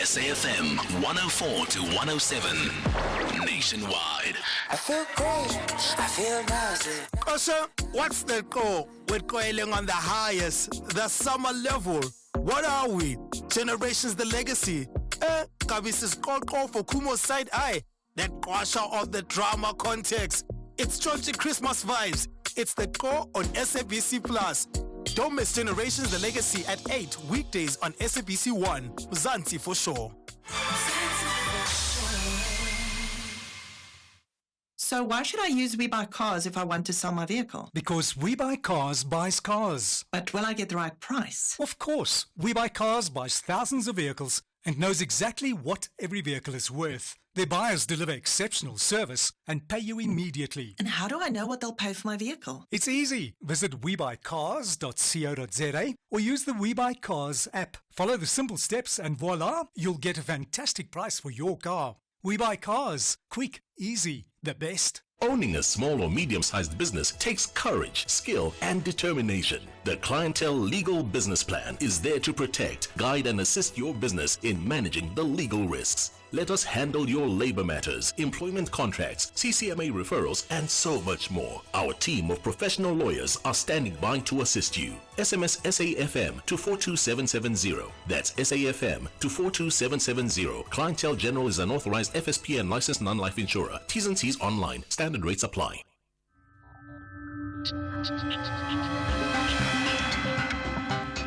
SAFM 104 to 107 nationwide. I feel great, I feel nice. Also, what's the goal with coiling on the highest, the summer level? What are we? Generations the legacy. Kabisi's call for Kumo's side eye. That quasher of the drama context. It's churchy Christmas vibes. It's the core on SABC Plus. Don't miss Generations the Legacy at 8 weekdays on SABC 1. Zanti for sure. So why should I use We Buy Cars if I want to sell my vehicle? Because We Buy Cars buys cars. But will I get the right price? Of course, We Buy Cars buys thousands of vehicles and knows exactly what every vehicle is worth. Their buyers deliver exceptional service and pay you immediately. And how do I know what they'll pay for my vehicle? It's easy. Visit webuycars.co.za or use the We Buy Cars app. Follow the simple steps and voila, you'll get a fantastic price for your car. We Buy Cars. Quick, easy, the best. Owning a small or medium-sized business takes courage, skill, and determination. The Clientele Legal Business Plan is there to protect, guide, and assist your business in managing the legal risks. Let us handle your labor matters, employment contracts, CCMA referrals, and so much more. Our team of professional lawyers are standing by to assist you. SMS SAFM to 42770. That's SAFM to 42770. Clientele General is an authorized FSP and licensed non-life insurer. T's and C's online. Standard rates apply.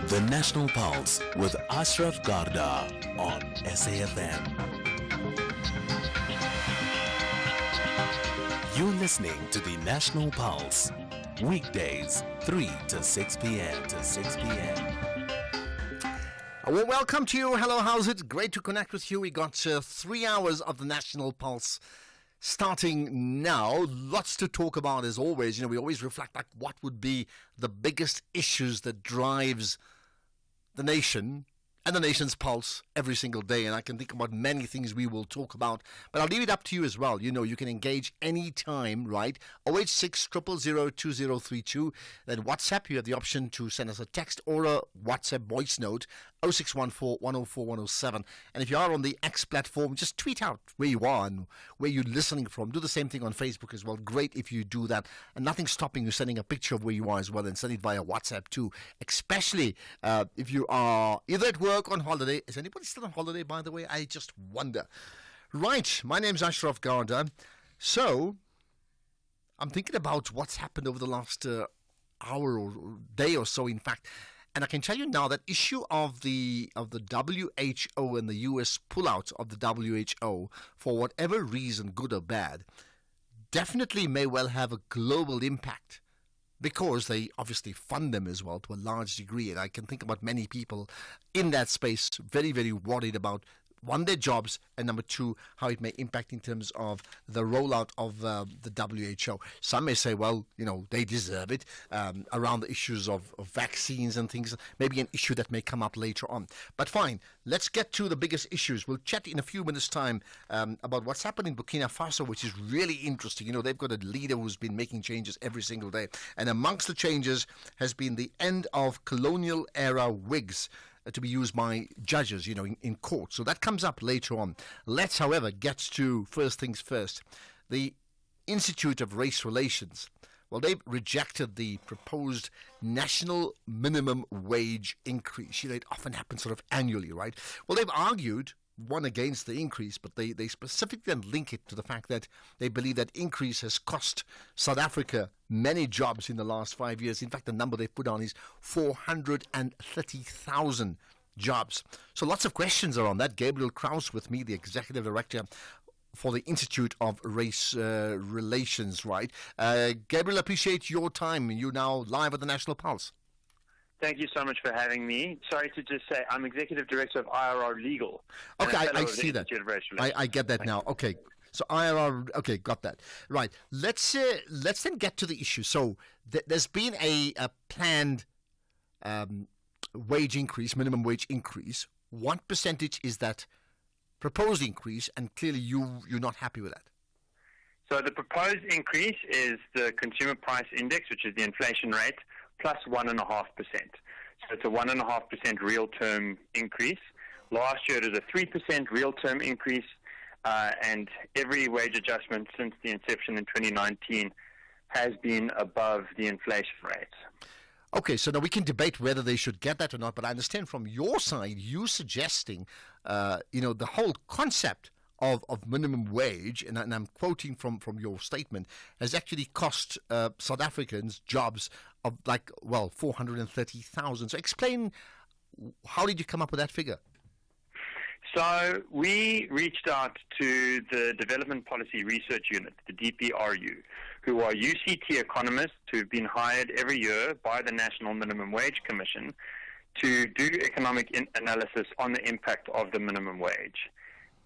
The National Pulse with Ashraf Garda on SAFM. You're listening to the National Pulse, weekdays 3 to 6 p.m. Well, welcome to you. Hello, how's it? Great to connect with you. We got 3 hours of the National Pulse starting now. Lots to talk about as always. We always reflect like what would be the biggest issues that drives the nation and the nation's pulse every single day. And I can think about many things we will talk about, but I'll leave it up to you as well. You can engage anytime, right? 086 000 2032. Then WhatsApp, you have the option to send us a text or a WhatsApp voice note, 0614 104 107. And if you are on the X platform, just tweet out where you are and where you're listening from. Do the same thing on Facebook as well. Great if you do that. And nothing's stopping you sending a picture of where you are as well, and send it via WhatsApp too, especially if you are either at work, on holiday. Is anybody still on holiday, by the way? I just wonder. Right, my name's Ashraf Garda. So, I'm thinking about what's happened over the last hour or day or so, in fact. And I can tell you now that issue of the WHO and the US pullout of the WHO, for whatever reason, good or bad, definitely may well have a global impact, because they obviously fund them as well to a large degree. And I can think about many people in that space very, very worried about, one, their jobs, and number two, how it may impact in terms of the rollout of the WHO. Some may say, well, they deserve it, around the issues of vaccines and things, maybe an issue that may come up later on. But fine, let's get to the biggest issues. We'll chat in a few minutes' time about what's happened in Burkina Faso, which is really interesting. They've got a leader who's been making changes every single day. And amongst the changes has been the end of colonial-era wigs to be used by judges, in court. So that comes up later on. Let's, however, get to first things first. The Institute of Race Relations, well, they've rejected the proposed national minimum wage increase. It often happens sort of annually, right? Well, they've argued, one, against the increase, but they specifically then link it to the fact that they believe that increase has cost South Africa many jobs in the last 5 years. In fact, the number they put on is 430,000 jobs. So lots of questions are on that. Gabriel Kraus with me, the Executive Director for the Institute of Race Relations, right? Gabriel, appreciate your time. You're now live at the National Pulse. Thank you so much for having me. Sorry to just say, I'm Executive Director of IRR Legal. Okay, I see that. I get that now. Okay. So IRR, okay, got that. Right. Let's then get to the issue. So there's been a planned wage increase, minimum wage increase. What percentage is that proposed increase? And clearly you're not happy with that. So the proposed increase is the Consumer Price Index, which is the inflation rate, plus 1.5%. So it's a 1.5% real term increase, Last year it was a 3% real term increase, and every wage adjustment since the inception in 2019 has been above the inflation rate. Okay, so now we can debate whether they should get that or not, but I understand from your side, you suggesting, the whole concept of minimum wage, and I'm quoting from your statement, has actually cost South Africans jobs of 430,000. So explain, how did you come up with that figure? So we reached out to the Development Policy Research Unit, the DPRU, who are UCT economists who've been hired every year by the National Minimum Wage Commission to do economic analysis on the impact of the minimum wage.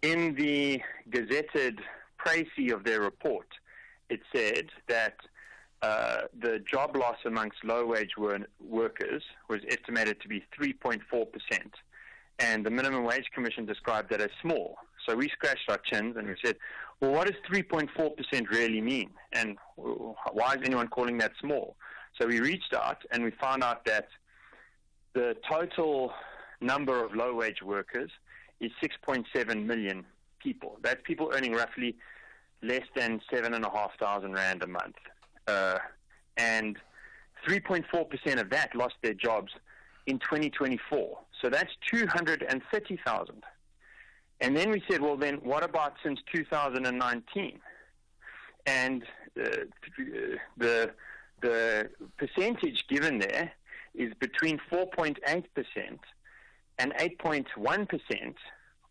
In the gazetted précis of their report, it said that the job loss amongst low-wage workers was estimated to be 3.4%, and the Minimum Wage Commission described that as small. So we scratched our chins and we said, well, what does 3.4% really mean? And why is anyone calling that small? So we reached out and we found out that the total number of low-wage workers is 6.7 million people. That's people earning roughly less than 7,500 Rand a month. And 3.4% of that lost their jobs in 2024. So that's 230,000. And then we said, well, then what about since 2019? And the percentage given there is between 4.8% and 8.1%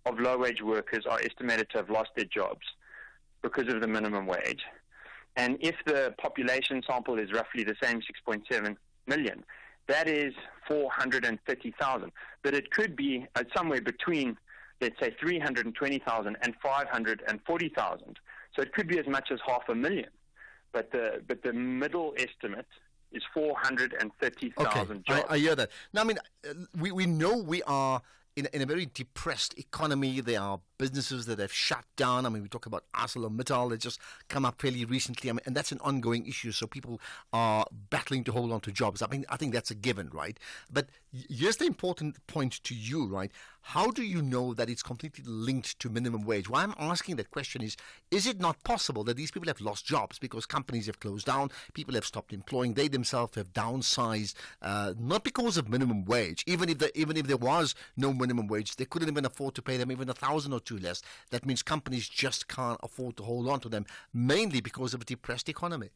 of low-wage workers are estimated to have lost their jobs because of the minimum wage. And if the population sample is roughly the same, 6.7 million, that is 430,000. But it could be somewhere between, let's say, 320,000 and 540,000. So it could be as much as 500,000. But the middle estimate is 430,000 jobs. I hear that. Now, I mean, we know we are in a very depressed economy. There are businesses that have shut down. I mean, we talk about ArcelorMittal that just come up fairly recently. I mean, and that's an ongoing issue. So people are battling to hold on to jobs. I mean, I think that's a given, right? But here's the important point to you, right? How do you know that it's completely linked to minimum wage? Why I'm asking that question is it not possible that these people have lost jobs because companies have closed down, people have stopped employing, they themselves have downsized, not because of minimum wage. Even if there was no minimum wage, they couldn't even afford to pay them even 1,000 or 2 less. That means companies just can't afford to hold on to them, mainly because of a depressed economy.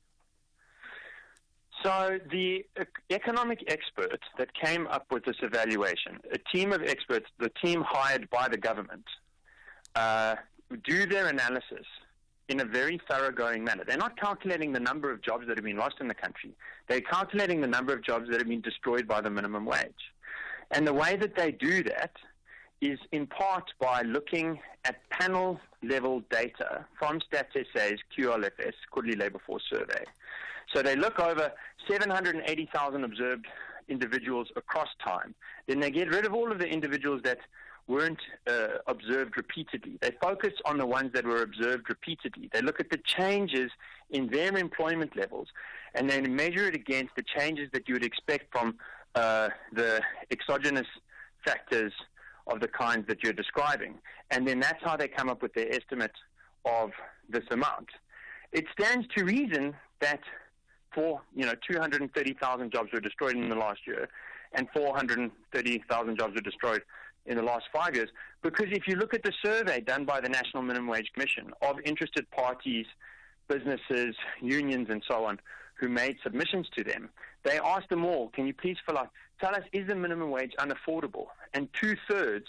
So the economic experts that came up with this evaluation, a team of experts, the team hired by the government, do their analysis in a very thoroughgoing manner. They're not calculating the number of jobs that have been lost in the country. They're calculating the number of jobs that have been destroyed by the minimum wage. And the way that they do that is in part by looking at panel-level data from Stats SA's QLFS, Quarterly Labour Force Survey. So they look over 780,000 observed individuals across time. Then they get rid of all of the individuals that weren't observed repeatedly. They focus on the ones that were observed repeatedly. They look at the changes in their employment levels and then measure it against the changes that you would expect from the exogenous factors of the kinds that you're describing. And then that's how they come up with their estimate of this amount. It stands to reason that 230,000 jobs were destroyed in the last year and 430,000 jobs were destroyed in the last 5 years. Because if you look at the survey done by the National Minimum Wage Commission of interested parties, businesses, unions, and so on, who made submissions to them, they asked them all, can you please tell us, is the minimum wage unaffordable? And 2/3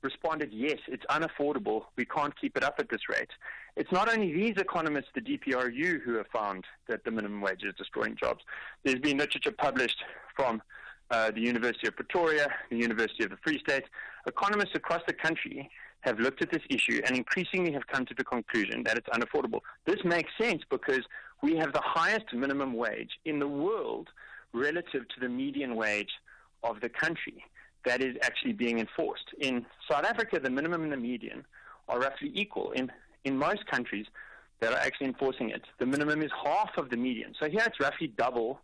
responded, yes, it's unaffordable. We can't keep it up at this rate. It's not only these economists, the DPRU, who have found that the minimum wage is destroying jobs. There's been literature published from the University of Pretoria, the University of the Free State. Economists across the country have looked at this issue and increasingly have come to the conclusion that it's unaffordable. This makes sense because we have the highest minimum wage in the world relative to the median wage of the country that is actually being enforced. In South Africa, the minimum and the median are roughly equal. In most countries that are actually enforcing it, the minimum is half of the median. So here it's roughly double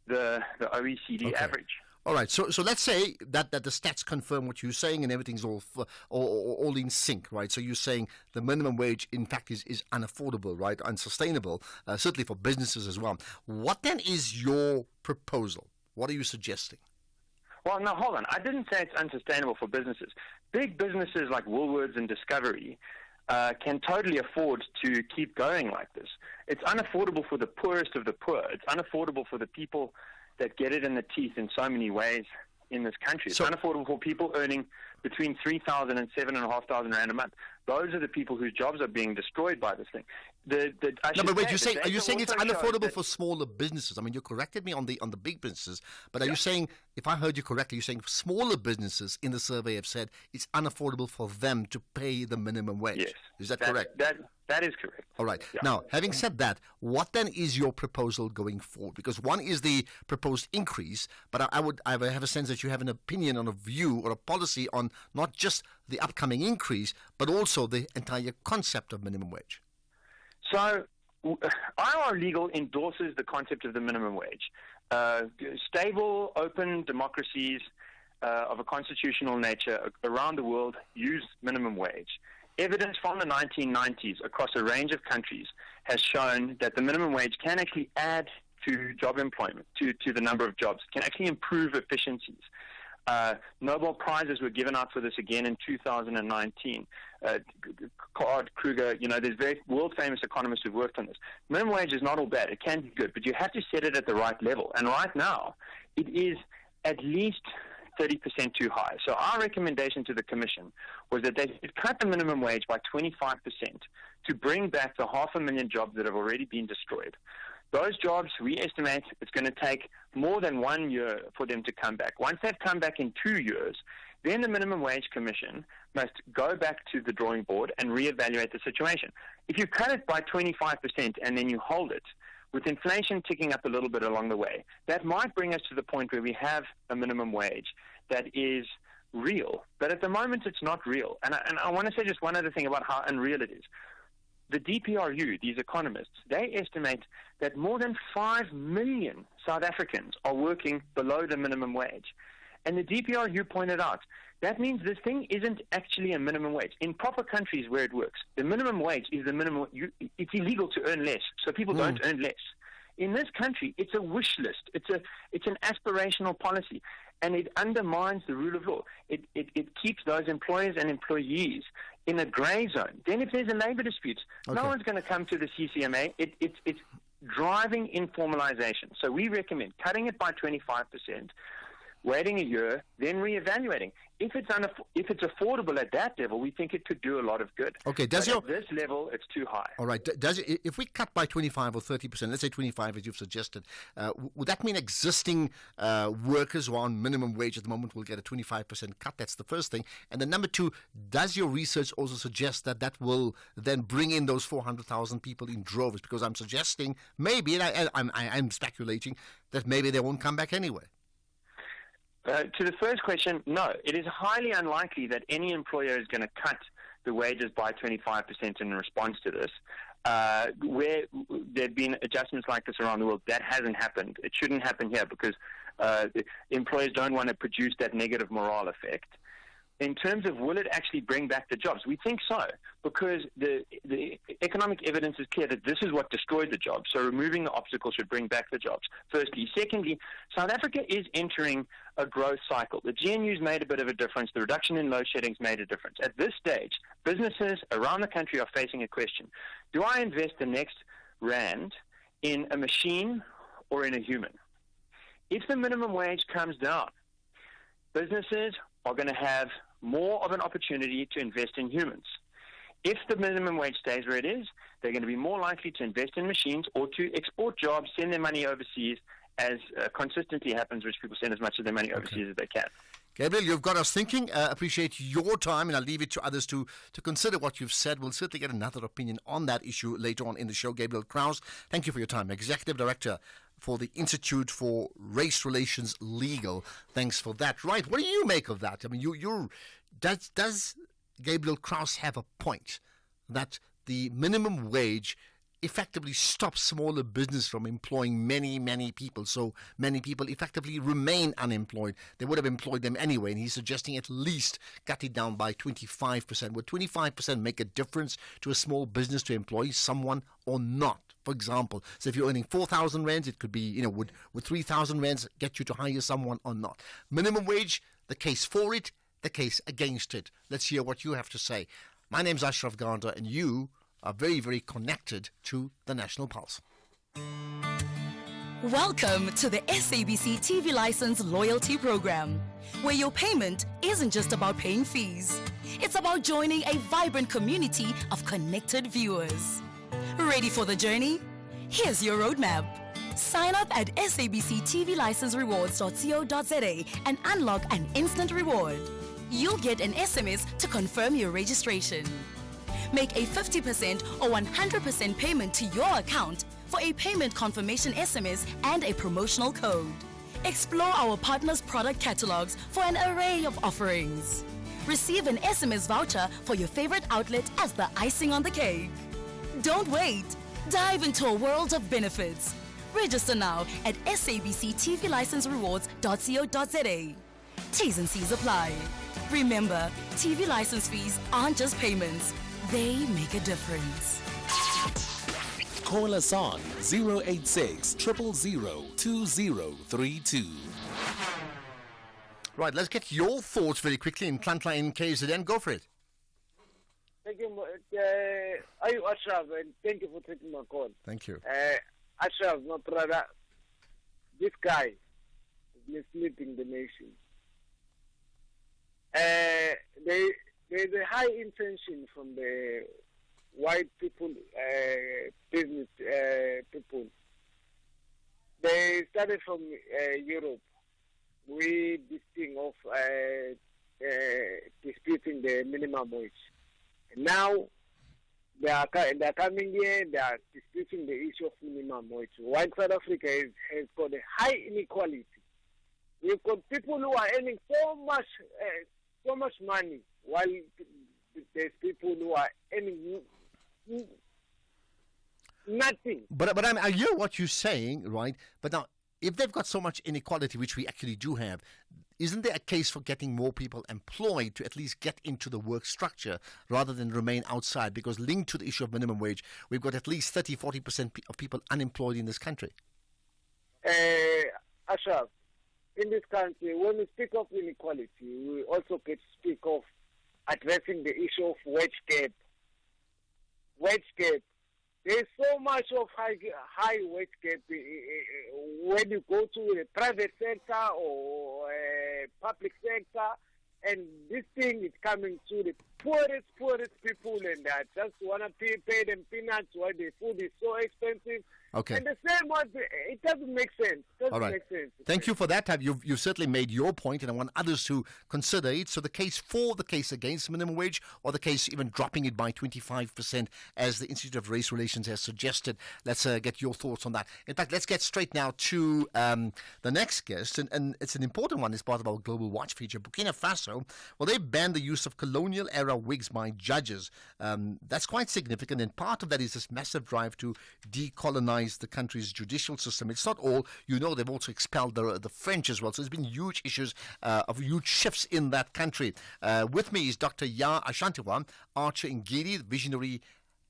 the OECD average. All right, so let's say that the stats confirm what you're saying and everything's all in sync, right? So you're saying the minimum wage, in fact, is unaffordable, right? Unsustainable, certainly for businesses as well. What then is your proposal? What are you suggesting? Well, no, hold on. I didn't say it's unsustainable for businesses. Big businesses like Woolworths and Discovery can totally afford to keep going like this. It's unaffordable for the poorest of the poor. It's unaffordable for the people that get it in the teeth in so many ways in this country. It's unaffordable for people earning between 3,000 and 7,500 rand a month. Those are the people whose jobs are being destroyed by this thing. Are you saying it's unaffordable for smaller businesses? I mean, you corrected me on the big businesses, but are you saying, if I heard you correctly, you're saying smaller businesses in the survey have said it's unaffordable for them to pay the minimum wage? Yes. Is that correct? That is correct. All right. Yeah. Now, having said that, what then is your proposal going forward? Because one is the proposed increase, but I have a sense that you have an opinion on a view or a policy on not just the upcoming increase, but also the entire concept of minimum wage. So, IR Legal endorses the concept of the minimum wage. Stable, open democracies of a constitutional nature around the world use minimum wage. Evidence from the 1990s across a range of countries has shown that the minimum wage can actually add to job employment, to the number of jobs, can actually improve efficiencies. Nobel Prizes were given out for this again in 2019. Card, Kruger, there's very world-famous economists who've worked on this. Minimum wage is not all bad. It can be good, but you have to set it at the right level. And right now, it is at least 30% too high. So our recommendation to the Commission was that they should cut the minimum wage by 25% to bring back the 500,000 jobs that have already been destroyed. Those jobs, we estimate it's going to take more than 1 year for them to come back. Once they've come back in 2 years, then the Minimum Wage Commission must go back to the drawing board and reevaluate the situation. If you cut it by 25% and then you hold it, with inflation ticking up a little bit along the way, that might bring us to the point where we have a minimum wage that is real. But at the moment, it's not real. And I want to say just one other thing about how unreal it is. The DPRU, these economists, they estimate that more than 5 million South Africans are working below the minimum wage. And the DPRU pointed out, that means this thing isn't actually a minimum wage. In proper countries where it works, the minimum wage is the minimum. It's illegal to earn less, so people don't earn less. In this country, it's a wish list. It's an aspirational policy, and it undermines the rule of law. It keeps those employers and employees in a grey zone. Then if there's a labour dispute, no one's going to come to the CCMA. It's driving informalization. So we recommend cutting it by 25%, waiting a year, then reevaluating. If it's affordable at that level, we think it could do a lot of good. Okay, at this level, it's too high. All right. If we cut by 25 or 30%, let's say 25 as you've suggested, would that mean existing workers who are on minimum wage at the moment will get a 25% cut? That's the first thing. And then number two, does your research also suggest that will then bring in those 400,000 people in droves? Because I'm suggesting maybe, and I'm speculating, that maybe they won't come back anyway. To the first question, no. It is highly unlikely that any employer is going to cut the wages by 25% in response to this. Where there have been adjustments like this around the world, that hasn't happened. It shouldn't happen here because employers don't want to produce that negative morale effect. In terms of will it actually bring back the jobs, we think so, because the economic evidence is clear that this is what destroyed the jobs. So removing the obstacle should bring back the jobs, firstly. Secondly, South Africa is entering a growth cycle. The GNU's made a bit of a difference. The reduction in load shedding's made a difference. At this stage, businesses around the country are facing a question. Do I invest the next rand in a machine or in a human? If the minimum wage comes down, businesses are going to have more of an opportunity to invest in humans. If the minimum wage stays where it is, they're going to be more likely to invest in machines or to export jobs, send their money overseas, as consistently happens, rich people send as much of their money overseas as they can. Gabriel, you've got us thinking. Appreciate your time, and I'll leave it to others to consider what you've said. We'll certainly get another opinion on that issue later on in the show. Gabriel Krause, thank you for your time. Executive Director for the Institute for Race Relations Legal. Thanks for that. Right, what do you make of that? I mean, does Gabriel Krause have a point that the minimum wage effectively stops smaller business from employing many, many people. So many people effectively remain unemployed. They would have employed them anyway, and he's suggesting at least cut it down by 25%. Would 25% make a difference to a small business to employ someone or not? For example, so if you're earning 4,000 rands, it could be, would 3,000 rands get you to hire someone or not? Minimum wage, the case for it, the case against it. Let's hear what you have to say. My name's Ashraf Garda, and you are very, very connected to the National Pulse. Welcome to the SABC TV License Loyalty Program, where your payment isn't just about paying fees. It's about joining a vibrant community of connected viewers. Ready for the journey? Here's your roadmap. Sign up at sabctvlicenserewards.co.za and unlock an instant reward. You'll get an SMS to confirm your registration. Make a 50% or 100% payment to your account for a payment confirmation SMS and a promotional code. Explore our partners' product catalogs for an array of offerings. Receive an SMS voucher for your favorite outlet as the icing on the cake. Don't wait. Dive into a world of benefits. Register now at sabctvlicenserewards.co.za. T's and C's apply. Remember, TV license fees aren't just payments. They make a difference. Call us on 086 000 2032. Right, let's get your thoughts very quickly in Klantla in KZN. Go for it. Thank you, Ashraf, and thank you for taking my call. Thank you. Ashraf, my brother, this guy is misleading the nation. There's a high intention from the white people, business people. They started from Europe. We this thing of disputing the minimum wage. And now they're coming here. They are disputing the issue of minimum wage. While South Africa has got a high inequality. We've got people who are earning so much money, while there's people who are earning nothing. But I hear what you're saying, right? But now, if they've got so much inequality, which we actually do have, isn't there a case for getting more people employed to at least get into the work structure rather than remain outside? Because linked to the issue of minimum wage, we've got at least 30-40% of people unemployed in this country. Ashraf, in this country, when we speak of inequality, we also get to speak of addressing the issue of wage gap. Wage gap. There's so much of high wage gap when you go to the private sector or public sector, and this thing is coming to the poorest people, and they just want to pay them peanuts while the food is so expensive. Okay. And the same one, it doesn't make sense. All right. Thank you for that. You've certainly made your point, and I want others to consider it. So the case for, the case against minimum wage, or the case even dropping it by 25%, as the Institute of Race Relations has suggested. Let's get your thoughts on that. In fact, let's get straight now to the next guest, and it's an important one. It's part of our Global Watch feature. Burkina Faso, well, they banned the use of colonial-era wigs by judges. That's quite significant, and part of that is this massive drive to decolonize the country's judicial system. It's not all. They've also expelled the French as well. So there's been huge issues of huge shifts in that country. With me is Dr. Ya Ashantiwa Archer Ngidi, visionary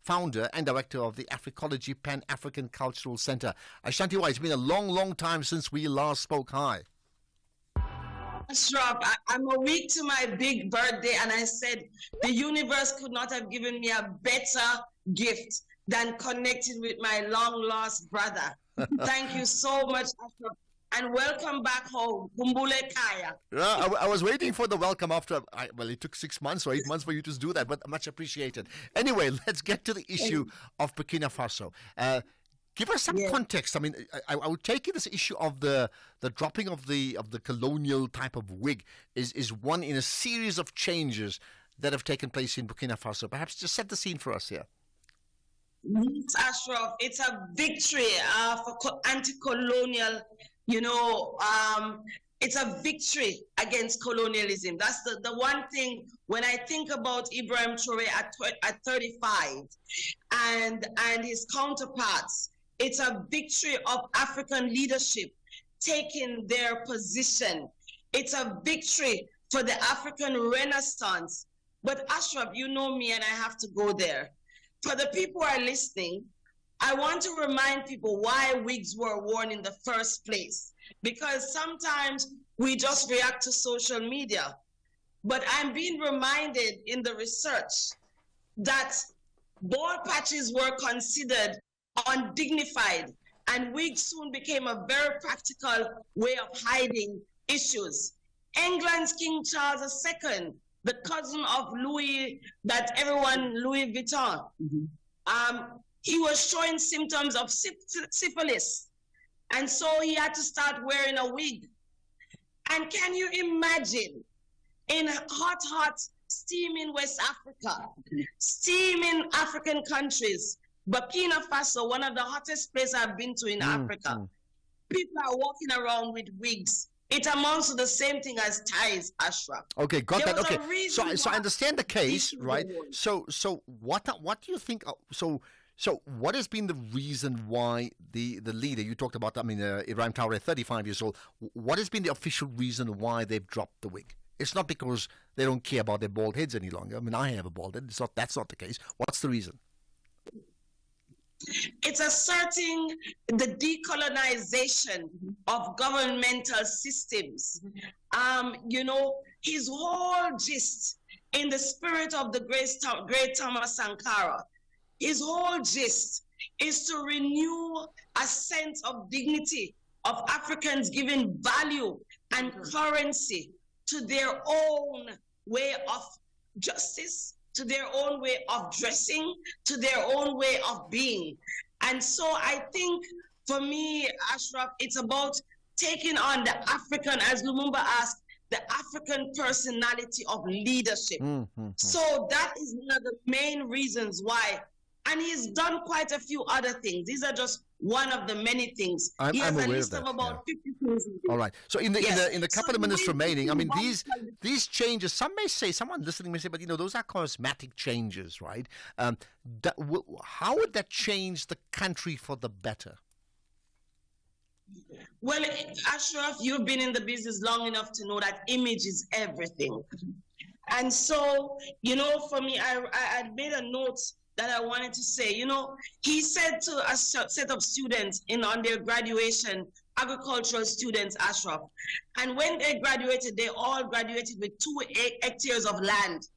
founder and director of the Africology Pan-African Cultural Center. Ashantiwa, it's been a long, long time since we last spoke. Hi. Ashraf, I'm a week to my big birthday, and I said the universe could not have given me a better gift than connecting with my long-lost brother. Thank you so much, Ashraf, and welcome back home, Kumbule Kaya. Yeah, I was waiting for the welcome after, it took 6 months or 8 months for you to do that, but much appreciated. Anyway, let's get to the issue of Burkina Faso. Give us some context. I mean, I would take it this issue of the dropping of the colonial type of wig is one in a series of changes that have taken place in Burkina Faso. Perhaps just set the scene for us here. Yes, Ashraf, it's a victory for anti-colonial, It's a victory against colonialism. That's the one thing when I think about Ibrahim Traore at 35 and his counterparts. It's a victory of African leadership taking their position. It's a victory for the African Renaissance. But Ashraf, you know me and I have to go there. For the people who are listening, I want to remind people why wigs were worn in the first place. Because sometimes we just react to social media. But I'm being reminded in the research that bald patches were considered undignified, and wigs soon became a very practical way of hiding issues. England's King Charles II, the cousin of Louis Vuitton, he was showing symptoms of syphilis. And so he had to start wearing a wig. And can you imagine in hot, steaming West Africa, steaming African countries, Burkina Faso, one of the hottest places I've been to in Africa, people are walking around with wigs. It amounts to the same thing as ties, Ashraf. Okay, got There that. was a Okay, reason so I why understand the case, these right? people- So what do you think? So what has been the reason why the leader you talked about? I mean, Ibrahim Traore, 35 years old. What has been the official reason why they've dropped the wig? It's not because they don't care about their bald heads any longer. I mean, I have a bald head. That's not the case. What's the reason? It's asserting the decolonization of governmental systems. His whole gist, in the spirit of the great Thomas Sankara, his whole gist is to renew a sense of dignity of Africans, giving value and currency to their own way of justice, to their own way of dressing, to their own way of being. And so I think for me, Ashraf, it's about taking on the African, as Lumumba asked, the African personality of leadership. So that is one of the main reasons why. And he's done quite a few other things. These are just one of the many things. He has I'm a aware list of that, about 50 things. All right. So in the Yes. couple So of minutes we- remaining, I mean these changes. Someone listening may say, but those are cosmetic changes, right? How would that change the country for the better? Well, Ashraf, you've been in the business long enough to know that image is everything. And so, for me, I made a note that I wanted to say. He said to a set of students on their graduation, agricultural students, Ashraf, and when they graduated, they all graduated with 2 hectares of land.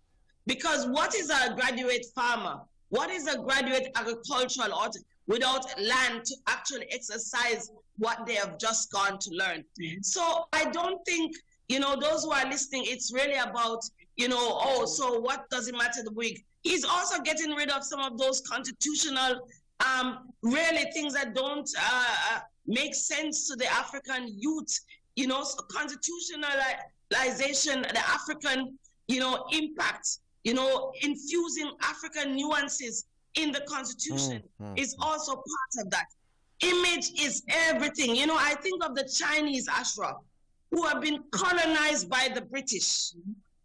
Because what is a graduate farmer? What is a graduate agricultural without land to actually exercise what they have just gone to learn? So I don't think, those who are listening, it's really about, so what does it matter the wig? He's also getting rid of some of those constitutional, really things that don't make sense to the African youth, so constitutionalization, the African, impact, infusing African nuances in the Constitution is also part of that. Image is everything. I think of the Chinese, Ashraf, who have been colonized by the British.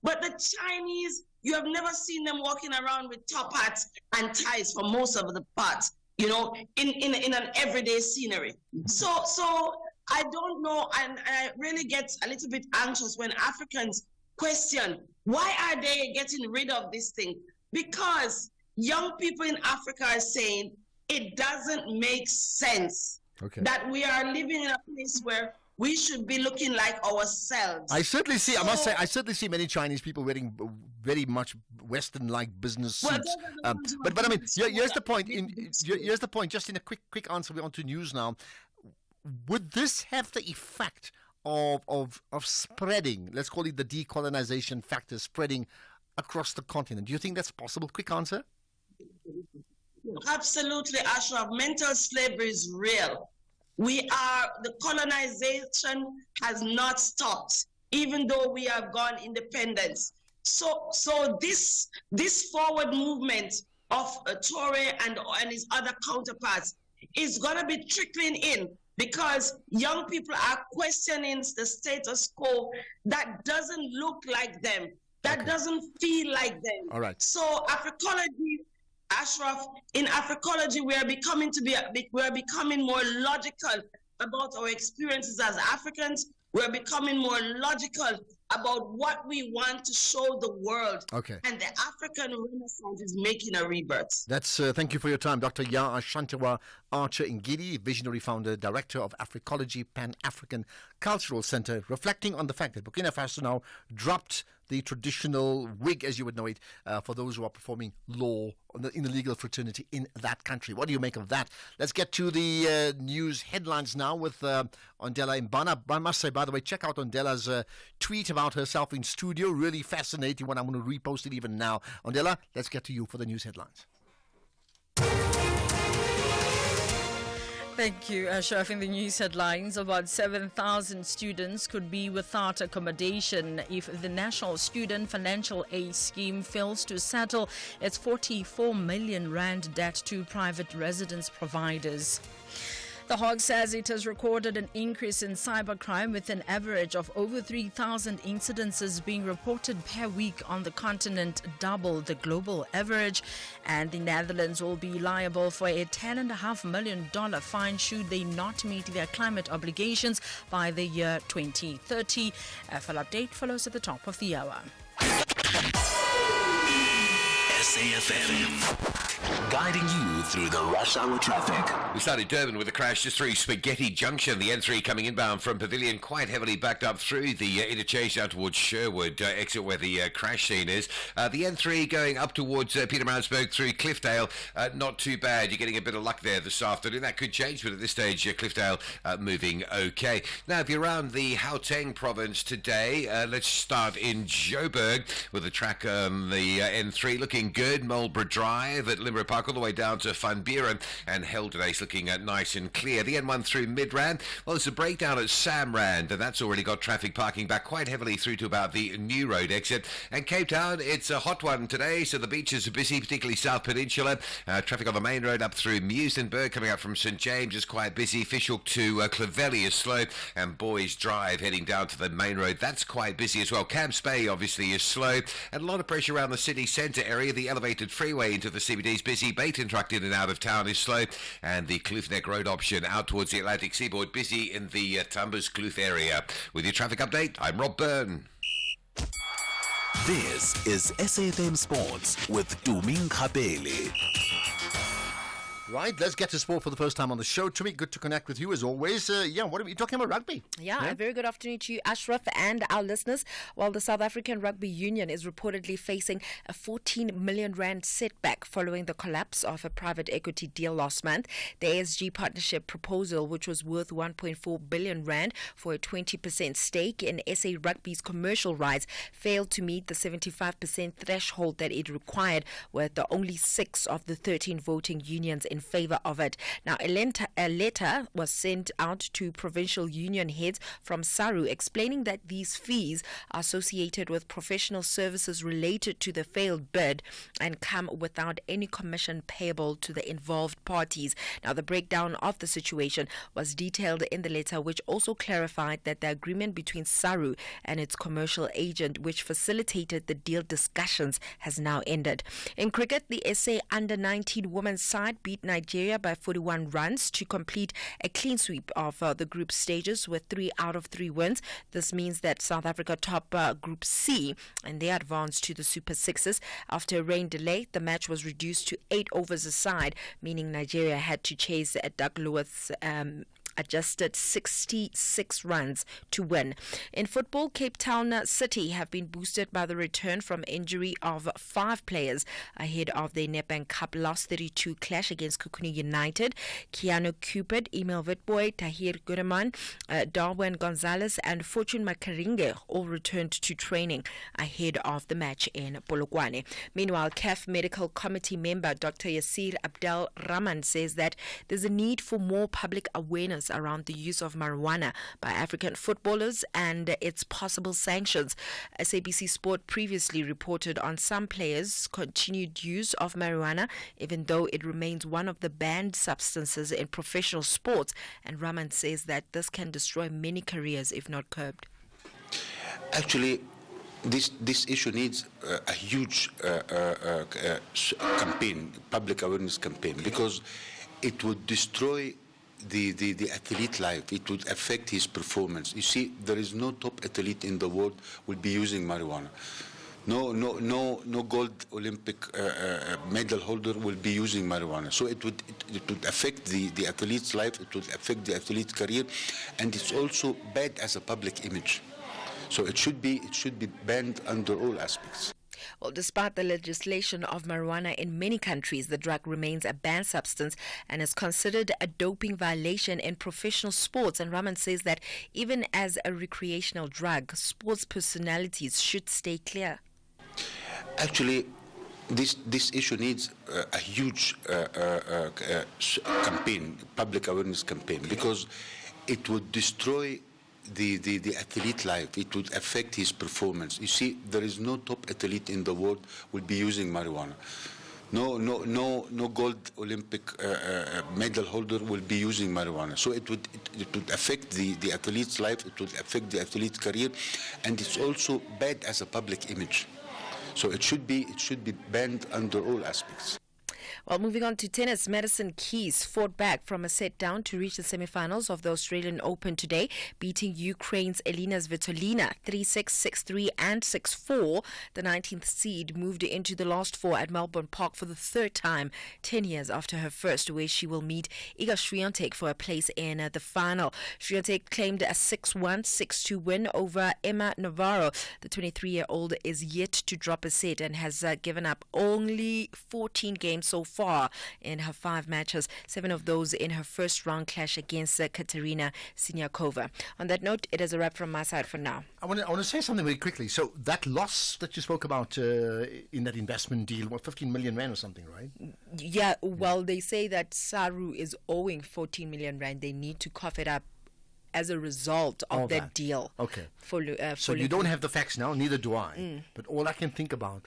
But the Chinese, you have never seen them walking around with top hats and ties for most of the parts, in an everyday scenery. So I don't know, and I really get a little bit anxious when Africans question, why are they getting rid of this thing? Because young people in Africa are saying it doesn't make sense that we are living in a place where we should be looking like ourselves. I certainly see. I must say, I certainly see many Chinese people wearing very much Western-like business suits. But I mean, here's the point. Here's the point. Just in a quick answer, we're on to news now. Would this have the effect of spreading? Let's call it the decolonization factor, spreading across the continent. Do you think that's possible? Quick answer. Absolutely, Ashraf. Mental slavery is real. The colonization has not stopped, even though we have gone independence. So this forward movement of Traore and his other counterparts is going to be trickling in because young people are questioning the status quo that doesn't look like them, that doesn't feel like them. All right. So Africology, Ashraf, in Africology, we are becoming more logical about our experiences as Africans. We're becoming more logical about what we want to show the world. Okay. And the African Renaissance is making a rebirth. That's thank you for your time, Dr. Ya Ashantewa Archer Ngidi, visionary founder, director of Africology Pan-African Cultural Center, reflecting on the fact that Burkina Faso now dropped the traditional wig, as you would know it, for those who are performing law in the legal fraternity in that country. What do you make of that? Let's get to the news headlines now with Ondela Mbana. I must say, by the way, check out Ondela's tweet about herself in studio. Really fascinating one. I'm going to repost it even now. Ondela, let's get to you for the news headlines. Thank you, Ashraf. In the news headlines, about 7,000 students could be without accommodation if the National Student Financial Aid Scheme fails to settle its 44 million rand debt to private residence providers. The Hawk says it has recorded an increase in cybercrime with an average of over 3,000 incidences being reported per week on the continent, double the global average. And the Netherlands will be liable for a $10.5 million fine should they not meet their climate obligations by the year 2030. A full update follows at the top of the hour. SAFM, guiding you through the rush hour traffic. We started Durban with a crash just through Spaghetti Junction. The N3 coming inbound from Pavilion, quite heavily backed up through the interchange down towards Sherwood exit where the crash scene is. The N3 going up towards Pietermaritzburg through Cliffdale, not too bad. You're getting a bit of luck there this afternoon. That could change, but at this stage, Cliffdale moving okay. Now, if you're around the Gauteng province today, let's start in Joburg with the track on the N3 looking good. Marlborough Drive at Limerick Park all the way down to Van Buren, and Helderdy's looking nice and clear. The N1 through Midrand, well, there's a breakdown at Samrand, and that's already got traffic parking back quite heavily through to about the New Road exit. And Cape Town, it's a hot one today, so the beaches are busy, particularly South Peninsula. Traffic on the main road up through Muizenberg, coming up from St James is quite busy. Fishhook to Clovelly is slow, and Boys Drive heading down to the main road, that's quite busy as well. Camps Bay obviously is slow, and a lot of pressure around the city centre area. The elevated freeway into the CBD is busy. Baiton truck in and out of town is slow, and the Kloofneck Road option out towards the Atlantic Seaboard busy in the Tumbers Kloof area. With your traffic update, I'm Rob Byrne. This is SAFM Sports with Tuming Kapele. Right, let's get to sport for the first time on the show. Tumi, good to connect with you as always. What are we talking about? Rugby? Yeah, a very good afternoon to you, Ashraf, and our listeners. While the South African Rugby Union is reportedly facing a 14 million rand setback following the collapse of a private equity deal last month, the ASG partnership proposal, which was worth 1.4 billion rand for a 20% stake in SA Rugby's commercial rights, failed to meet the 75% threshold that it required, with the only 6 of the 13 voting unions in favor of it. Now, a letter was sent out to provincial union heads from SARU explaining that these fees are associated with professional services related to the failed bid and come without any commission payable to the involved parties. Now, the breakdown of the situation was detailed in the letter, which also clarified that the agreement between SARU and its commercial agent, which facilitated the deal discussions, has now ended. In cricket, the SA Under-19 women's side beat Nigeria by 41 runs to complete a clean sweep of the group stages with 3 out of 3 wins. This means that South Africa top Group C, and they advanced to the Super Sixes. After a rain delay, the match was reduced to 8 overs aside, meaning Nigeria had to chase Doug Lewis adjusted 66 runs to win. In football, Cape Town City have been boosted by the return from injury of 5 players ahead of the Nedbank Cup last 32 clash against Kukuni United. Keanu Cupid, Emil Witboy, Tahir Gudeman, Darwin Gonzalez and Fortune Makaringe all returned to training ahead of the match in Polokwane. Meanwhile, CAF Medical Committee member Dr. Yasir Abdel Rahman says that there's a need for more public awareness awareness around the use of marijuana by African footballers and its possible sanctions. SABC Sport previously reported on some players' continued use of marijuana, even though it remains one of the banned substances in professional sports. And Raman says that this can destroy many careers if not curbed. Actually, this issue needs a huge campaign, public awareness campaign, because it would destroy the athlete life. It would affect his performance. You see, there is no top athlete in the world will be using marijuana. No gold Olympic medal holder will be using marijuana. So it would affect the athlete's life. It would affect the athlete's career, and it's also bad as a public image. So it should be banned under all aspects. Well, despite the legislation of marijuana in many countries, the drug remains a banned substance and is considered a doping violation in professional sports. And Raman says that even as a recreational drug, sports personalities should stay clear. Actually, this issue needs a huge campaign, public awareness campaign, because it would destroy the athlete life. It would affect his performance. You see, there is no top athlete in the world will be using marijuana. No gold Olympic medal holder will be using marijuana. So it would affect the athlete's life. It would affect the athlete's career, and it's also bad as a public image. So it should be banned under all aspects. Well, moving on to tennis, Madison Keys fought back from a set down to reach the semi-finals of the Australian Open today, beating Ukraine's Elina Svitolina 3-6, 6-3 and 6-4. The 19th seed moved into the last four at Melbourne Park for the third time, 10 years after her first, where she will meet Iga Swiatek for a place in the final. Swiatek claimed a 6-1, 6-2 win over Emma Navarro. The 23-year-old is yet to drop a set and has given up only 14 games so far in her 5 matches, 7 of those in her first round clash against Katerina Siniakova. On that note, it is a wrap from my side for now. I want to say something very quickly. So that loss that you spoke about in that investment deal, 15 million rand or something, right? Yeah, well, they say that SARU is owing 14 million rand. They need to cough it up as a result of that deal. Okay. So you don't have the facts now, neither do I. But all I can think about,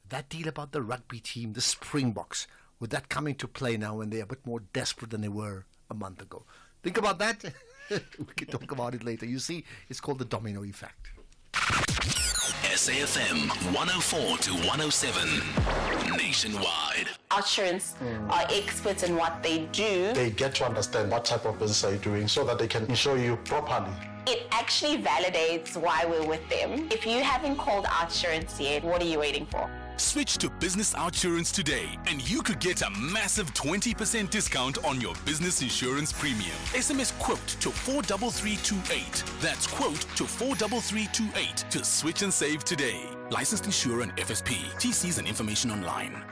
that deal about the rugby team, the Springboks, would that come into play now when they're a bit more desperate than they were a month ago? Think about that. We can talk about it later. You see, it's called the domino effect. SAFM 104 to 107 nationwide. Outsurance are experts in what they do. They get to understand what type of business are you doing so that they can insure you properly. It actually validates why we're with them. If you haven't called Outsurance yet, what are you waiting for? Switch to Business Outsurance today and you could get a massive 20% discount on your business insurance premium. SMS quote to 43328. That's quote to 43328 to switch and save today. Licensed insurer and FSP. TCs and information online.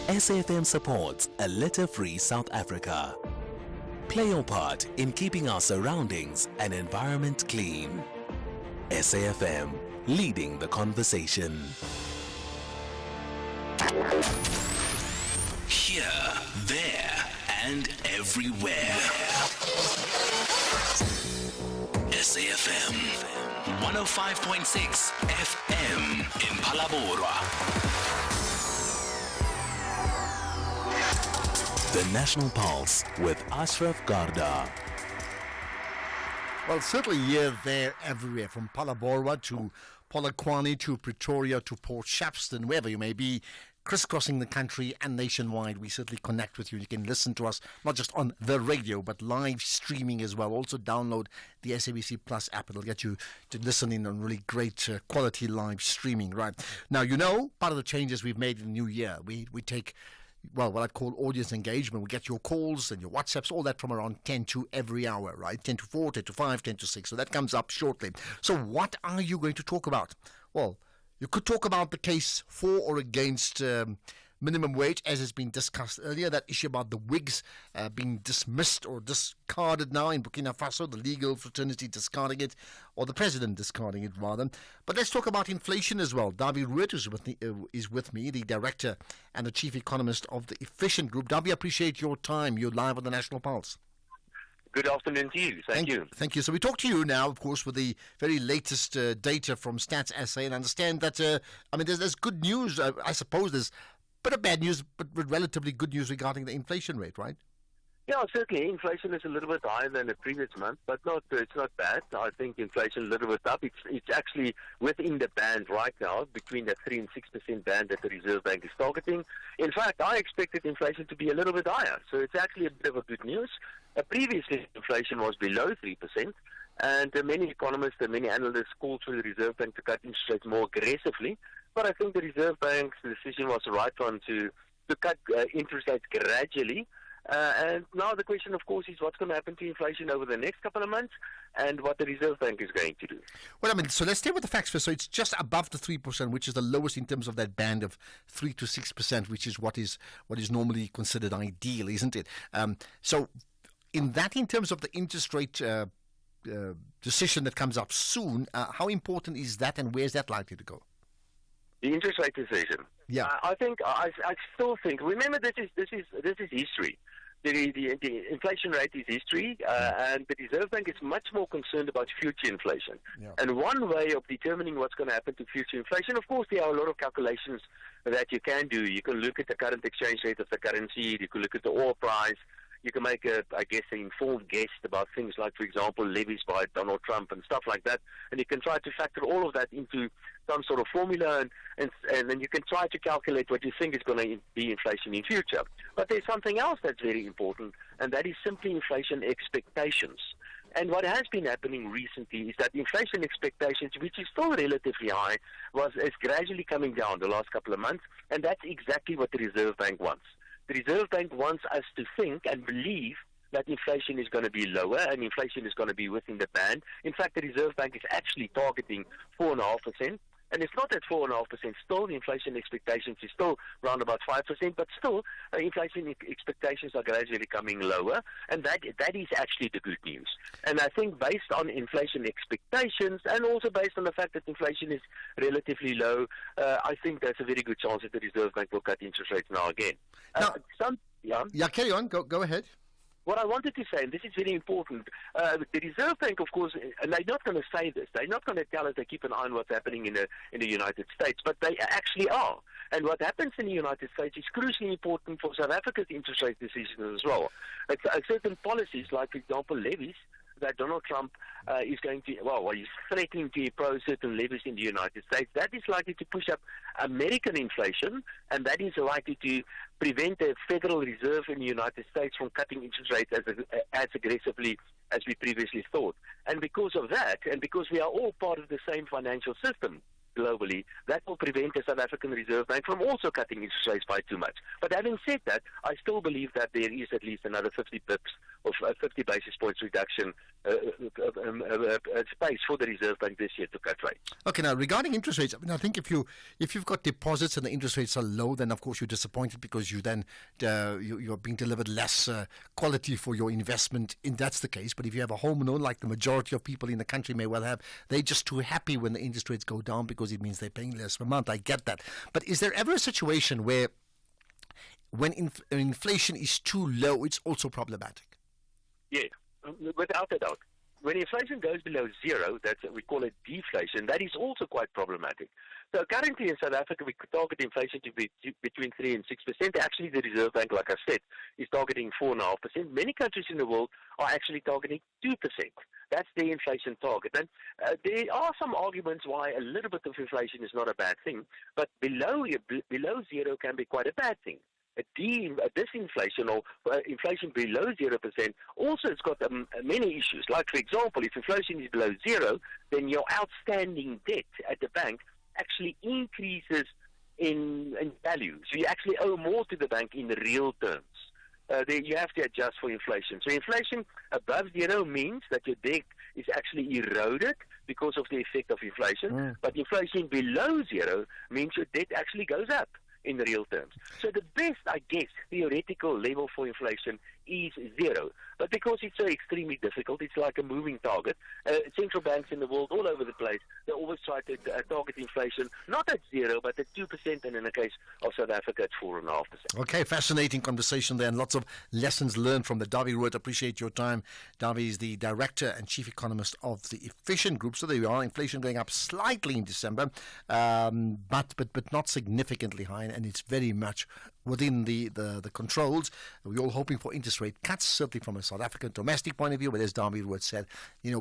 SAFM supports a litter-free South Africa. Play your part in keeping our surroundings and environment clean. SAFM, leading the conversation. Here, there, and everywhere. SAFM 105.6 FM in Palabora. The National Pulse with Ashraf Garda. Well, certainly here, there, everywhere, from Palabora to Polokwane to Pretoria to Port Shepstone, wherever you may be, crisscrossing the country and nationwide. We certainly connect with you. You can listen to us not just on the radio, but live streaming as well. Also download the SABC Plus app. It'll get you to listen in on really great quality live streaming. Right now, you know, part of the changes we've made in the new year, we take, well, what I'd call audience engagement. We get your calls and your WhatsApps, all that from around 10 to every hour, right? 10 to 4, 10 to 5, 10 to 6. So that comes up shortly. So what are you going to talk about? Well, you could talk about the case for or against minimum wage, as has been discussed earlier. That issue about the wigs being dismissed or discarded now in Burkina Faso, the legal fraternity discarding it, or the president discarding it rather. But let's talk about inflation as well. Darby Ruet is with me, the director and the chief economist of the Efficient Group. Darby, I appreciate your time. You're live on the National Pulse. Good afternoon to you. Thank you. Thank you. So we talk to you now, of course, with the very latest data from Stats SA, and understand that, there's good news. I suppose there's a bit of bad news, but relatively good news regarding the inflation rate, right? Yeah, certainly. Inflation is a little bit higher than the previous month, but it's not bad. I think inflation a little bit up. It's actually within the band right now, between the 3 and 6% band that the Reserve Bank is targeting. In fact, I expected inflation to be a little bit higher, so it's actually a bit of a good news. Previously, inflation was below 3%, and many economists and many analysts called for the Reserve Bank to cut interest rates more aggressively. But I think the Reserve Bank's decision was the right one to cut interest rates gradually. And now the question, of course, is what's going to happen to inflation over the next couple of months and what the Reserve Bank is going to do. Well, so let's stay with the facts first. So it's just above the 3%, which is the lowest in terms of that band of 3 to 6%, which is what is normally considered ideal, isn't it? So in terms of the interest rate decision that comes up soon, how important is that, and where is that likely to go? The interest rate decision. Yeah, I still think. Remember, this is history. The inflation rate is history, and the Reserve Bank is much more concerned about future inflation. Yeah. And one way of determining what's going to happen to future inflation, of course, there are a lot of calculations that you can do. You can look at the current exchange rate of the currency. You can look at the oil price. You can make an informed guess about things like, for example, levies by Donald Trump and stuff like that. And you can try to factor all of that into some sort of formula, and then you can try to calculate what you think is going to be inflation in future. But there's something else that's very important, and that is simply inflation expectations. And what has been happening recently is that inflation expectations, which is still relatively high, is gradually coming down the last couple of months, and that's exactly what the Reserve Bank wants. The Reserve Bank wants us to think and believe that inflation is going to be lower and inflation is going to be within the band. In fact, the Reserve Bank is actually targeting 4.5%. And it's not at 4.5%. Still, the inflation expectations is still around about 5%, but still, inflation expectations are gradually coming lower, and that is actually the good news. And I think based on inflation expectations, and also based on the fact that inflation is relatively low, I think there's a very good chance that the Reserve Bank will cut interest rates now again. Carry on. Go ahead. What I wanted to say, and this is very important, the Reserve Bank, of course, and they're not going to say this. They're not going to tell us they keep an eye on what's happening in the United States, but they actually are. And what happens in the United States is crucially important for South Africa's interest rate decisions as well. Certain policies, like, for example, levies, that Donald Trump is going to, he's threatening to impose certain levies in the United States. That is likely to push up American inflation, and that is likely to prevent the Federal Reserve in the United States from cutting interest rates as aggressively as we previously thought. And because of that, and because we are all part of the same financial system globally, that will prevent the South African Reserve Bank from also cutting interest rates by too much. But having said that, I still believe that there is at least another 50 bips of 50 basis points reduction space for the Reserve Bank this year to cut rates. Okay, now regarding interest rates, I think if you've got deposits and the interest rates are low, then of course you're disappointed because you then you're being delivered less quality for your investment. And that's the case. But if you have a home loan, like the majority of people in the country may well have, they're just too happy when the interest rates go down because it means they're paying less per month. I get that. But is there ever a situation where when inflation is too low, it's also problematic? Yeah, without a doubt. When inflation goes below zero, we call it deflation, that is also quite problematic. So currently in South Africa, we could target inflation to be between 3 and 6%. Actually, the Reserve Bank, like I said, is targeting 4.5%. Many countries in the world are actually targeting 2%. That's the inflation target. And there are some arguments why a little bit of inflation is not a bad thing, but below zero can be quite a bad thing. A disinflation or inflation below 0% also has got many issues. Like, for example, if inflation is below zero, then your outstanding debt at the bank actually increases in value. So you actually owe more to the bank in real terms. You have to adjust for inflation. So inflation above zero means that your debt is actually eroded because of the effect of inflation. But inflation below zero means your debt actually goes up. in real terms. So the best, I guess, theoretical level for inflation is 0. But because it's so extremely difficult, it's like a moving target. Central banks in the world, all over the place, they always try to target inflation, not at 0, but at 2%, and in the case of South Africa, it's 4.5%. Okay, fascinating conversation there, and lots of lessons learned from the Dawie Rood. Appreciate your time. Dawie is the Director and Chief Economist of the Efficient Group. So there you are, inflation going up slightly in December, but not significantly high, and it's very much within the controls. We're all hoping for interest rate cuts, certainly from a South African domestic point of view, but as Dawie Rood said,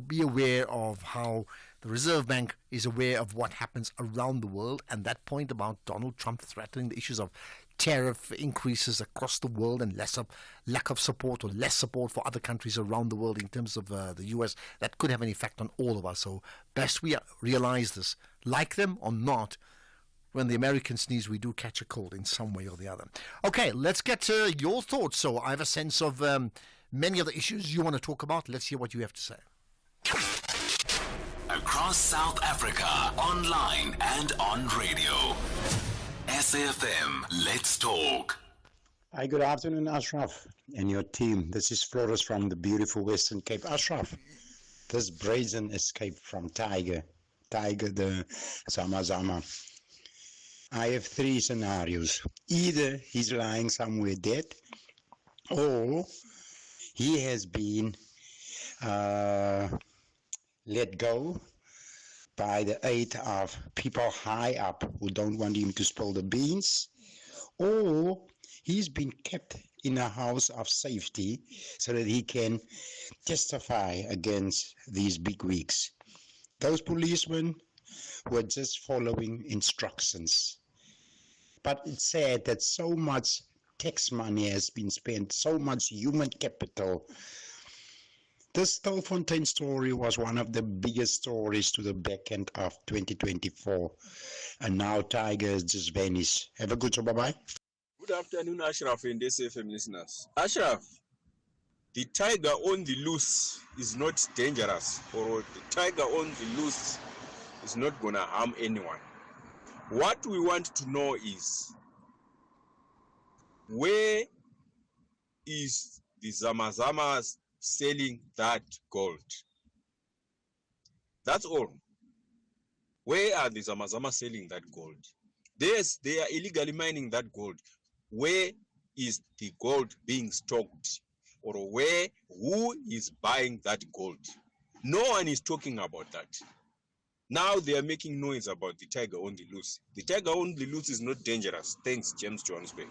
be aware of how the Reserve Bank is aware of what happens around the world, and that point about Donald Trump threatening the issues of tariff increases across the world and lack of support or less support for other countries around the world in terms of the US, that could have an effect on all of us. So best we realize this, like them or not. When the Americans sneeze, we do catch a cold in some way or the other. Okay, let's get to your thoughts. So I have a sense of many of the issues you want to talk about. Let's hear what you have to say. Across South Africa, online and on radio. SAFM, let's talk. Hi, good afternoon, Ashraf and your team. This is Flores from the beautiful Western Cape. Ashraf, this brazen escape from Tiger the Zama. I have 3 scenarios. Either he's lying somewhere dead, or he has been let go by the aid of people high up who don't want him to spill the beans, or he's been kept in a house of safety so that he can testify against these bigwigs. Those policemen were just following instructions. But it's sad that so much tax money has been spent, so much human capital. This Stilfontein story was one of the biggest stories to the back end of 2024. And now Tiger has just vanished. Have a good show. Bye-bye. Good afternoon, Ashraf and SFM listeners. Ashraf, the tiger on the loose is not dangerous, or the tiger on the loose is not going to harm anyone. What we want to know is, where is the Zamazamas selling that gold? That's all. Where are the Zamazamas selling that gold? Yes, they are illegally mining that gold. Where is the gold being stocked? Or who is buying that gold? No one is talking about that. Now they are making noise about the tiger on the loose. The tiger on the loose is not dangerous. Thanks, James Johannesburg.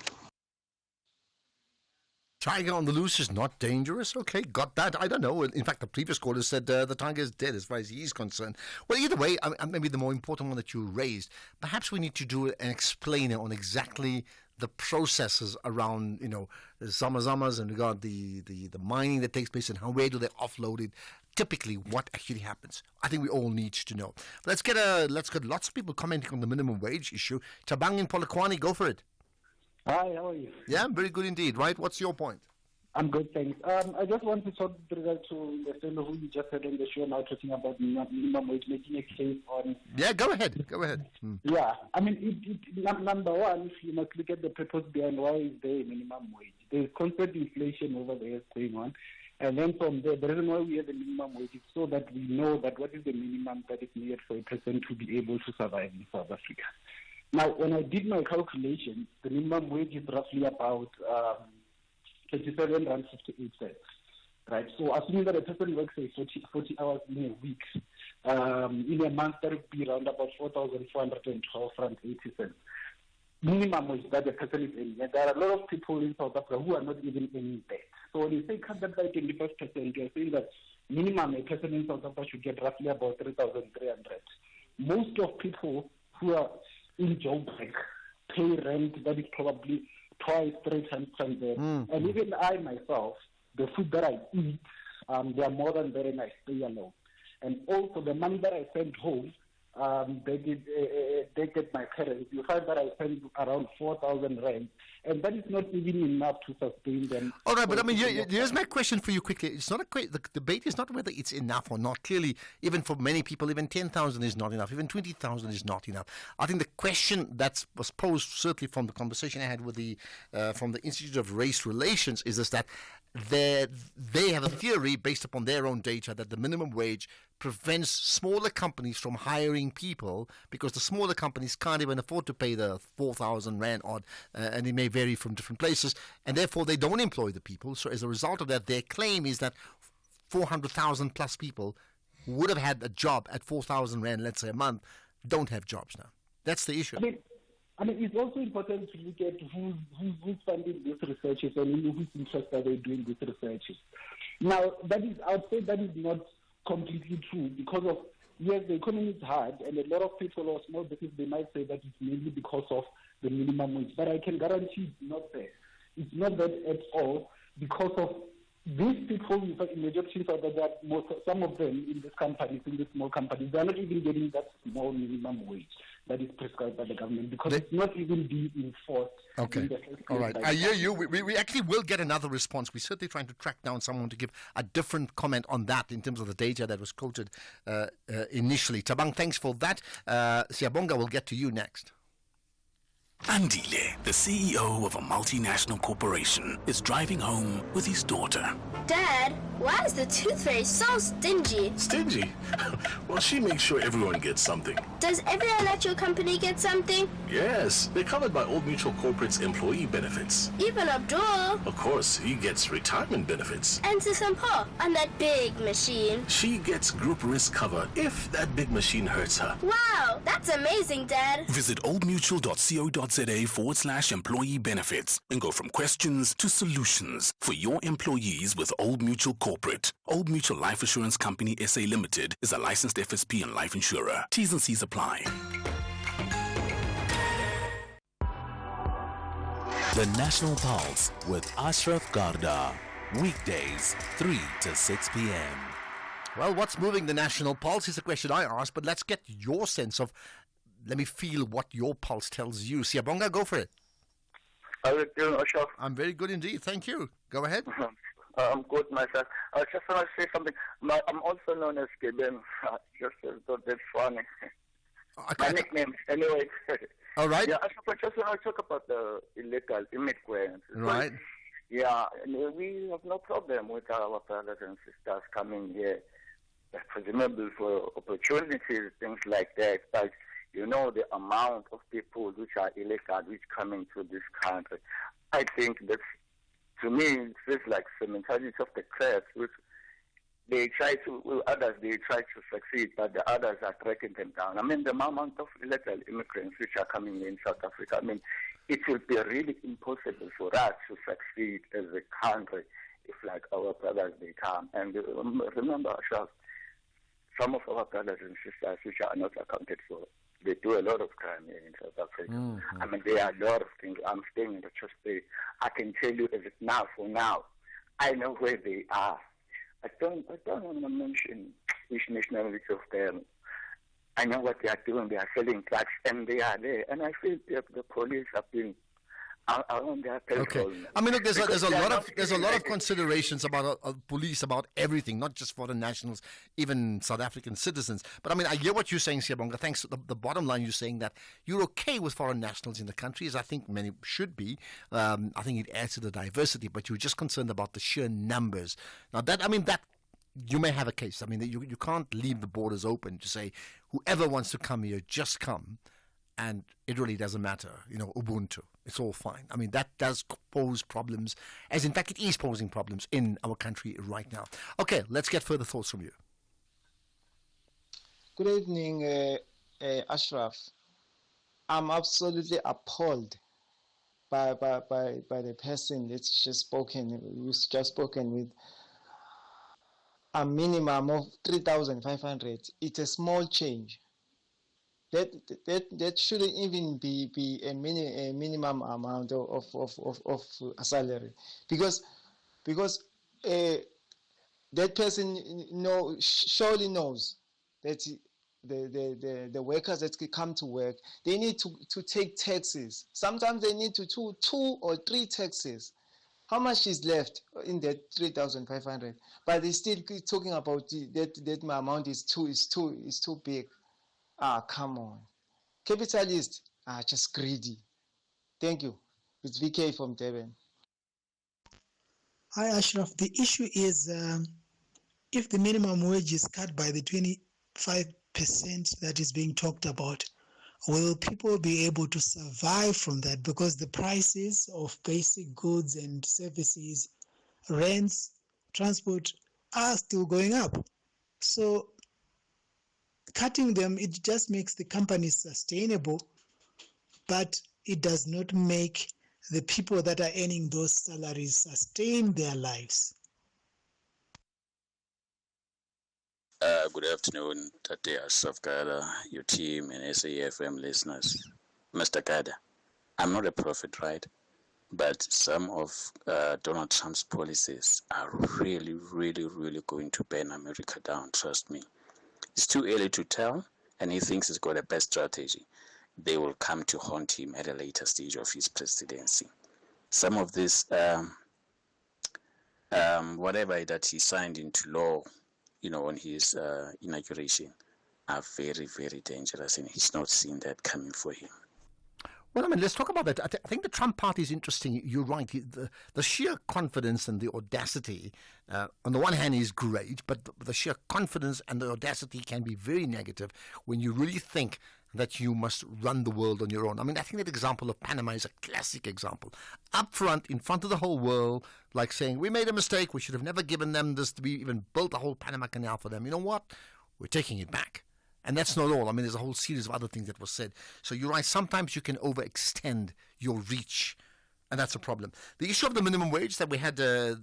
Tiger on the loose is not dangerous? Okay, got that. I don't know. In fact, the previous caller said the tiger is dead as far as he's concerned. Well, either way, maybe the more important one that you raised, perhaps we need to do an explainer on exactly the processes around, the Zamazamas and regard the mining that takes place and where do they offload it. Typically, what actually happens. I think we all need to know. Let's get lots of people commenting on the minimum wage issue. Tabang in Polokwane, go for it. Hi, how are you? Yeah, I'm very good indeed. Right, what's your point? I'm good, thanks. I just want to talk with regard to the fellow who you just heard on the show now talking about minimum wage, making a case on... Yeah, go ahead. Yeah, I mean, number one, you must look at the purpose behind why is there a minimum wage. There's constant inflation over there going on. And then from there, the reason why we have a minimum wage is so that we know that what is the minimum that is needed for a person to be able to survive in South Africa. Now, when I did my calculations, the minimum wage is roughly about 27.58 cents, right? So assuming that a person works 40 hours in a week, in a month that would be around about 4,412 francs 80 cents. Minimum wage that the person is earning. And there are a lot of people in South Africa who are not even earning that. So when you say cut that by 25%, you're saying that minimum a person in South Africa should get roughly about 3,300. Most of people who are in Joburg pay rent that is probably 2-3 times from there. And even I myself, the food that I eat, they are more than very nice, stay alone. And also the money that I send home, they get my parents, you find that I spend around 4,000 rand, and that is not even enough to sustain them. All right, but I mean, here's my question for you quickly. It's not the debate is not whether it's enough or not. Clearly, even for many people, even 10,000 is not enough. Even 20,000 is not enough. I think the question that was posed, certainly from the conversation I had with from the Institute of Race Relations, is this, that they have a theory based upon their own data that the minimum wage prevents smaller companies from hiring people because the smaller companies can't even afford to pay the 4,000 rand odd, and it may vary from different places, and therefore they don't employ the people. So as a result of that, their claim is that 400,000 plus people who would have had a job at 4,000 rand, let's say a month, don't have jobs now. That's the issue. I mean, it's also important to look at who's funding these researches and whose interest are they doing these researches. Now, I would say that is not completely true because of, yes, the economy is hard, and a lot of people or small business, they might say that it's mainly because of the minimum wage. But I can guarantee it's not that. It's not that at all because of these people, in majority of that, some of them in these companies, in these small companies, they're not even getting that small minimum wage that is prescribed by the government because it's not even being enforced. Okay. All right. I hear you. We actually will get another response. We're certainly trying to track down someone to give a different comment on that in terms of the data that was quoted initially. Tabang, thanks for that. Siyabonga, we'll get to you next. Andile, the CEO of a multinational corporation, is driving home with his daughter. Dad, why is the tooth fairy so stingy? Stingy? Well, she makes sure everyone gets something. Does every electrical company get something? Yes, they're covered by Old Mutual Corporate's employee benefits. Even Abdul. Of course, he gets retirement benefits. And Sisampo on that big machine. She gets group risk cover if that big machine hurts her. Wow, that's amazing, Dad. Visit oldmutual.co.za/employee benefits and go from questions to solutions for your employees with Old Mutual Corporate. Old Mutual Life Assurance Company SA Limited is a licensed FSP and life insurer. T's and C's apply. The National Pulse with Ashraf Garda. Weekdays, 3 to 6 p.m. Well, what's moving the National Pulse is a question I asked, but let's get your sense of, let me feel what your pulse tells you. Siyabonga, go for it. How are you doing, Ashraf? I'm very good indeed. Thank you. Go ahead. I'm good myself. I just want to say something. I'm also known as Keben. Just thought that's funny. My nickname, anyway. All right. Yeah, Ashraf, I just want to talk about the illegal immigrants. Right. Yeah, we have no problem with our brothers and sisters coming here, presumably for opportunities, things like that. But you know the amount of people which are illegal, which come into this country. I think that's, to me, it feels like the mentality of the class, which they try to, others they try to succeed, but the others are tracking them down. I mean, the amount of illegal immigrants which are coming in South Africa, I mean, it will be really impossible for us to succeed as a country if, like, our brothers, they come. And remember, Charles, some of our brothers and sisters which are not accounted for, they do a lot of crime here in South Africa. Mm-hmm. I mean, there are a lot of things. I'm staying in the church state. I can tell you as it now, for now, I know where they are. I don't want to mention which nationality of them. I know what they are doing. They are selling drugs, and they are there. And I feel the police have been around their petrol. Okay. I mean, look, there's a lot of considerations about police, about everything, not just foreign nationals, even South African citizens. But I mean, I hear what you're saying, Siyabonga. Thanks. The bottom line, you're saying that you're okay with foreign nationals in the country, as I think many should be. I think it adds to the diversity, but you're just concerned about the sheer numbers. Now, that you may have a case. I mean, you can't leave the borders open to say whoever wants to come here, just come, and it really doesn't matter. You know, Ubuntu, it's all fine. I mean, that does pose problems, as in fact it is posing problems in our country right now. Okay, let's get further thoughts from you. Good evening, Ashraf. I'm absolutely appalled by the person that's just spoken with. A minimum of 3,500. It's a small change. That shouldn't even be a minimum amount of a salary, because that person surely knows that the workers that come to work, they need to take taxes. Sometimes they need to two or three taxes. How much is left in that 3,500? But they still keep talking about that my amount is too big. Come on. Capitalists are just greedy. Thank you. It's VK from Durban. Hi, Ashraf. The issue is if the minimum wage is cut by the 25% that is being talked about, will people be able to survive from that? Because the prices of basic goods and services, rents, transport are still going up. So cutting them, it just makes the companies sustainable, but it does not make the people that are earning those salaries sustain their lives. Good afternoon, Tate Ashraf Gada, your team and SAFM listeners. Mr. Gada, I'm not a prophet, right? But some of Donald Trump's policies are really, really, really going to burn America down, trust me. It's too early to tell, and he thinks he's got a best strategy. They will come to haunt him at a later stage of his presidency. Some of this, whatever that he signed into law, on his inauguration, are very, very dangerous, and he's not seeing that coming for him. Well, I mean, let's talk about that. I think the Trump party is interesting. You're right. The sheer confidence and the audacity, on the one hand, is great, but the sheer confidence and the audacity can be very negative when you really think that you must run the world on your own. I mean, I think that example of Panama is a classic example. Up front, in front of the whole world, like saying, we made a mistake, we should have never given them this, we even built the whole Panama Canal for them. You know what? We're taking it back. And that's not all. I mean, there's a whole series of other things that was said. So you're right, sometimes you can overextend your reach, and that's a problem. The issue of the minimum wage that we had, the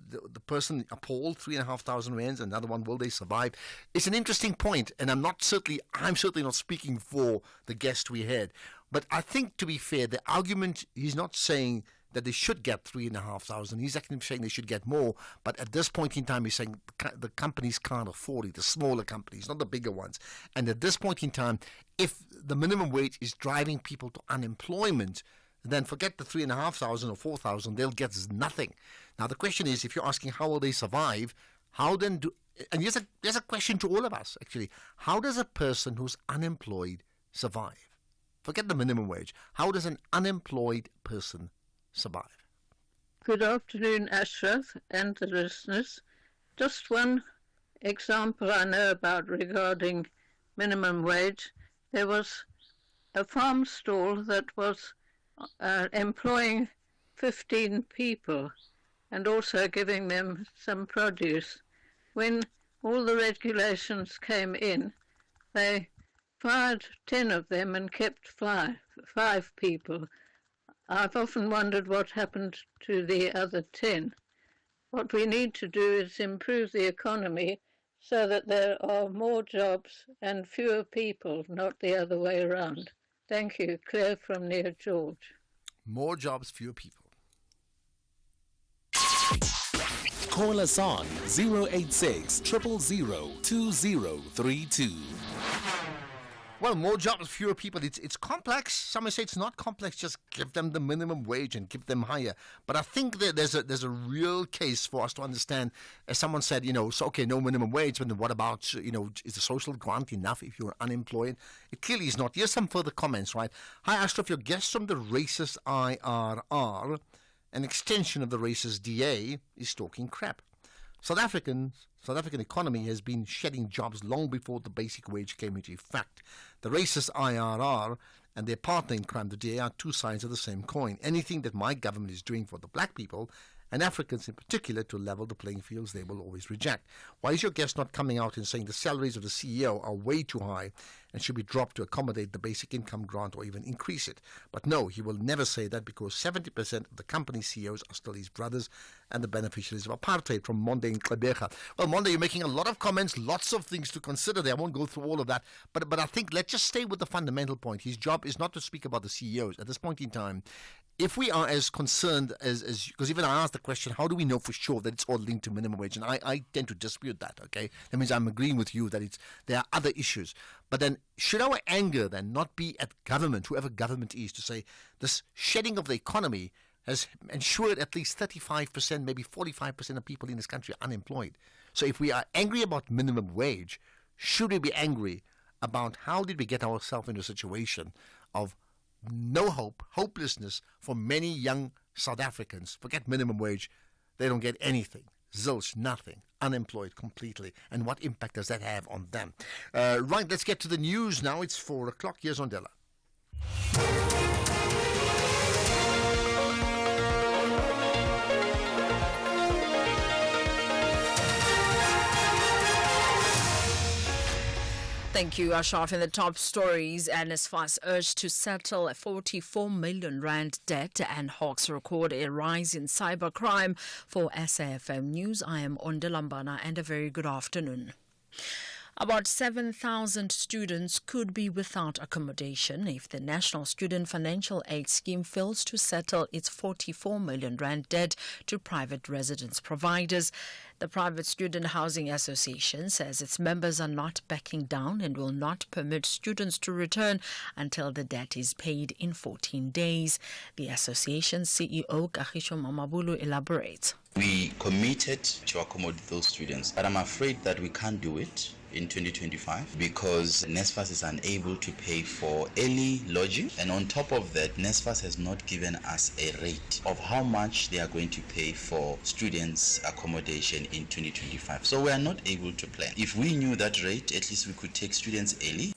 person appalled, 3,500 rands, another one, will they survive? It's an interesting point, and I'm certainly not speaking for the guest we had. But I think, to be fair, the argument, he's not saying that they should get 3,500. He's actually saying they should get more. But at this point in time, he's saying the companies can't afford it, the smaller companies, not the bigger ones. And at this point in time, if the minimum wage is driving people to unemployment, then forget the 3,500 or 4,000, they'll get nothing. Now, the question is, if you're asking how will they survive, how then do... And here's a question to all of us, actually. How does a person who's unemployed survive? Forget the minimum wage. How does an unemployed person survive? Good afternoon, Ashraf and the listeners. Just one example I know about regarding minimum wage. There was a farm stall that was employing 15 people and also giving them some produce. When all the regulations came in, they fired 10 of them and kept five people. I've often wondered what happened to the other 10. What we need to do is improve the economy so that there are more jobs and fewer people, not the other way around. Thank you. Claire from Near George. More jobs, fewer people. Call us on 086 000 2032. Well, more jobs, fewer people. It's complex. Some may say it's not complex. Just give them the minimum wage and give them higher. But I think that there's a real case for us to understand. As someone said, so okay, no minimum wage, but then what about, is the social grant enough if you're unemployed? It clearly is not. Here's some further comments, right? Hi, Ashraf, your guest from the racist IRR, an extension of the racist DA, is talking crap. South African economy has been shedding jobs long before the basic wage came into effect. The racist IRR and their partner in crime, the DA, are two sides of the same coin. Anything that my government is doing for the black people, and Africans in particular, to level the playing fields, they will always reject. Why is your guest not coming out and saying the salaries of the CEO are way too high and should be dropped to accommodate the basic income grant or even increase it? But no, he will never say that because 70% of the company CEOs are still his brothers and the beneficiaries of apartheid. From Monde in Klebecha. Well, Monde, you're making a lot of comments, lots of things to consider there. I won't go through all of that. But I think let's just stay with the fundamental point. His job is not to speak about the CEOs. At this point in time, if we are as concerned as because even I asked the question, how do we know for sure that it's all linked to minimum wage? And I tend to dispute that, okay? That means I'm agreeing with you that there are other issues. But then should our anger then not be at government, whoever government is, to say this shedding of the economy has ensured at least 35%, maybe 45% of people in this country are unemployed. So if we are angry about minimum wage, should we be angry about how did we get ourselves into a situation of no hope, hopelessness for many young South Africans? Forget minimum wage, they don't get anything. Zilch, nothing, unemployed completely. And what impact does that have on them? Right, let's get to the news now. It's 4 o'clock. Here's Ondela. Thank you, Ashraf. In the top stories, NSFAS urged to settle a 44 million rand debt, and Hawks record a rise in cybercrime. For SAFM News, I am Ondela, and a very good afternoon. About 7,000 students could be without accommodation if the National Student Financial Aid Scheme fails to settle its 44 million rand debt to private residence providers. The Private Student Housing Association says its members are not backing down and will not permit students to return until the debt is paid in 14 days. The association's CEO, Kagisho Mamabulu, elaborates. We committed to accommodate those students, but I'm afraid that we can't do it in 2025 because NSFAS is unable to pay for early lodging, and on top of that, NSFAS has not given us a rate of how much they are going to pay for students' accommodation in 2025. So we are not able to plan. If we knew that rate, at least we could take students early.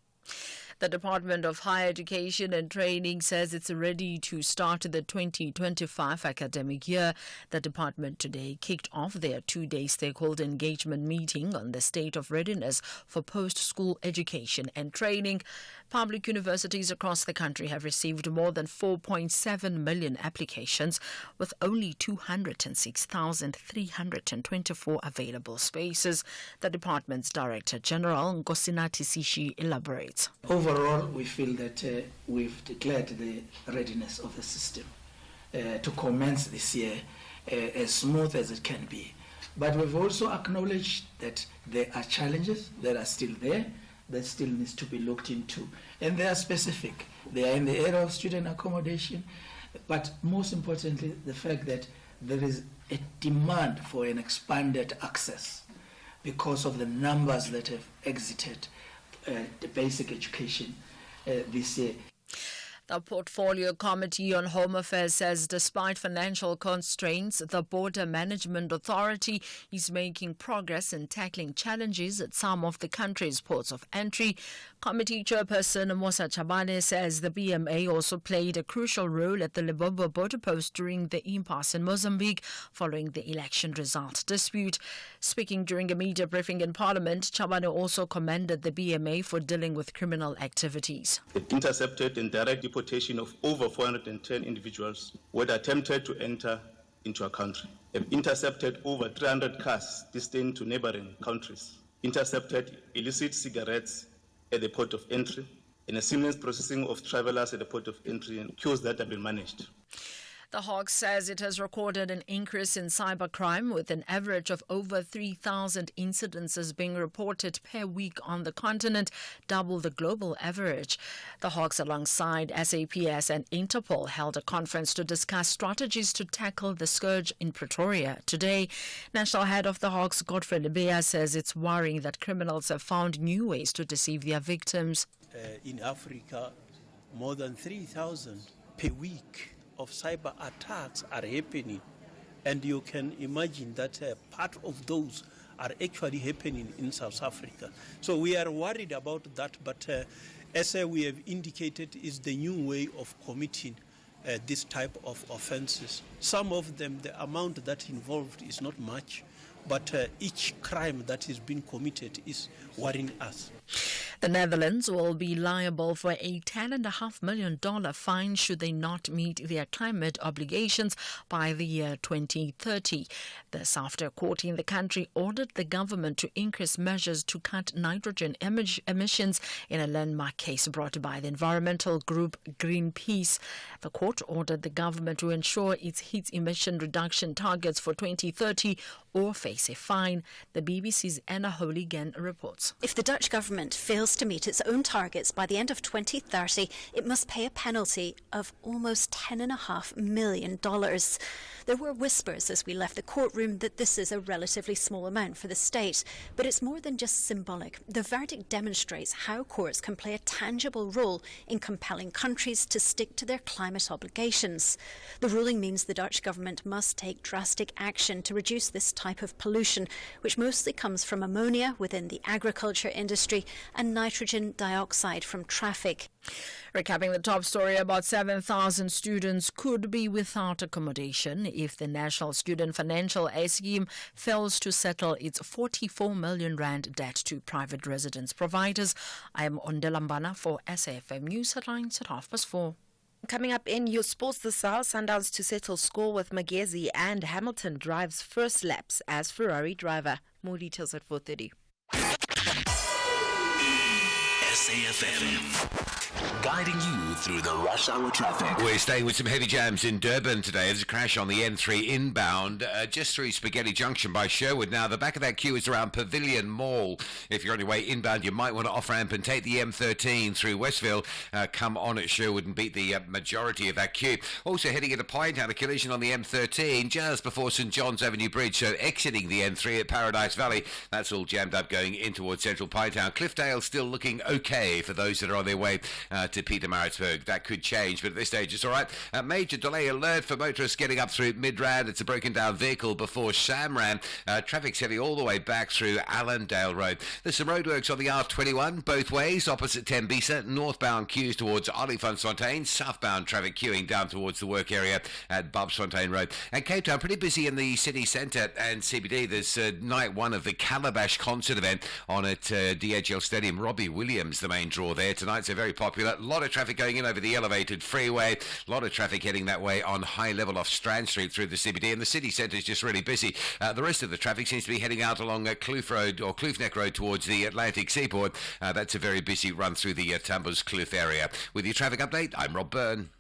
The Department of Higher Education and Training says it's ready to start the 2025 academic year. The department today kicked off their two-day stakeholder engagement meeting on the state of readiness for post-school education and training. Public universities across the country have received more than 4.7 million applications, with only 206,324 available spaces. The department's Director General, Nkosinathi Sishi, elaborates. Overall, we feel that we've declared the readiness of the system to commence this year as smooth as it can be. But we've also acknowledged that there are challenges that are still there, that still needs to be looked into. And they are specific. They are in the area of student accommodation, but most importantly, the fact that there is a demand for an expanded access because of the numbers that have exited the basic education this year. The Portfolio Committee on Home Affairs says despite financial constraints, the Border Management Authority is making progress in tackling challenges at some of the country's ports of entry. Committee Chairperson Mosa Chabane says the BMA also played a crucial role at the Lebombo border post during the impasse in Mozambique following the election result dispute. Speaking during a media briefing in Parliament, Chabane also commended the BMA for dealing with criminal activities. It intercepted and direct deportation of over 410 individuals who had attempted to enter into our country. It intercepted over 300 cars destined to neighboring countries. Intercepted illicit cigarettes at the port of entry and a seamless processing of travelers at the port of entry and queues that have been managed. The Hawks says it has recorded an increase in cybercrime with an average of over 3,000 incidences being reported per week on the continent, double the global average. The Hawks, alongside SAPS and Interpol, held a conference to discuss strategies to tackle the scourge in Pretoria today. National head of the Hawks, Godfrey Lebeya, says it's worrying that criminals have found new ways to deceive their victims. In Africa, more than 3,000 per week of cyber attacks are happening, and you can imagine that part of those are actually happening in South Africa. So we are worried about that, but as we have indicated, is the new way of committing this type of offenses. Some of them, the amount that involved is not much, but each crime that is being committed is worrying us. The Netherlands will be liable for a $10.5 million fine should they not meet their climate obligations by the year 2030. This after a court in the country ordered the government to increase measures to cut nitrogen emissions in a landmark case brought by the environmental group Greenpeace. The court ordered the government to ensure its heat emission reduction targets for 2030 or face a fine. The BBC's Anna Hooligan reports. If the Dutch government fails to meet its own targets by the end of 2030, it must pay a penalty of almost $10.5 million. There were whispers as we left the courtroom that this is a relatively small amount for the state, but it's more than just symbolic. The verdict demonstrates how courts can play a tangible role in compelling countries to stick to their climate obligations. The ruling means the Dutch government must take drastic action to reduce this type of pollution, which mostly comes from ammonia within the agriculture industry and nitrogen dioxide from traffic. Recapping the top story, about 7,000 students could be without accommodation if the National Student Financial Aid Scheme fails to settle its 44 million rand debt to private residence providers. I am Ondelambana for SAFM News Headlines at 4:30. Coming up in your sports this hour, Sundowns to settle score with Magezi, and Hamilton drives first laps as Ferrari driver. More details at 4:30. SAFM, guiding you through the rush hour traffic. We're staying with some heavy jams in Durban today. There's a crash on the N3 inbound, just through Spaghetti Junction by Sherwood. Now, the back of that queue is around Pavilion Mall. If you're on your way inbound, you might want to off-ramp and take the M13 through Westville. Come on at Sherwood and beat the majority of that queue. Also heading into Pinetown, a collision on the M13 just before St John's Avenue Bridge. So exiting the N3 at Paradise Valley. That's all jammed up going in towards central Pinetown. Cliffdale still looking okay for those that are on their way to Pietermaritzburg. That could change, but at this stage it's all right. Major delay alert for motorists getting up through Midrand. It's a broken down vehicle before Samran. Traffic's heading all the way back through Allendale Road. There's some roadworks on the R21 both ways, opposite Tembisa. Northbound queues towards Olifantsfontein. Southbound traffic queuing down towards the work area at Bobsfontein Road. And Cape Town, pretty busy in the city centre and CBD. There's night one of the Calabash concert event on at DHL Stadium. Robbie Williams, the main draw there tonight, so very popular. A lot of traffic going in over the elevated freeway. A lot of traffic heading that way on high level off Strand Street through the CBD, and the city centre is just really busy. The rest of the traffic seems to be heading out along Kloof Road or Kloofneck Road towards the Atlantic Seaboard. That's a very busy run through the Tambers Kloof area. With your traffic update, I'm Rob Byrne.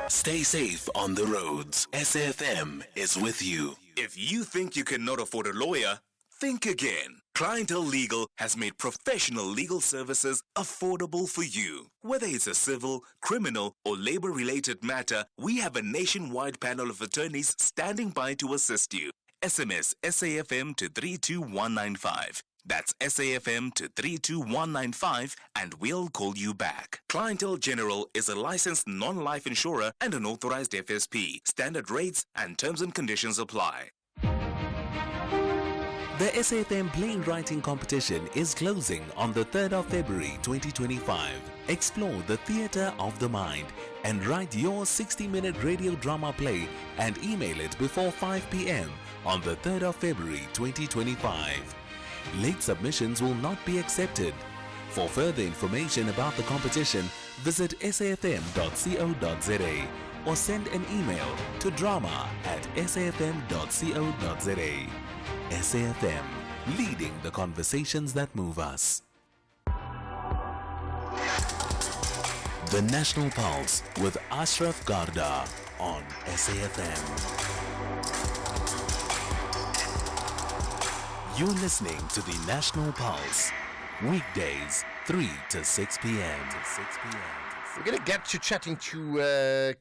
Stay safe on the roads. SAFM is with you. If you think you cannot afford a lawyer, think again. Clientele Legal has made professional legal services affordable for you. Whether it's a civil, criminal, or labor-related matter, we have a nationwide panel of attorneys standing by to assist you. SMS SAFM to 32195. That's SAFM to 32195 and we'll call you back. Clientele General is a licensed non-life insurer and an authorized FSP. Standard rates and terms and conditions apply. The SAFM Playwriting Competition is closing on the 3rd of February 2025. Explore the theatre of the mind and write your 60-minute radio drama play and email it before 5 p.m. on the 3rd of February 2025. Late submissions will not be accepted. For further information about the competition, visit safm.co.za or send an email to drama@safm.co.za. SAFM, leading the conversations that move us. The National Pulse with Ashraf Garda on SAFM. You're listening to the National Pulse, weekdays 3 to 6 p.m. We're going to get to chatting to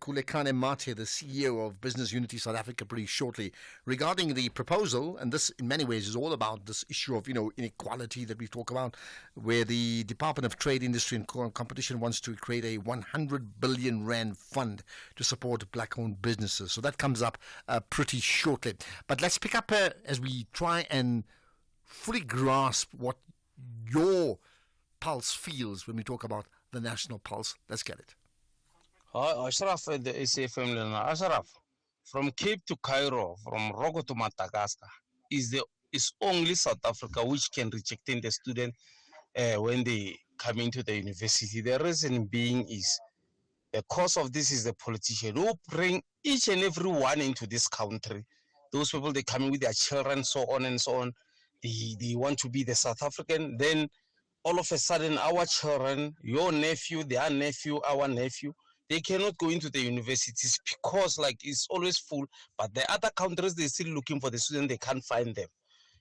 Khulekani Mathe, the CEO of Business Unity South Africa, pretty shortly regarding the proposal. And this, in many ways, is all about this issue of, inequality that we talk about, where the Department of Trade, Industry and Competition wants to create a 100 billion rand fund to support black-owned businesses. So that comes up pretty shortly. But let's pick up as we try and fully grasp what your pulse feels when we talk about the National Pulse. Let's get it. Hi, Ashraf at the SAFM. Ashraf, from Cape to Cairo, from Rogo to Madagascar, is only South Africa which can reject the student when they coming to the university. The reason being is the cause of this is the politician who bring each and every one into this country. Those people, they come in with their children, so on and so on. They want to be the South African. Then all of a sudden, our children, your nephew, their nephew, our nephew, they cannot go into the universities because like it's always full. But the other countries, they're still looking for the students, they can't find them.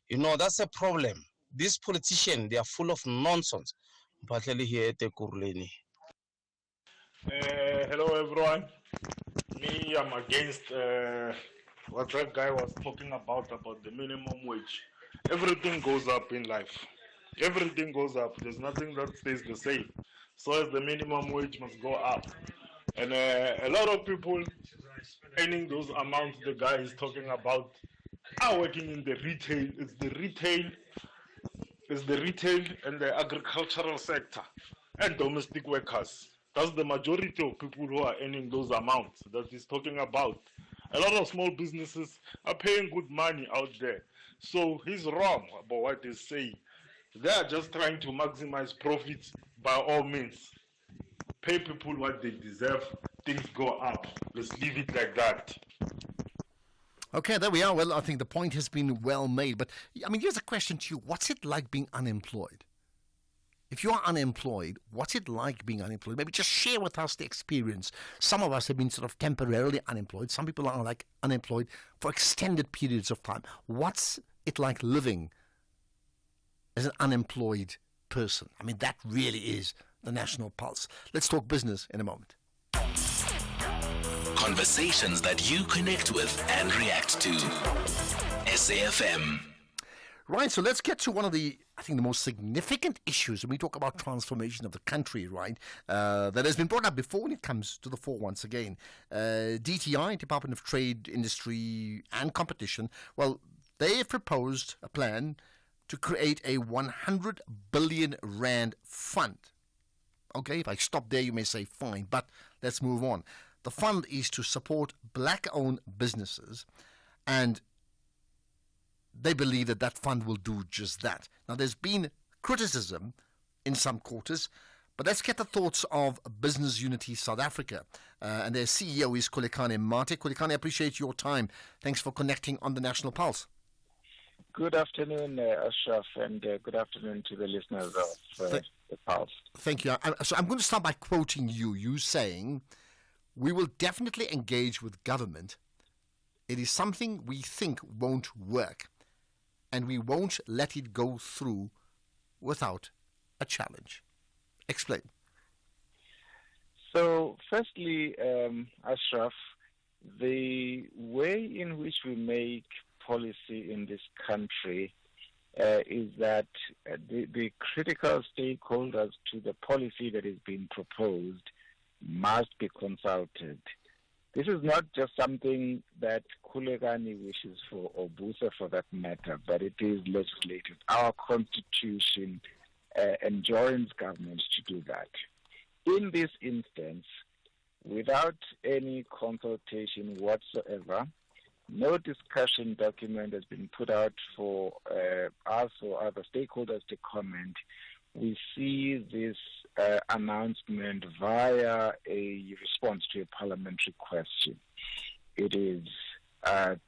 You know, that's a problem. These politicians, they are full of nonsense. Particularly here at the Kurleni. Hello everyone. Me, I'm against what that guy was talking about the minimum wage. Everything goes up in life. Everything goes up. There's nothing that stays the same. So as the minimum wage must go up. And a lot of people earning those amounts the guy is talking about are working in the retail. It's the retail and the agricultural sector and domestic workers. That's the majority of people who are earning those amounts that he's talking about. A lot of small businesses are paying good money out there. So he's wrong about what he's saying. They are just trying to maximize profits by all means. Pay people what they deserve, things go up. Let's leave it like that. Okay, there we are. Well, I think the point has been well made. But, I mean, here's a question to you. What's it like being unemployed? If you are unemployed, what's it like being unemployed? Maybe just share with us the experience. Some of us have been sort of temporarily unemployed. Some people are like unemployed for extended periods of time. What's it like living as an unemployed person? I mean, that really is the national pulse. Let's talk business in a moment. Conversations that you connect with and react to. SAFM. Right, so let's get to one of the, I think, the most significant issues when we talk about transformation of the country, right, that has been brought up before when it comes to the fore once again. DTI, Department of Trade, Industry and Competition, well, they have proposed a plan to create a 100 billion rand fund. Okay, if I stop there, you may say, fine, but let's move on. The fund is to support black-owned businesses, and they believe that that fund will do just that. Now, there's been criticism in some quarters, but let's get the thoughts of Business Unity South Africa. And their CEO is Khulekani Mate. Khulekani, I appreciate your time. Thanks for connecting on the National Pulse. Good afternoon, Ashraf, and good afternoon to the listeners of the Pulse. Thank you. So I'm going to start by quoting you. You saying, we will definitely engage with government. It is something we think won't work, and we won't let it go through without a challenge. Explain. So, firstly, Ashraf, the way in which we make policy in this country is that the critical stakeholders to the policy that is being proposed must be consulted. This is not just something that Khulekani wishes for, or Busa for that matter, but it is legislated. Our constitution enjoins governments to do that. In this instance, without any consultation whatsoever, no discussion document has been put out for us or other stakeholders to comment. We see this announcement via a response to a parliamentary question. It is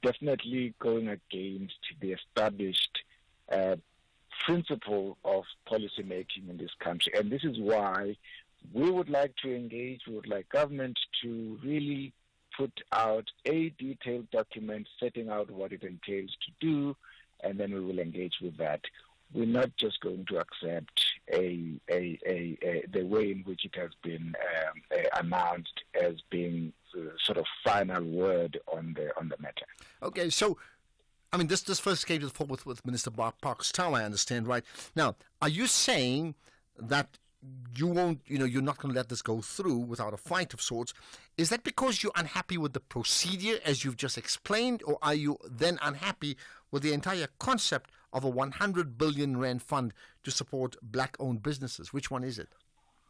definitely going against the established principle of policy making in this country. And this is why we would like to engage, we would like government to really put out a detailed document setting out what it entails to do, and then we will engage with that. We're not just going to accept the way in which it has been announced as being sort of final word on the matter. Okay, so I mean, this first came to the fore with Minister Parks Tau, I understand, right? Now, are you saying that you won't, you're not going to let this go through without a fight of sorts? Is that because you're unhappy with the procedure, as you've just explained, or are you then unhappy with the entire concept of a 100 billion rand fund to support black-owned businesses? Which one is it?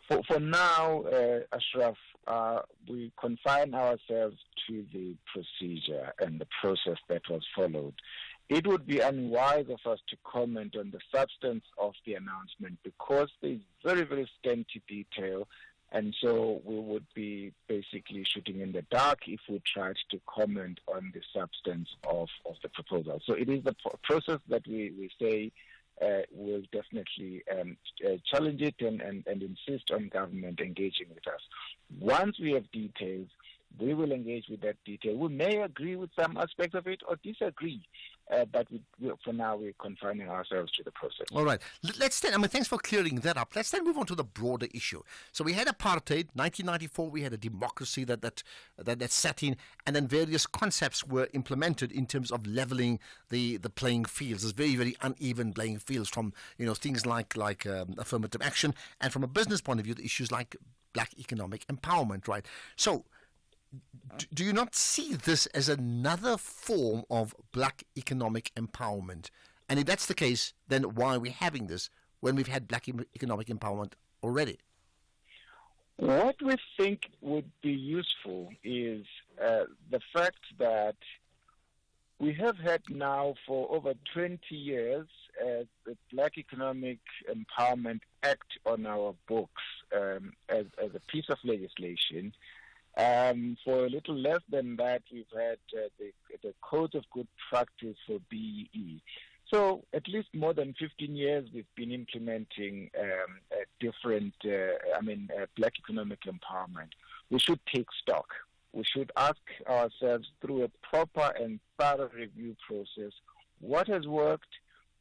For now, Ashraf, we confine ourselves to the procedure and the process that was followed. it would be unwise of us to comment on the substance of the announcement because there's very, very scanty detail, and so we would be basically shooting in the dark if we tried to comment on the substance of the proposal. So it is the process that we say will definitely challenge it and insist on government engaging with us. Once we have details, we will engage with that detail. We may agree with some aspects of it or disagree, but for now we're confining ourselves to the process. All right. Let's then, thanks for clearing that up. Let's then move on to the broader issue. So we had apartheid, 1994, we had a democracy that set in, and then various concepts were implemented in terms of leveling the playing fields. There's very, very uneven playing fields from, things like affirmative action, and from a business point of view, the issues like black economic empowerment, right? So, do you not see this as another form of black economic empowerment? And if that's the case, then why are we having this when we've had black economic empowerment already? What we think would be useful is the fact that we have had now for over 20 years the Black Economic Empowerment Act on our books as a piece of legislation. For a little less than that, we've had the Code of Good Practice for BEE. So at least more than 15 years we've been implementing different, black economic empowerment. We should take stock. We should ask ourselves through a proper and thorough review process what has worked,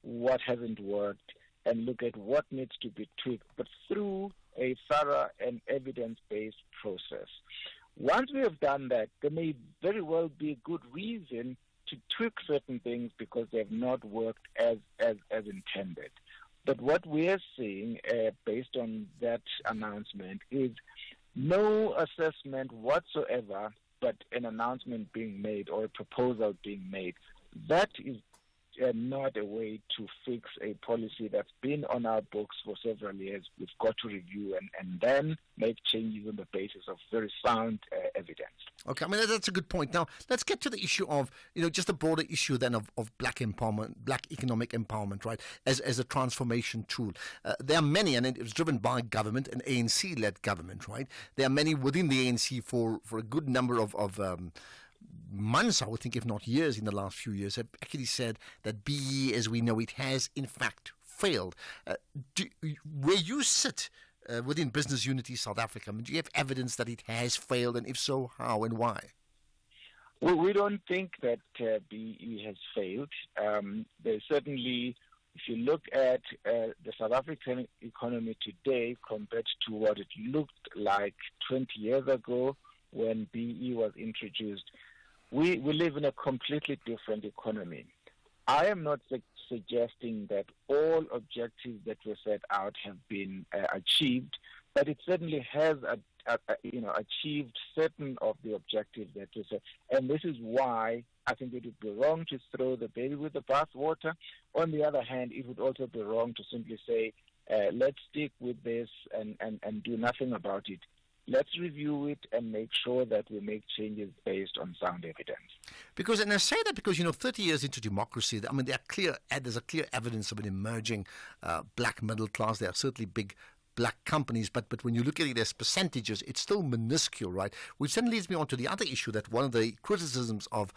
what hasn't worked, and look at what needs to be tweaked, but through a thorough and evidence-based process. Once we have done that, there may very well be a good reason to tweak certain things because they have not worked as intended. But what we are seeing, based on that announcement, is no assessment whatsoever, but an announcement being made or a proposal being made. That is not a way to fix a policy that's been on our books for several years. We've got to review and then make changes on the basis of very sound evidence. Okay, that's a good point. Now, let's get to the issue of, just the broader issue then of black empowerment, black economic empowerment, right, as a transformation tool. There are many, and it was driven by government, an ANC-led government, right? There are many within the ANC for a good number of months, I would think, if not years, in the last few years, have actually said that BEE, as we know it, has in fact failed. Where you sit within Business Unity South Africa, do you have evidence that it has failed, and if so, how and why? Well, we don't think that BEE has failed. There's certainly, if you look at the South African economy today compared to what it looked like 20 years ago when BEE was introduced, we live in a completely different economy. I am not suggesting that all objectives that were set out have been achieved, but it certainly has achieved certain of the objectives that were set. And this is why I think it would be wrong to throw the baby with the bathwater. On the other hand, it would also be wrong to simply say, let's stick with this and do nothing about it. Let's review it and make sure that we make changes based on sound evidence. And I say that because, 30 years into democracy, there's a clear evidence of an emerging black middle class. There are certainly big black companies, but when you look at it as percentages, it's still minuscule, right? Which then leads me on to the other issue, that one of the criticisms of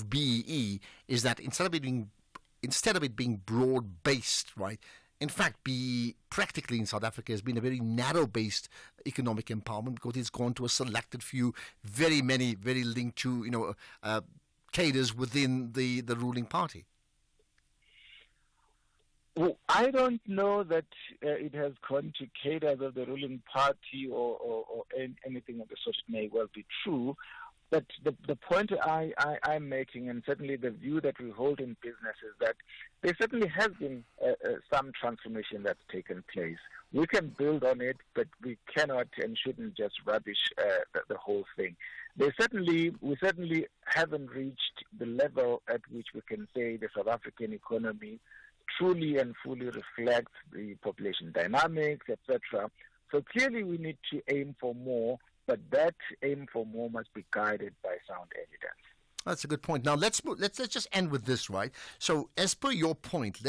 BEE is that instead of it being broad-based, right, in fact, BEE practically in South Africa has been a very narrow-based economic empowerment because it's gone to a selected few, very many, very linked to, cadres within the ruling party. Well, I don't know that it has gone to cadres of the ruling party or anything of the sort. It may well be true. But the point I'm making, and certainly the view that we hold in business, is that there certainly has been some transformation that's taken place. We can build on it, but we cannot and shouldn't just rubbish the whole thing. We certainly haven't reached the level at which we can say the South African economy truly and fully reflects the population dynamics, etc. So clearly we need to aim for more, but that aim for more must be guided by sound evidence. That's a good point. Now let's just end with this, right? So as per your point,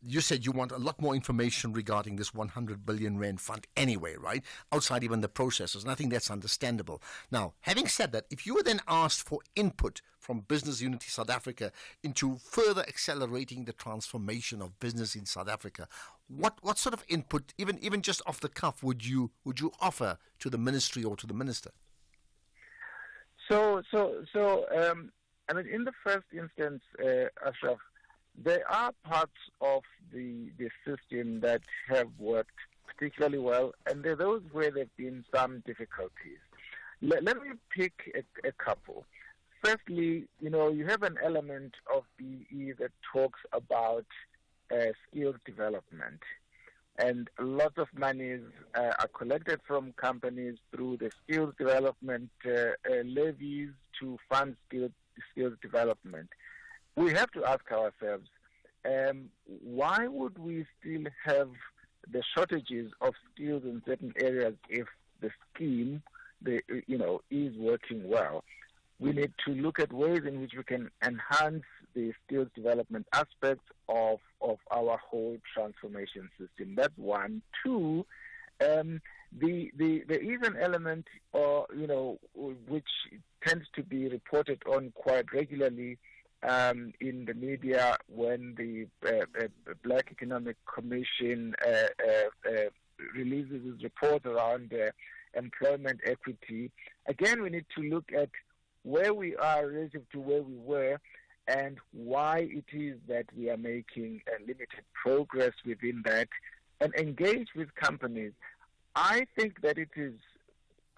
you said you want a lot more information regarding this 100 billion rand fund anyway, right? Outside even the processes, and I think that's understandable. Now, having said that, if you were then asked for input from Business Unity South Africa into further accelerating the transformation of business in South Africa, what sort of input, even just off the cuff, would you offer to the ministry or to the minister? So, I mean, in the first instance, Ashraf, there are parts of the system that have worked particularly well, and there are those where there have been some difficulties. Let me pick a couple. Firstly, you have an element of BE that talks about skills development, and lots of monies are collected from companies through the skills development levies to fund skills development. We have to ask ourselves, why would we still have the shortages of skills in certain areas if the scheme, is working well? We need to look at ways in which we can enhance the skills development aspects of our whole transformation system. That's one. Two, there is an element, which tends to be reported on quite regularly in the media when the Black Economic Commission releases its report around employment equity. Again, we need to look at where we are relative to where we were and why it is that we are making limited progress within that, and engage with companies. I think that it is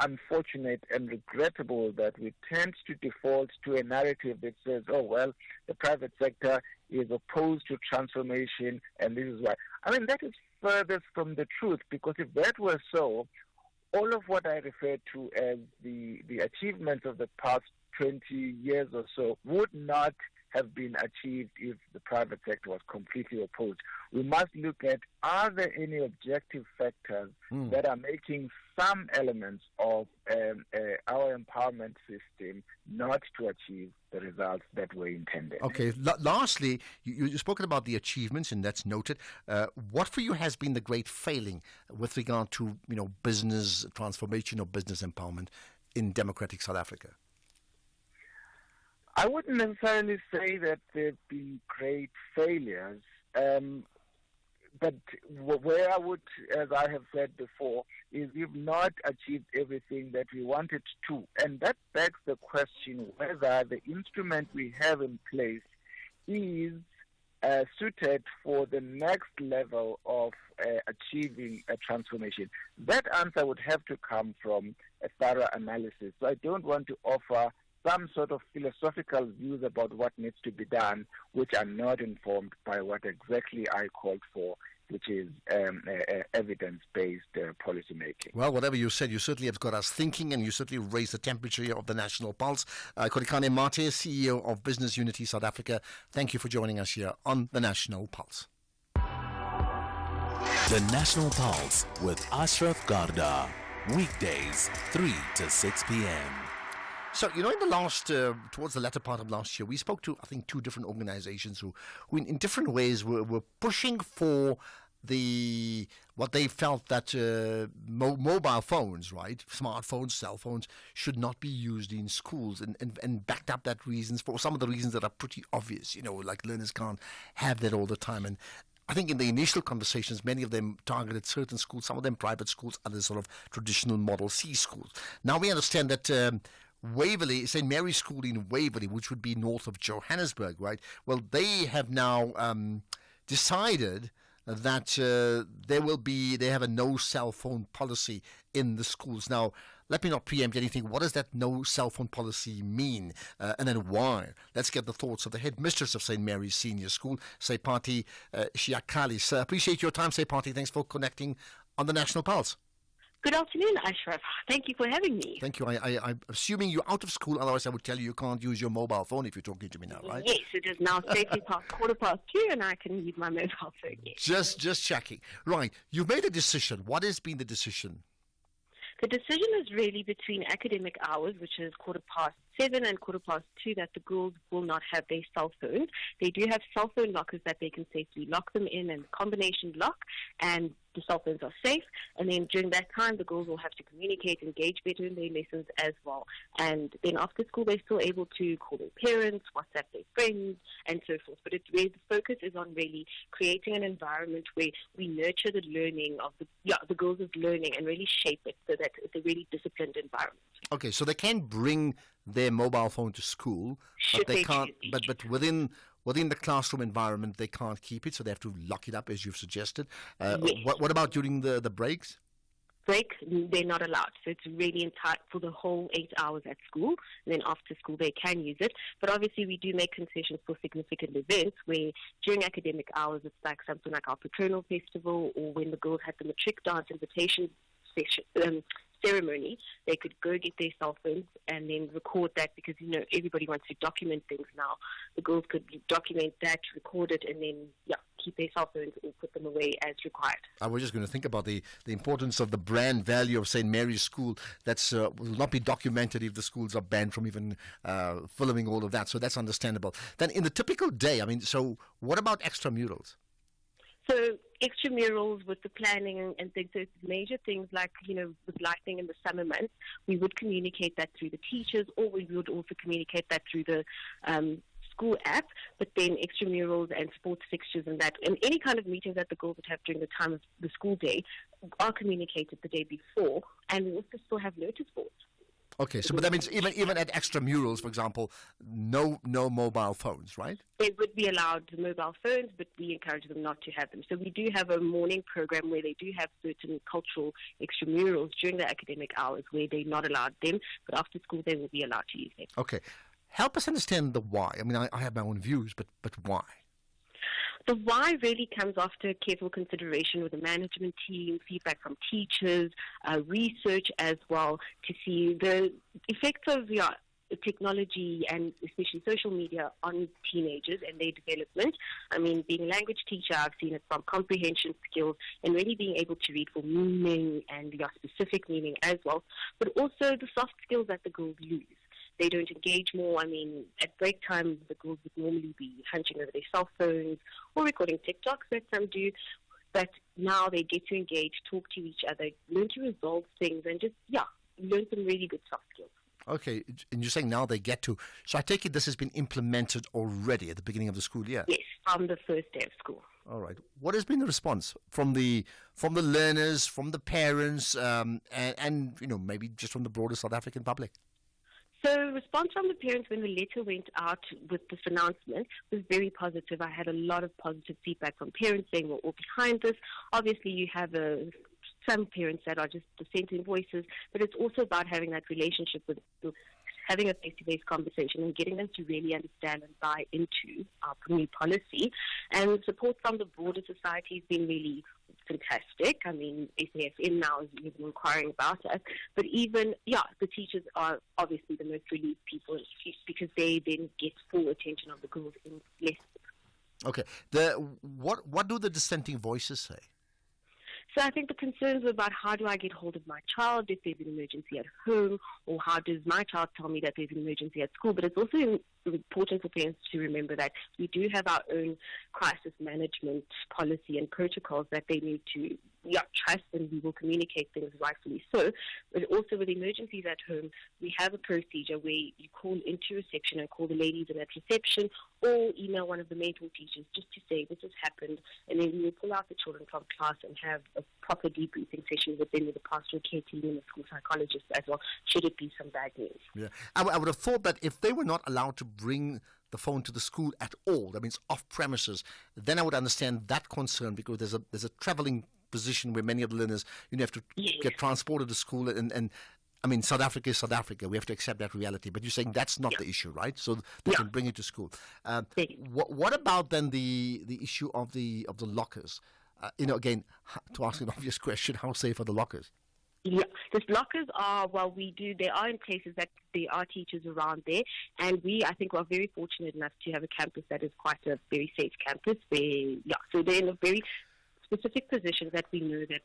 unfortunate and regrettable that we tend to default to a narrative that says, oh, well, the private sector is opposed to transformation and this is why. I mean, that is furthest from the truth, because if that were so, all of what I refer to as the achievements of the past 20 years or so would not have been achieved if the private sector was completely opposed. We must look at, are there any objective factors that are making some elements of our empowerment system not to achieve the results that were intended? Okay, lastly, you've spoken about the achievements, and that's noted. What for you has been the great failing with regard to business transformation or business empowerment in democratic South Africa? I wouldn't necessarily say that there've been great failures, but where I would, as I have said before, is we've not achieved everything that we wanted to. And that begs the question whether the instrument we have in place is suited for the next level of achieving a transformation. That answer would have to come from a thorough analysis. So I don't want to offer some sort of philosophical views about what needs to be done, which are not informed by what exactly I called for, which is evidence-based policy making. Well, whatever you said, you certainly have got us thinking, and you certainly raised the temperature of the national pulse. Khurikane Mathe, CEO of Business Unity South Africa, thank you for joining us here on the National Pulse. The National Pulse with Ashraf Garda, weekdays 3 to 6 p.m. So, in the last, towards the latter part of last year, we spoke to, I think, two different organizations who in different ways were pushing for what they felt that mobile phones, right, smartphones, cell phones, should not be used in schools, and backed up that reasons for some of the reasons that are pretty obvious, like learners can't have that all the time. And I think in the initial conversations, many of them targeted certain schools, some of them private schools, others sort of traditional Model C schools. Now we understand that Waverley, St. Mary's School in Waverley, which would be north of Johannesburg, right? Well, they have now decided that they have a no cell phone policy in the schools. Now, let me not preempt anything. What does that no cell phone policy mean? And then why? Let's get the thoughts of the headmistress of St. Mary's Senior School, Sepati Shiakali. Sir, appreciate your time, Sepati. Thanks for connecting on the National Pulse. Good afternoon, Ashraf. Thank you for having me. Thank you. I'm assuming you're out of school, otherwise I would tell you can't use your mobile phone if you're talking to me now, right? Yes, it is now safely past 2:15, and I can use my mobile phone, yes. Just checking. Right, you've made a decision. What has been the decision? The decision is really between academic hours, which is 6:15, 7 and 2:15 that the girls will not have their cell phones. They do have cell phone lockers that they can safely lock them in and combination lock, and the cell phones are safe. And then during that time, the girls will have to communicate, engage better in their lessons as well. And then after school, they're still able to call their parents, WhatsApp their friends, and so forth. But it's where the focus is on really creating an environment where we nurture the learning of the girls' learning and really shape it so that it's a really disciplined environment. Okay, so they can bring their mobile phone to school, but they can't. But within the classroom environment, they can't keep it, so they have to lock it up, as you've suggested. Yes. What about during the breaks? Break, they're not allowed. So it's really entitled for the whole 8 hours at school. And then after school, they can use it. But obviously, we do make concessions for significant events where during academic hours, it's like something like our Patronal Festival, or when the girls had the matric dance invitation session, ceremony, they could go get their cell phones and then record that, because everybody wants to document things now. The girls could document that, record it, and then keep their cell phones or put them away as required. I was just going to think about the importance of the brand value of St. Mary's School. That's will not be documented if the schools are banned from even filming all of that. So that's understandable. Then in the typical day, so what about extramurals? So extramurals with the planning and things, so it's major things like, with lighting in the summer months, we would communicate that through the teachers, or we would also communicate that through the school app. But then extramurals and sports fixtures and that, and any kind of meetings that the girls would have during the time of the school day are communicated the day before, and we also still have notice boards. Okay, but that means even at extramurals, for example, no mobile phones, right? They would be allowed mobile phones, but we encourage them not to have them. So we do have a morning program where they do have certain cultural extramurals during the academic hours where they're not allowed them, but after school they will be allowed to use them. Okay. Help us understand the why. I have my own views, but why? The why really comes after careful consideration with the management team, feedback from teachers, research as well, to see the effects of technology and especially social media on teenagers and their development. Being a language teacher, I've seen it from comprehension skills and really being able to read for meaning and specific meaning as well, but also the soft skills that the girls lose. They don't engage more. At break time, the girls would normally be hunching over their cell phones or recording TikToks that some do. But now they get to engage, talk to each other, learn to resolve things, and just, learn some really good soft skills. Okay, and you're saying now they get to. So I take it this has been implemented already at the beginning of the school year? Yes, on the first day of school. All right. What has been the response from the learners, from the parents, and maybe just from the broader South African public? So response from the parents when the letter went out with this announcement was very positive. I had a lot of positive feedback from parents saying we're all behind this. Obviously, you have some parents that are just dissenting voices, but it's also about having that relationship with having a face-to-face conversation and getting them to really understand and buy into our new policy. And support from the broader society has been really fantastic. SAFM now is even inquiring about us. But even, the teachers are obviously the most relieved people because they then get full attention of the girls in lessons. Okay. What do the dissenting voices say? So I think the concerns were about how do I get hold of my child if there's an emergency at home, or how does my child tell me that there's an emergency at school. But it's also important for parents to remember that we do have our own crisis management policy and protocols that they need to trust, and we will communicate things rightfully so. But also with emergencies at home, we have a procedure where you call into reception and call the ladies in at reception, or email one of the mentor teachers just to say this has happened, and then we will pull out the children from class and have a proper debriefing session with them, with the pastoral care team and the school psychologist as well, should it be some bad news. Yeah, I would have thought that if they were not allowed to bring the phone to the school at all, that means off premises, then I would understand that concern, because there's a traveling position where many of the learners have to get transported to school, and South Africa is South Africa. We have to accept that reality. But you're saying that's not the issue, right? So they can bring it to school. What about then the issue of the lockers? Again, to ask an obvious question, how safe are the lockers? Yeah, the lockers are, they are in places that there are teachers around there, and I think we're very fortunate enough to have a campus that is quite a very safe campus so they're in a very specific positions that we know that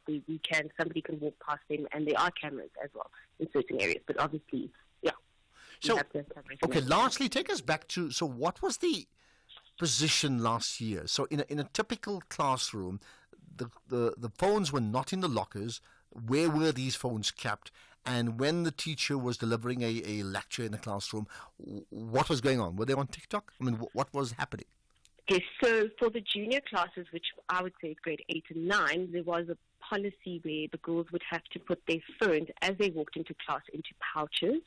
somebody can walk past them, and there are cameras as well in certain areas, but obviously, So, okay, lastly, take us back to, so what was the position last year? So in a typical classroom, the phones were not in the lockers. Where were these phones kept? And when the teacher was delivering a lecture in the classroom, what was going on? Were they on TikTok? I mean, what was happening? Okay, so for the junior classes, which I would say is grade 8 and 9, there was a policy where the girls would have to put their phones as they walked into class into pouches.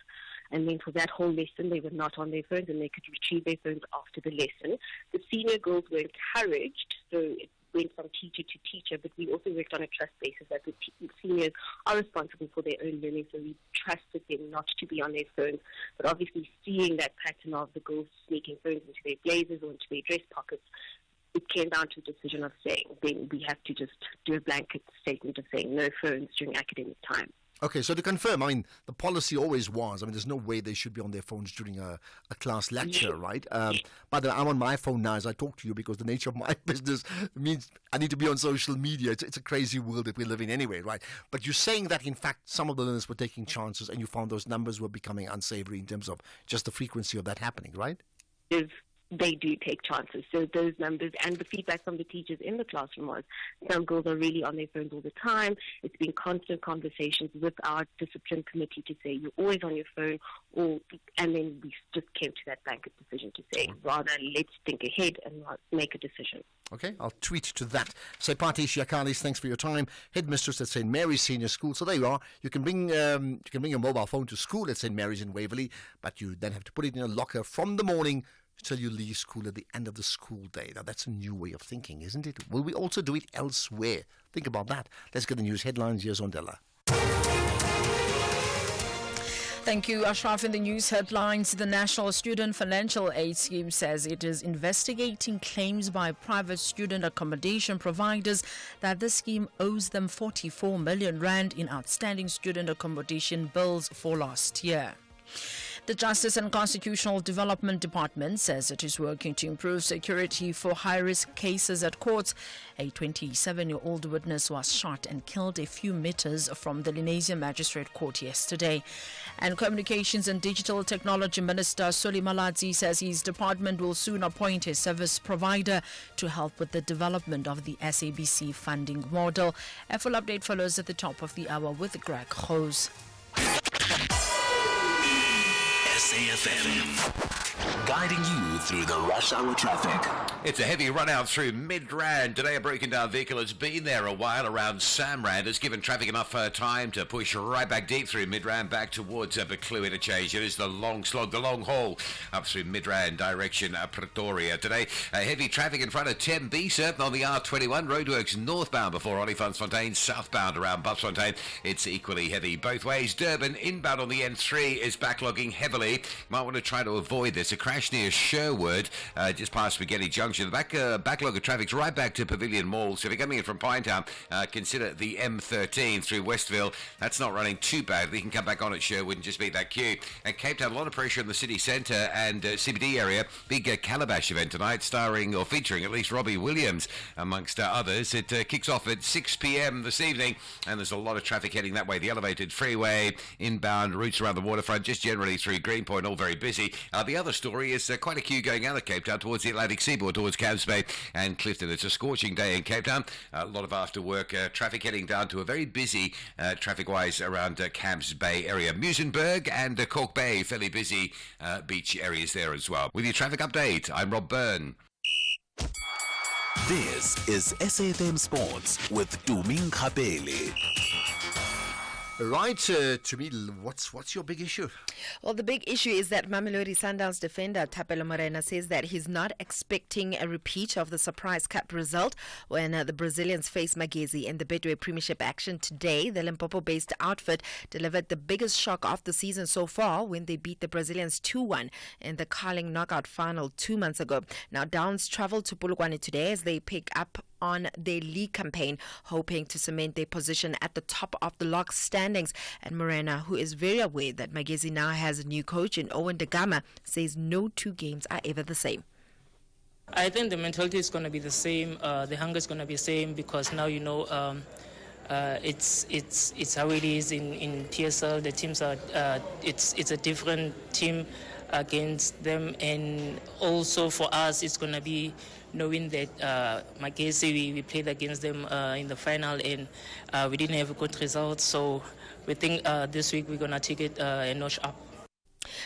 And then for that whole lesson, they were not on their phones and they could retrieve their phones after the lesson. The senior girls were encouraged, so it went from teacher to teacher, but we also worked on a trust basis that the seniors are responsible for their own learning, so we trusted them not to be on their phones. But obviously seeing that pattern of the girls sneaking phones into their blazers or into their dress pockets, it came down to a decision of saying, then we have to just do a blanket statement of saying no phones during academic time. Okay, so to confirm, I mean, the policy always was, I mean, there's no way they should be on their phones during a class lecture, right? By the way, I'm on my phone now as I talk to you because the nature of my business means I need to be on social media. It's a crazy world that we live in anyway, right? But you're saying that, in fact, some of the learners were taking chances and you found those numbers were becoming unsavory in terms of just the frequency of that happening, right? They do take chances. So those numbers and the feedback from the teachers in the classroom was some girls are really on their phones all the time. It's been constant conversations with our discipline committee to say you're always on your phone, and then we just came to that blanket decision to say rather let's think ahead and make a decision. Okay, I'll tweet to that. Saipati Shiakalis, thanks for your time. Headmistress at St. Mary's Senior School. So there you are. You can bring your mobile phone to school at St. Mary's in Waverley, but you then have to put it in a locker from the morning till you leave school at the end of the school day. Now, that's a new way of thinking, isn't it? Will we also do it elsewhere? Think about that. Let's get the news headlines. Here's Ondela. Thank you, Ashraf. In the news headlines, the National Student Financial Aid Scheme says it is investigating claims by private student accommodation providers that the scheme owes them 44 million rand in outstanding student accommodation bills for last year. The Justice and Constitutional Development Department says it is working to improve security for high-risk cases at courts. A 27-year-old witness was shot and killed a few meters from the Lenasia Magistrate Court yesterday. And Communications and Digital Technology Minister Solly Malatsi says his department will soon appoint a service provider to help with the development of the SABC funding model. A full update follows at the top of the hour with Greg Hose. SAFM, guiding you through the rush hour traffic. It's a heavy run out through Midrand. Today a broken down vehicle has been there a while around Samrand. It's given traffic enough time to push right back deep through Midrand back towards Buccleuch interchange. It is the long slog, the long haul up through Midrand direction Pretoria. Today heavy traffic in front of Tembisa on the R21 roadworks northbound before Olifantsfontein, southbound around Bupsfontein. It's equally heavy both ways. Durban inbound on the N3 is backlogging heavily. Might want to try to avoid this. A crash near Sherwood, just past Spaghetti Junction. The backlog of traffic's right back to Pavilion Mall. So if you're coming in from Pinetown, consider the M13 through Westville. That's not running too bad. You can come back on at Sherwood and just beat that queue. And Cape Town, a lot of pressure in the city centre and CBD area. Big Calabash event tonight, starring or featuring at least Robbie Williams, amongst others. It kicks off at 6 p.m. this evening, and there's a lot of traffic heading that way. The elevated freeway, inbound routes around the waterfront, just generally through Greenpoint, all very busy. The other story is quite a queue going out of Cape Town towards the Atlantic seaboard, towards Camps Bay and Clifton. It's a scorching day in Cape Town. A lot of after work traffic heading down to a very busy traffic-wise around Camps Bay area. Muizenberg and Cork Bay, fairly busy beach areas there as well. With your traffic update, I'm Rob Byrne. This is SAFM Sports with Tuming Kapele. Right, Tumil, what's your big issue? Well, the big issue is that Mamelodi Sundowns defender Thapelo Morena says that he's not expecting a repeat of the surprise cup result when the Brazilians face Magesi in the Betway Premiership action today. The Limpopo-based outfit delivered the biggest shock of the season so far when they beat the Brazilians 2-1 in the Carling knockout final 2 months ago. Now, Downs travel to Polokwane today as they pick up on their league campaign, hoping to cement their position at the top of the log standings. And Morena, who is very aware that Magesi now has a new coach in Owen De Gama, says no two games are ever the same. I think the mentality is going to be the same. The hunger is going to be the same because now It's how it is in PSL. The teams are it's a different team against them, and also for us it's gonna be knowing that Magesi, we played against them in the final, and we didn't have a good result, so we think this week we're gonna take it a notch up.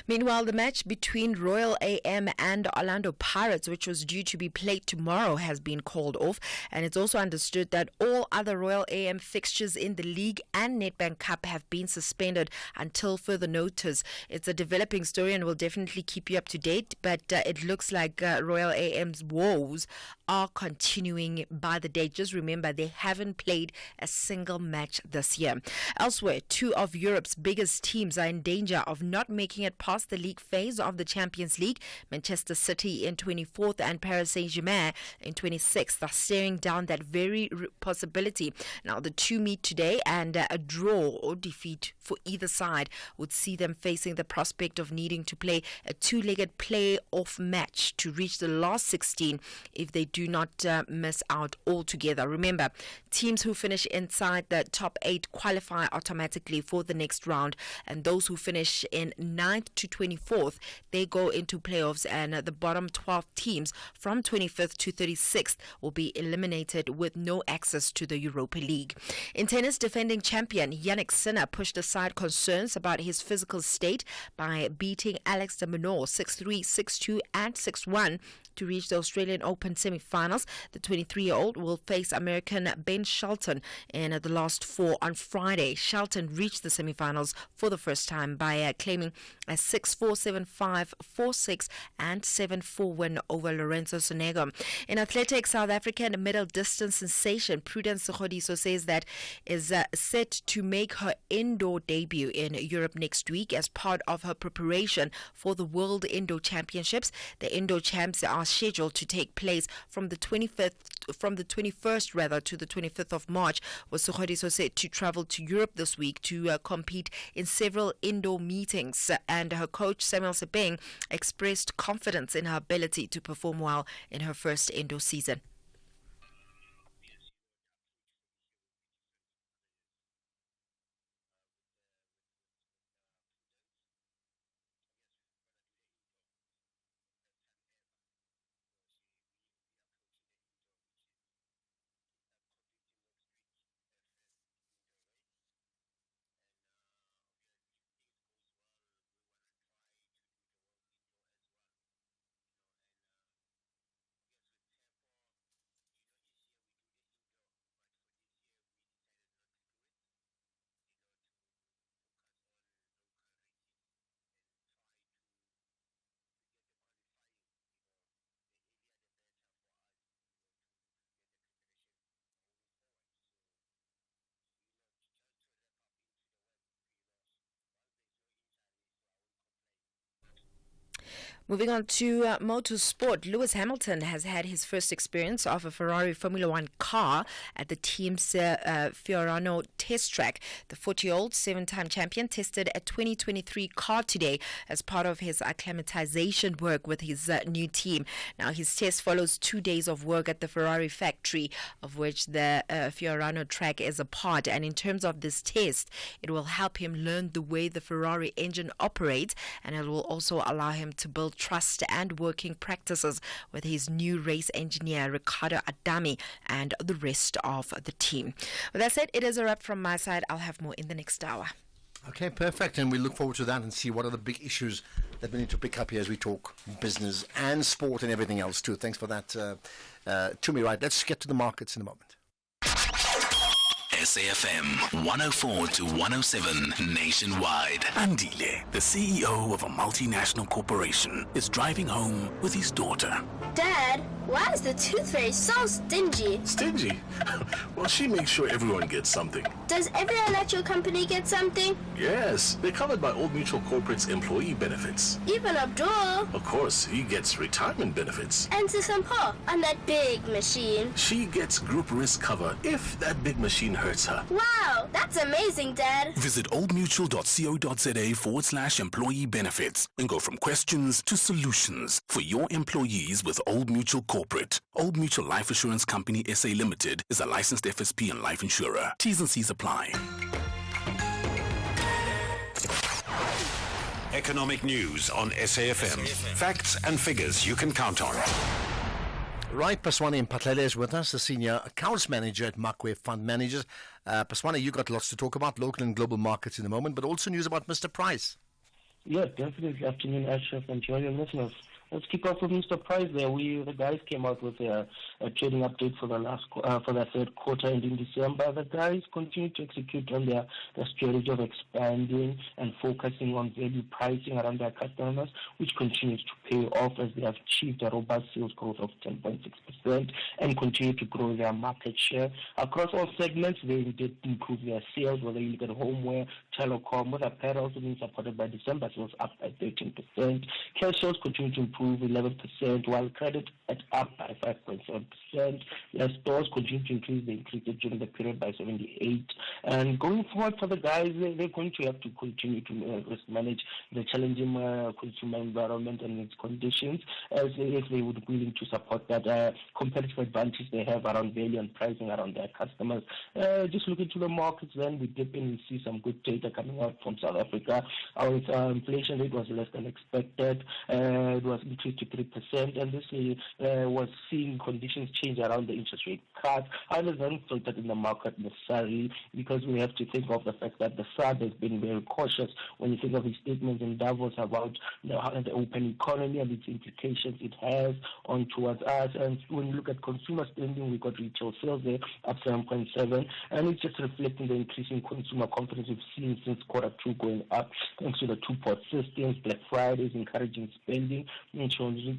Meanwhile, the match between Royal AM and Orlando Pirates, which was due to be played tomorrow, has been called off. And it's also understood that all other Royal AM fixtures in the League and Nedbank Cup have been suspended until further notice. It's a developing story and will definitely keep you up to date. But it looks like Royal AM's woes are continuing by the day. Just remember, they haven't played a single match this year. Elsewhere, two of Europe's biggest teams are in danger of not making it past the league phase of the Champions League. Manchester City in 24th and Paris Saint-Germain in 26th are staring down that very possibility. Now, the two meet today, and a draw or defeat for either side would see them facing the prospect of needing to play a two-legged play-off match to reach the last 16 if they do not miss out altogether. Remember, teams who finish inside the top 8 qualify automatically for the next round, and those who finish in 9th to 24th, they go into playoffs, and the bottom 12 teams from 25th to 36th will be eliminated with no access to the Europa League. In tennis, defending champion Jannik Sinner pushed aside concerns about his physical state by beating Alex de Minaur 6-3, 6-2 and 6-1 to reach the Australian Open semi-finals. The 23-year-old will face American Ben Shelton in the last 4 on Friday. Shelton reached the semi-finals for the first time by claiming a 6-4, 7-5, 4-6 and 7-4 win over Lorenzo Sonego. In athletics, South African middle distance sensation Prudence Sekgodiso says that is set to make her indoor debut in Europe next week as part of her preparation for the World Indoor Championships. The indoor champs are scheduled to take place from the 21st to the 25th of March, with Sekgodiso said to travel to Europe this week to compete in several indoor meetings. And her coach Samuel Sebeng expressed confidence in her ability to perform well in her first indoor season. Moving on to motorsport, Lewis Hamilton has had his first experience of a Ferrari Formula One car at the team's Fiorano test track. The 40-year-old 7-time champion tested a 2023 car today as part of his acclimatization work with his new team. Now, his test follows 2 days of work at the Ferrari factory, of which the Fiorano track is a part. And in terms of this test, it will help him learn the way the Ferrari engine operates, and it will also allow him to build trust and working practices with his new race engineer Riccardo Adami and the rest of the team. With that said, it is a wrap from my side. I'll have more in the next hour. Okay, perfect. And we look forward to that and see what are the big issues that we need to pick up here as we talk business and sport and everything else too. Thanks for that, to me. Right, let's get to the markets in a moment. SAFM 104 to 107 nationwide. Andile, the CEO of a multinational corporation, is driving home with his daughter. Dad, why is the tooth fairy so stingy? Stingy? Well, she makes sure everyone gets something. Does every electrical company get something? Yes, they're covered by Old Mutual Corporate's employee benefits. Even Abdul? Of course, he gets retirement benefits. And Sisampo on that big machine. She gets group risk cover if that big machine hurts better. Wow, that's amazing, Dad. Visit oldmutual.co.za/employee benefits and go from questions to solutions for your employees with Old Mutual Corporate. Old Mutual Life Assurance Company SA Limited is a licensed FSP and life insurer. T's and C's apply. Economic news on SAFM. Facts and figures you can count on. Right, Paswani Mpatlele is with us, the Senior Accounts Manager at Makwe Fund Managers. Paswani, you got lots to talk about, local and global markets in a moment, but also news about Mr. Price. Yeah, definitely. Afternoon, Ashraf, and join your listeners. Let's kick off with Mr. Price there. The guys came out with a trading update for the third quarter ending December. The guys continue to execute on their strategy of expanding and focusing on value pricing around their customers, which continues to pay off as they have achieved a robust sales growth of 10.6% and continue to grow their market share. Across all segments, they did improve their sales, whether you look at homeware, telecom, with apparel also being supported by December sales up by 13%. Cash sales continue to improve 11%, while credit at up by 5.7%. Their stores continue to increase. They increased it during the period by 78%. And going forward for the guys, they're going to have to continue to risk manage the challenging consumer environment and its conditions, as if they would be willing to support that competitive advantage they have around value and pricing around their customers. Just looking to the markets, then we definitely see some good data coming out from South Africa. Our inflation rate was less than expected. It was increased to 3%, and this was seeing conditions change around the interest rate cut. Others haven't filtered in the market necessarily, because we have to think of the fact that the SARB has been very cautious when you think of his statements in Davos about the open economy and its implications it has on towards us. And when you look at consumer spending, we got retail sales there up 7.7%, and it's just reflecting the increasing consumer confidence we've seen since Q2 going up, thanks to the two-port systems. Black Friday is encouraging spending, ensuring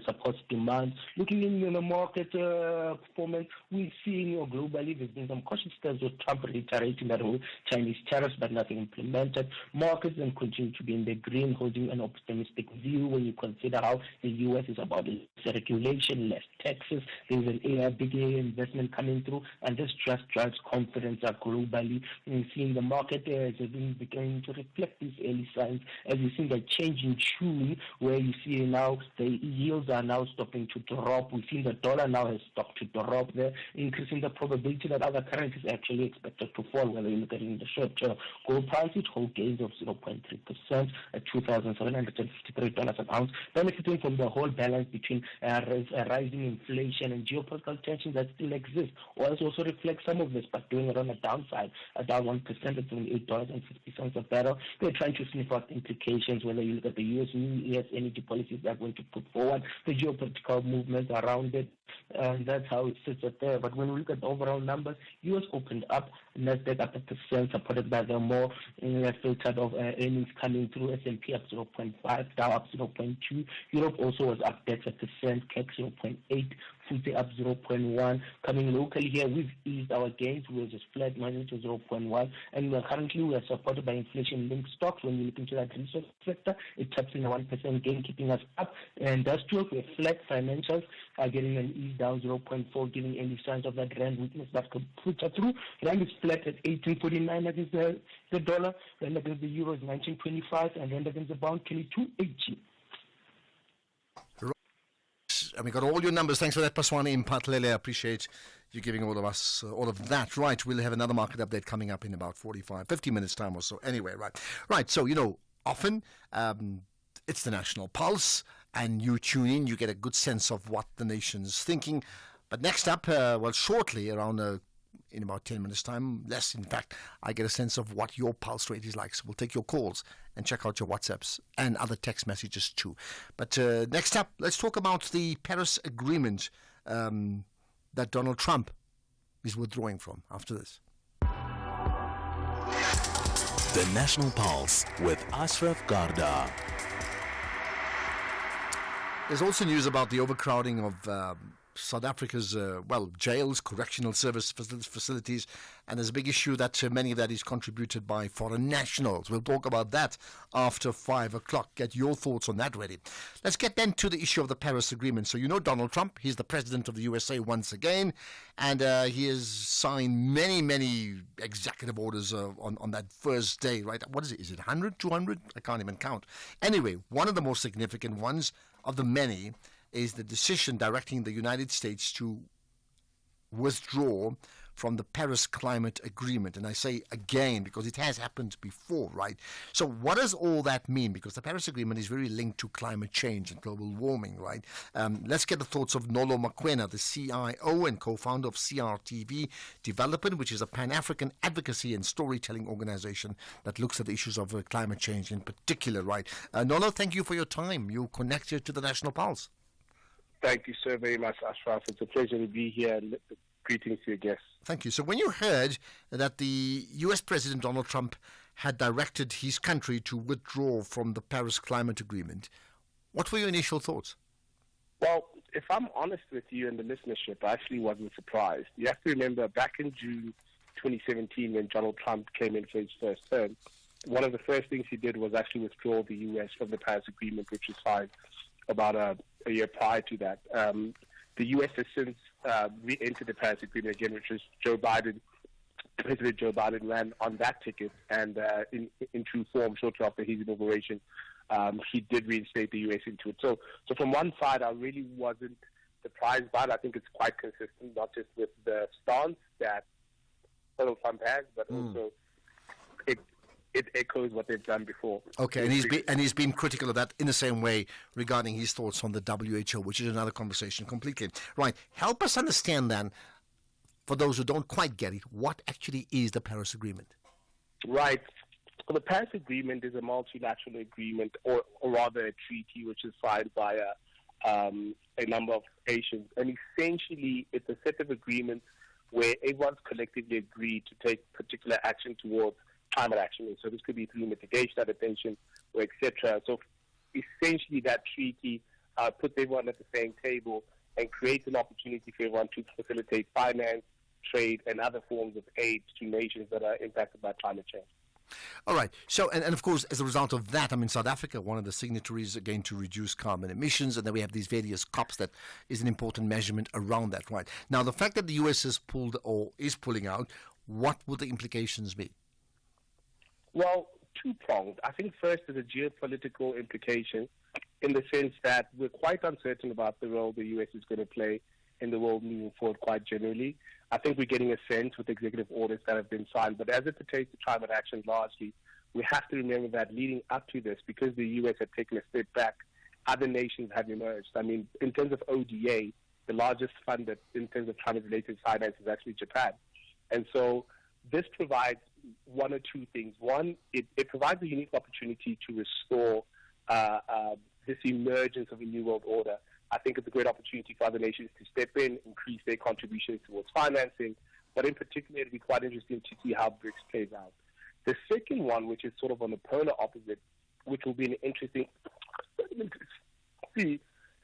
supports demand. Looking in the market performance, we're seeing globally there's been some cautious steps with Trump reiterating that whole Chinese tariffs, but nothing implemented. Markets then continue to be in the green, holding an optimistic view when you consider how the U.S. is about less regulation, less taxes. There's a big investment coming through, and this just drives confidence globally. We're seeing the market is beginning to reflect these early signs, as you see the change in June, where you see now the yields are now stopping to drop. We've seen the dollar now has stopped to drop there, increasing the probability that other currencies are actually expected to fall, whether you look at it in the short term. Gold prices hold gains of 0.3% at $2,753 an ounce, benefiting from the whole balance between rising inflation and geopolitical tensions that still exist. Oil also reflects some of this, but doing it on the downside, down 1% at $78.50 a barrel. They're trying to sniff out implications, whether you look at the U.S. energy policies they're going to put forward, the geopolitical movements around it, and that's how it sits at there. But when we look at the overall numbers, U.S. opened up, Nasdaq up 1%, supported by the more filtered of earnings coming through. S&P up 0.5, Dow up 0.2. Europe also was up 1%, CAC 0.8. FTSE up 0.1. Coming locally here, we've eased our gains. We were just flat, minus to 0.1. And currently we are supported by inflation-linked stocks. When you look into that resource sector, it taps in a 1% gain, keeping us up. Industrials, we're flat. Financials are getting an ease down 0.4, giving any signs of that rand weakness that could put us through. Rand is flat at 18.49 against the dollar. Rand against the euro is 19.25, and rand against the pound 22.80. And we got all your numbers. Thanks for that, Paswani Mpatlele. I appreciate you giving all of us all of that. Right, we'll have another market update coming up in about 50 minutes time or so. Anyway, right. So, often it's the National Pulse, and you tune in, you get a good sense of what the nation's thinking. But next up, shortly, around in about 10 minutes' time, less in fact, I get a sense of what your pulse rate is like. So we'll take your calls and check out your WhatsApps and other text messages too. But next up, let's talk about the Paris Agreement that Donald Trump is withdrawing from after this. The National Pulse with Ashraf Garda. There's also news about the overcrowding of South Africa's, jails, correctional service facilities, and there's a big issue that many of that is contributed by foreign nationals. We'll talk about that after 5 o'clock. Get your thoughts on that ready. Let's get then to the issue of the Paris Agreement. So you know Donald Trump, he's the president of the USA once again, and he has signed many executive orders on that first day, right? What is it? Is it 100, 200? I can't even count. Anyway, one of the most significant ones of the many is the decision directing the United States to withdraw from the Paris Climate Agreement. And I say again because it has happened before, right? So what does all that mean? Because the Paris Agreement is very linked to climate change and global warming, right? Let's get the thoughts of Nolo Mokoena, the CIO and co-founder of CRTV Development, which is a Pan-African advocacy and storytelling organization that looks at the issues of climate change in particular, right? Nolo, thank you for your time. You connected to the National Pulse. Thank you so very much, Ashraf. It's a pleasure to be here. Greetings to your guests. Thank you. So when you heard that the U.S. President Donald Trump had directed his country to withdraw from the Paris Climate Agreement, what were your initial thoughts? Well, if I'm honest with you and the listenership, I actually wasn't surprised. You have to remember back in June 2017 when Donald Trump came in for his first term, one of the first things he did was actually withdraw the U.S. from the Paris Agreement, which was signed about a year prior to that. The U.S. has since re-entered the Paris Agreement again, which was President Joe Biden ran on that ticket, and in true form, shortly after his inauguration, he did reinstate the U.S. into it. So from one side, I really wasn't surprised by it. I think it's quite consistent, not just with the stance that Donald Trump has, but also it echoes what they've done before. Okay, and he's been critical of that in the same way regarding his thoughts on the WHO, which is another conversation completely. Right, help us understand then, for those who don't quite get it, what actually is the Paris Agreement? Right. Well, the Paris Agreement is a multilateral agreement, or rather a treaty, which is signed by a number of nations. And essentially, it's a set of agreements where everyone's collectively agreed to take particular action towards climate action. And so this could be through mitigation, adaptation, or etc. So essentially that treaty puts everyone at the same table and creates an opportunity for everyone to facilitate finance, trade, and other forms of aid to nations that are impacted by climate change. All right. So, and of course, as a result of that, South Africa, one of the signatories, again, to reduce carbon emissions, and then we have these various COPs that is an important measurement around that, right? Now, the fact that the U.S. has pulled or is pulling out, what would the implications be? Well, two-pronged. I think first is a geopolitical implication in the sense that we're quite uncertain about the role the U.S. is going to play in the world moving forward quite generally. I think we're getting a sense with executive orders that have been signed, but as it pertains to climate action largely, we have to remember that leading up to this, because the U.S. had taken a step back, other nations have emerged. I mean, in terms of ODA, the largest funder in terms of climate-related finance is actually Japan. And so this provides one or two things. One, it provides a unique opportunity to restore this emergence of a new world order. I think it's a great opportunity for other nations to step in, increase their contributions towards financing, but in particular, it'll be quite interesting to see how BRICS plays out. The second one, which is sort of on the polar opposite, which will be an interesting to see,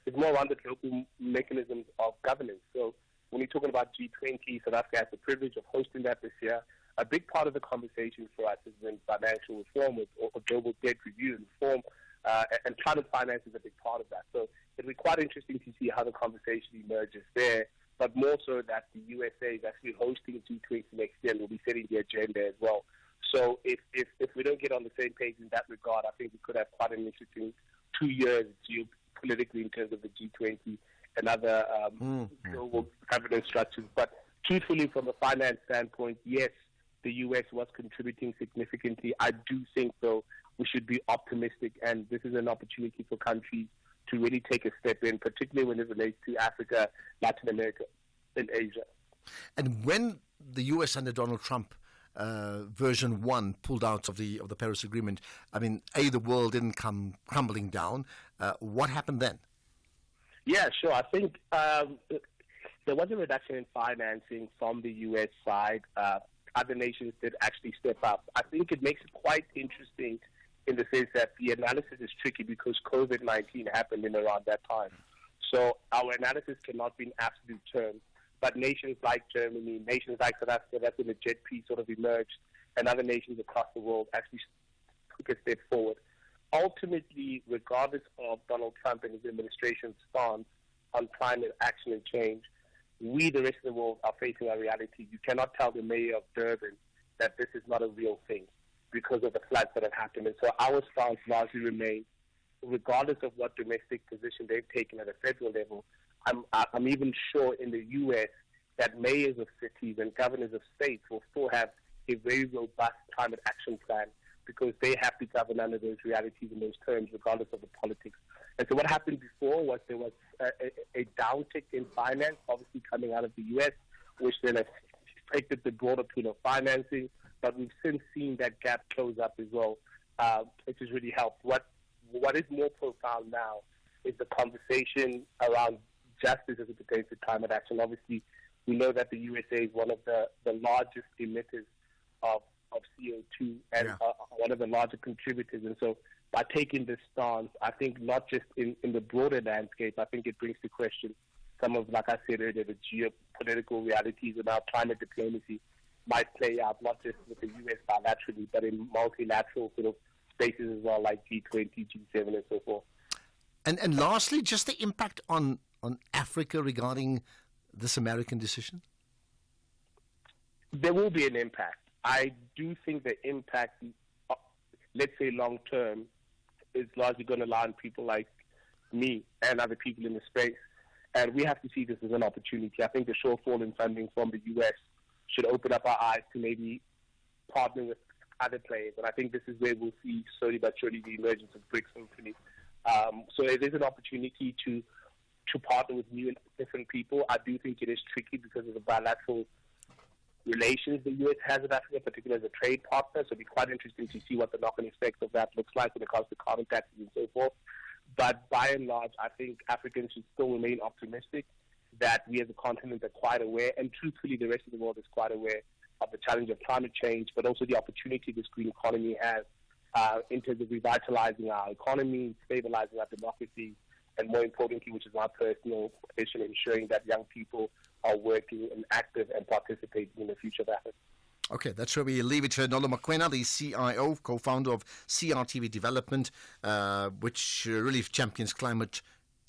is more around the global mechanisms of governance. So when you're talking about G20, South Africa has the privilege of hosting that this year. A big part of the conversation for us has been financial reform or global debt review and reform, and climate finance is a big part of that. So it'll be quite interesting to see how the conversation emerges there, but more so that the USA is actually hosting G20 next year and will be setting the agenda as well. So if we don't get on the same page in that regard, I think we could have quite an interesting 2 years geopolitically in terms of the G20 and other global governance structures. But truthfully, from a finance standpoint, yes, the U.S. was contributing significantly. I do think, though, we should be optimistic, and this is an opportunity for countries to really take a step in, particularly when it relates to Africa, Latin America, and Asia. And when the U.S. under Donald Trump version 1 pulled out of the Paris Agreement, I mean, the world didn't come crumbling down. What happened then? Yeah, sure. I think there was a reduction in financing from the U.S. side. Other nations did actually step up. I think it makes it quite interesting in the sense that the analysis is tricky because COVID-19 happened in around that time. So our analysis cannot be in absolute terms. But nations like Germany, nations like South Africa, that's when the JETP sort of emerged, and other nations across the world actually took a step forward. Ultimately, regardless of Donald Trump and his administration's stance on climate action and change, we, the rest of the world, are facing a reality. You cannot tell the mayor of Durban that this is not a real thing because of the floods that have happened. And so our stance largely remains, regardless of what domestic position they've taken at a federal level. I'm even sure in the U.S. that mayors of cities and governors of states will still have a very robust climate action plan because they have to govern under those realities and those terms, regardless of the politics. And so what happened before was there was a downtick in finance, obviously coming out of the U.S., which then affected the broader pool of financing. But we've since seen that gap close up as well, which has really helped. What is more profound now is the conversation around justice as it pertains to climate action. Obviously, we know that the USA is one of the largest emitters of CO2 and one of the larger contributors. And so by taking this stance, I think not just in the broader landscape, I think it brings to question some of, like I said earlier, the geopolitical realities about climate diplomacy might play out not just with the U.S. bilaterally, but in multilateral sort of spaces as well, like G20, G7, and so forth. And lastly, just the impact on Africa regarding this American decision? There will be an impact. I do think the impact, let's say long term, is largely going to lie on people like me and other people in the space. And we have to see this as an opportunity. I think the shortfall in funding from the U.S. should open up our eyes to maybe partner with other players. And I think this is where we'll see slowly but surely the emergence of BRICS, hopefully. So it is an opportunity to partner with new and different people. I do think it is tricky because of the bilateral relations the U.S. has with Africa, particularly as a trade partner. So it'll be quite interesting to see what the knock-on effect of that looks like when it comes to carbon taxes and so forth. But by and large, I think Africans should still remain optimistic that we as a continent are quite aware, and truthfully the rest of the world is quite aware of the challenge of climate change, but also the opportunity this green economy has in terms of revitalizing our economy, stabilizing our democracy, and more importantly, which is my personal position, ensuring that young people are working and active and participating in the future of Africa. Okay, that's where we leave it to Nolo Mokoena, the CIO, co-founder of CRTV Development, which really champions climate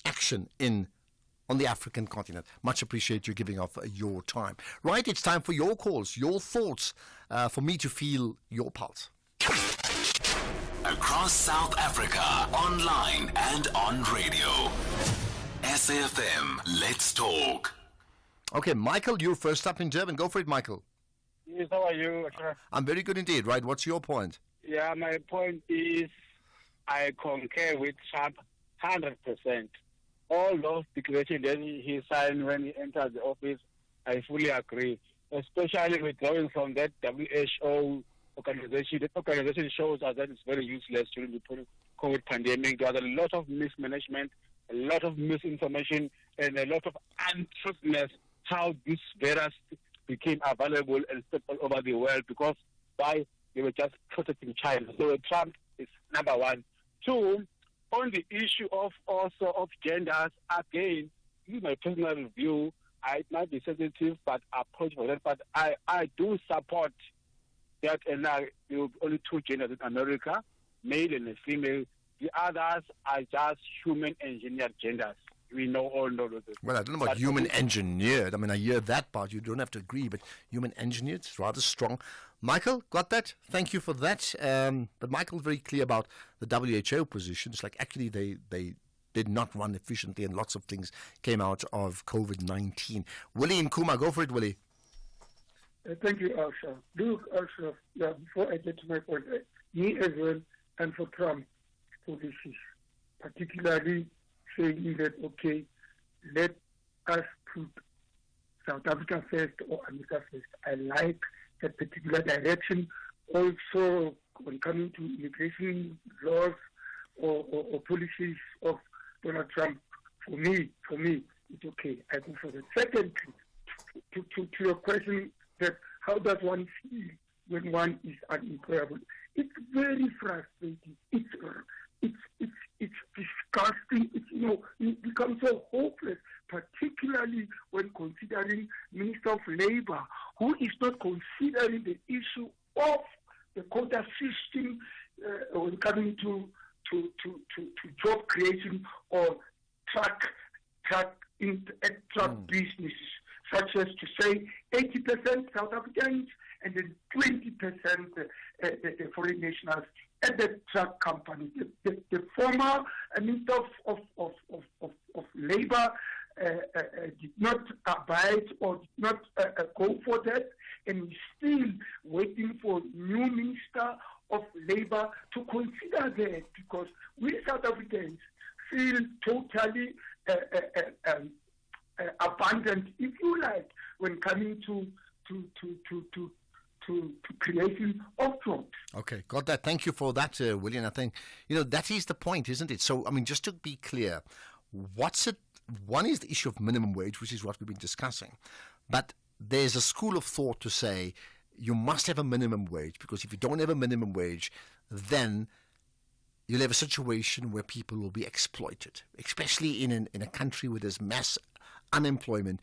action on the African continent. Much appreciate you giving off your time. Right, it's time for your calls, your thoughts, for me to feel your pulse. Across South Africa, online and on radio. SAFM, let's talk. Okay, Michael, you're first up in Durban. Go for it, Michael. Yes, how are you? I'm very good indeed. Right, what's your point? Yeah, my point is I concur with Trump 100%. All those declarations that he signed when he entered the office, I fully agree, especially withdrawing from that WHO organization. That organization shows us that it's very useless during the COVID pandemic. There was a lot of mismanagement, a lot of misinformation, and a lot of untruthfulness how this virus became available and spread all over the world because they were just protecting China. So Trump is number one. Two, on the issue of genders, again, this is my personal view. It might be sensitive, but approach for that. But I do support that, and there will be only two genders in America, male and a female. The others are just human engineered genders. We all know this. Well, I don't know about human engineered. I mean, I hear that part. You don't have to agree, but human engineered is rather strong. Michael, got that? Thank you for that. But Michael, very clear about the WHO positions. Like, actually, they did not run efficiently, and lots of things came out of COVID-19. Willie in Kuma, go for it, Willie. Thank you, Asha. Look, Asha, before I get to my point, me as well, and for Trump policies, particularly saying that, okay, let us put South Africa first or America first. I like that particular direction. Also, when coming to immigration laws or policies of Donald Trump, for me, it's okay. I go for that. Second, to your question, that how does one feel when one is unemployable? It's very frustrating. It's disgusting. It's it becomes so hopeless, particularly when considering Minister of Labour, who is not considering the issue of the quota system when coming to job creation or truck businesses, such as to say 80% South Africans and then 20% the foreign nationals at the truck company. The former Minister of Labour did not abide or did not go for that, and we're still waiting for new Minister of Labour to consider that, because we South Africans feel totally abundant, if you like, when coming to creation of jobs. Okay, got that. Thank you for that, William. I think, that is the point, isn't it? So, just to be clear, one is the issue of minimum wage, which is what we've been discussing. But there's a school of thought to say you must have a minimum wage, because if you don't have a minimum wage, then you'll have a situation where people will be exploited, especially in a country where there's mass unemployment.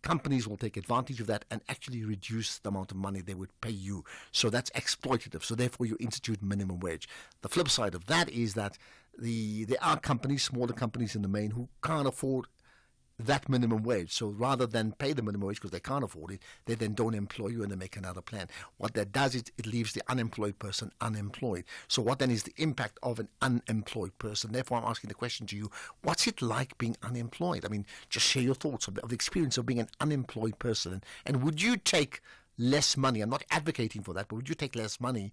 Companies will take advantage of that and actually reduce the amount of money they would pay you. So that's exploitative. So therefore you institute minimum wage. The flip side of that is that there are companies, smaller companies in the main, who can't afford that minimum wage. So rather than pay the minimum wage because they can't afford it, they then don't employ you and they make another plan. What that does is it leaves the unemployed person unemployed. So what then is the impact of an unemployed person? Therefore, I'm asking the question to you, what's it like being unemployed? Just share your thoughts of the experience of being an unemployed person. And would you take less money? I'm not advocating for that, but would you take less money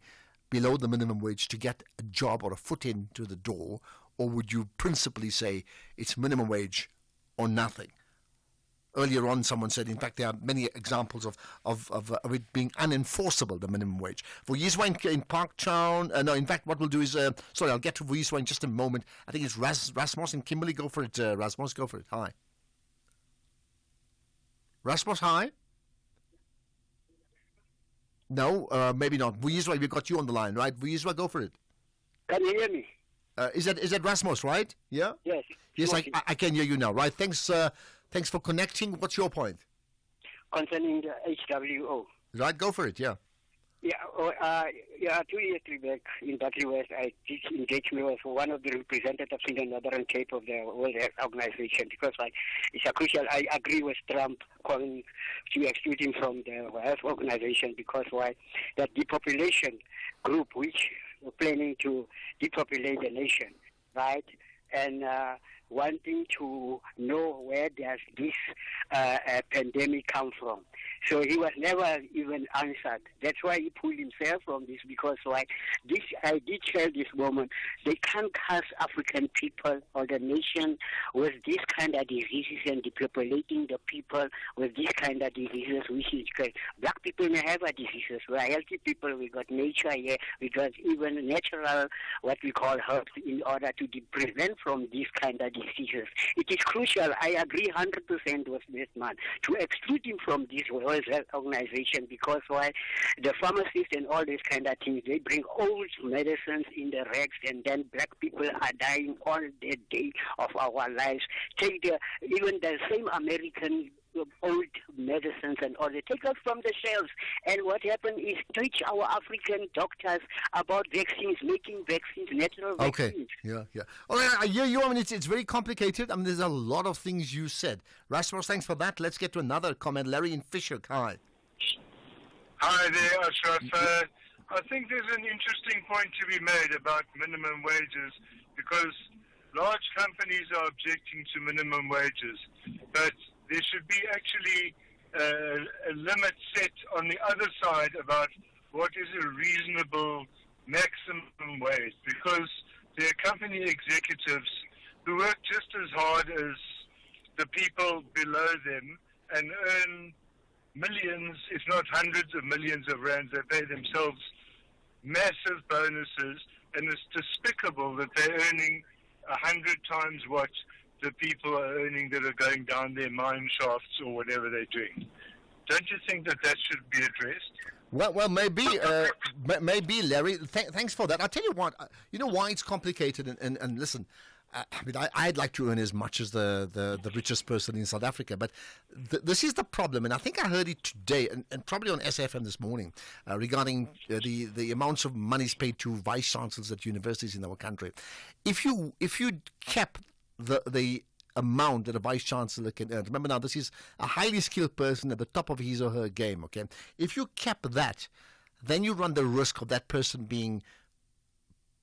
below the minimum wage to get a job or a foot into the door? Or would you principally say it's minimum wage or nothing? Earlier on, someone said, in fact, there are many examples of it being unenforceable, the minimum wage. For Yiswa in Parktown, in fact, what we'll do is, I'll get to Yiswa in just a moment. I think it's Rasmus and Kimberley. Go for it, Rasmus, go for it. Hi. Rasmus, hi. No, maybe not. Yiswa, we got you on the line, right? Yiswa, go for it. Can you hear me? Is that Rasmus, right? Yeah? Yes. Yes, I can hear you now, right? Thanks for connecting. What's your point? Concerning the HWO. Right, go for it, yeah. Yeah, 2 years back in Buckley West, I did engage me with one of the representatives in the Northern Cape of the World Health Organization, because it's a crucial. I agree with Trump calling to exclude him from the Health Organization, because that depopulation group, which we're planning to depopulate the nation, right? And wanting to know where does this pandemic come from. So he was never even answered. That's why he pulled himself from this, because I did tell this woman, they can't curse African people or the nation with this kind of diseases and depopulating the people with this kind of diseases, which is great. Black people may have a diseases. We are healthy people. We got nature here. We got even natural, what we call herbs, in order to prevent from this kind of diseases. It is crucial. I agree 100% with this man to exclude him from this World Health Organization, because the pharmacists and all these kind of things, they bring old medicines in the racks, and then black people are dying all the day of our lives. Take even the same American old medicines and all, they take us from the shelves. And what happened is teach our African doctors about vaccines, making vaccines, natural vaccines. Okay, yeah. All right, I hear you. It's very complicated. There's a lot of things you said. Rasmus, thanks for that. Let's get to another comment. Larry in Fisher, hi. Hi there, Ashraf. I think there's an interesting point to be made about minimum wages, because large companies are objecting to minimum wages, but there should be actually a limit set on the other side about what is a reasonable maximum wage, because there are company executives who work just as hard as the people below them and earn millions, if not hundreds of millions of rands. They pay themselves massive bonuses, and it's despicable that they're earning 100 times what the people are earning that are going down their mine shafts or whatever they're doing. Don't you think that should be addressed? Well, maybe, Larry. Thanks for that. I'll tell you what. You know why it's complicated. And listen, I'd like to earn as much as the richest person in South Africa, but this is the problem, and I think I heard it today, and probably on SAFM this morning, regarding the amounts of monies paid to vice chancellors at universities in our country. If you kept the amount that a vice chancellor can earn, remember now this is a highly skilled person at the top of his or her game. Okay, if you kept that, then you run the risk of that person being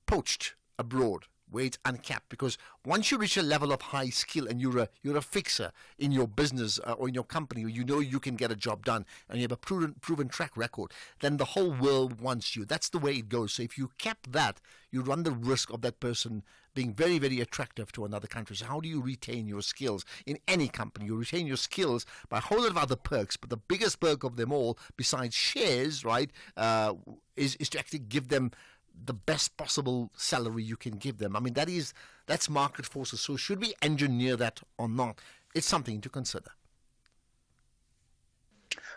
poached abroad, where it's uncapped, because once you reach a level of high skill and you're a fixer in your business or in your company, you know you can get a job done and you have a proven track record, then the whole world wants you. That's the way it goes. So if you kept that, you run the risk of that person being very, very attractive to another country. So how do you retain your skills in any company? You retain your skills by a whole lot of other perks, but the biggest perk of them all, besides shares, right, is to actually give them the best possible salary you can give them. I mean, that's market forces. So should we engineer that or not? It's something to consider.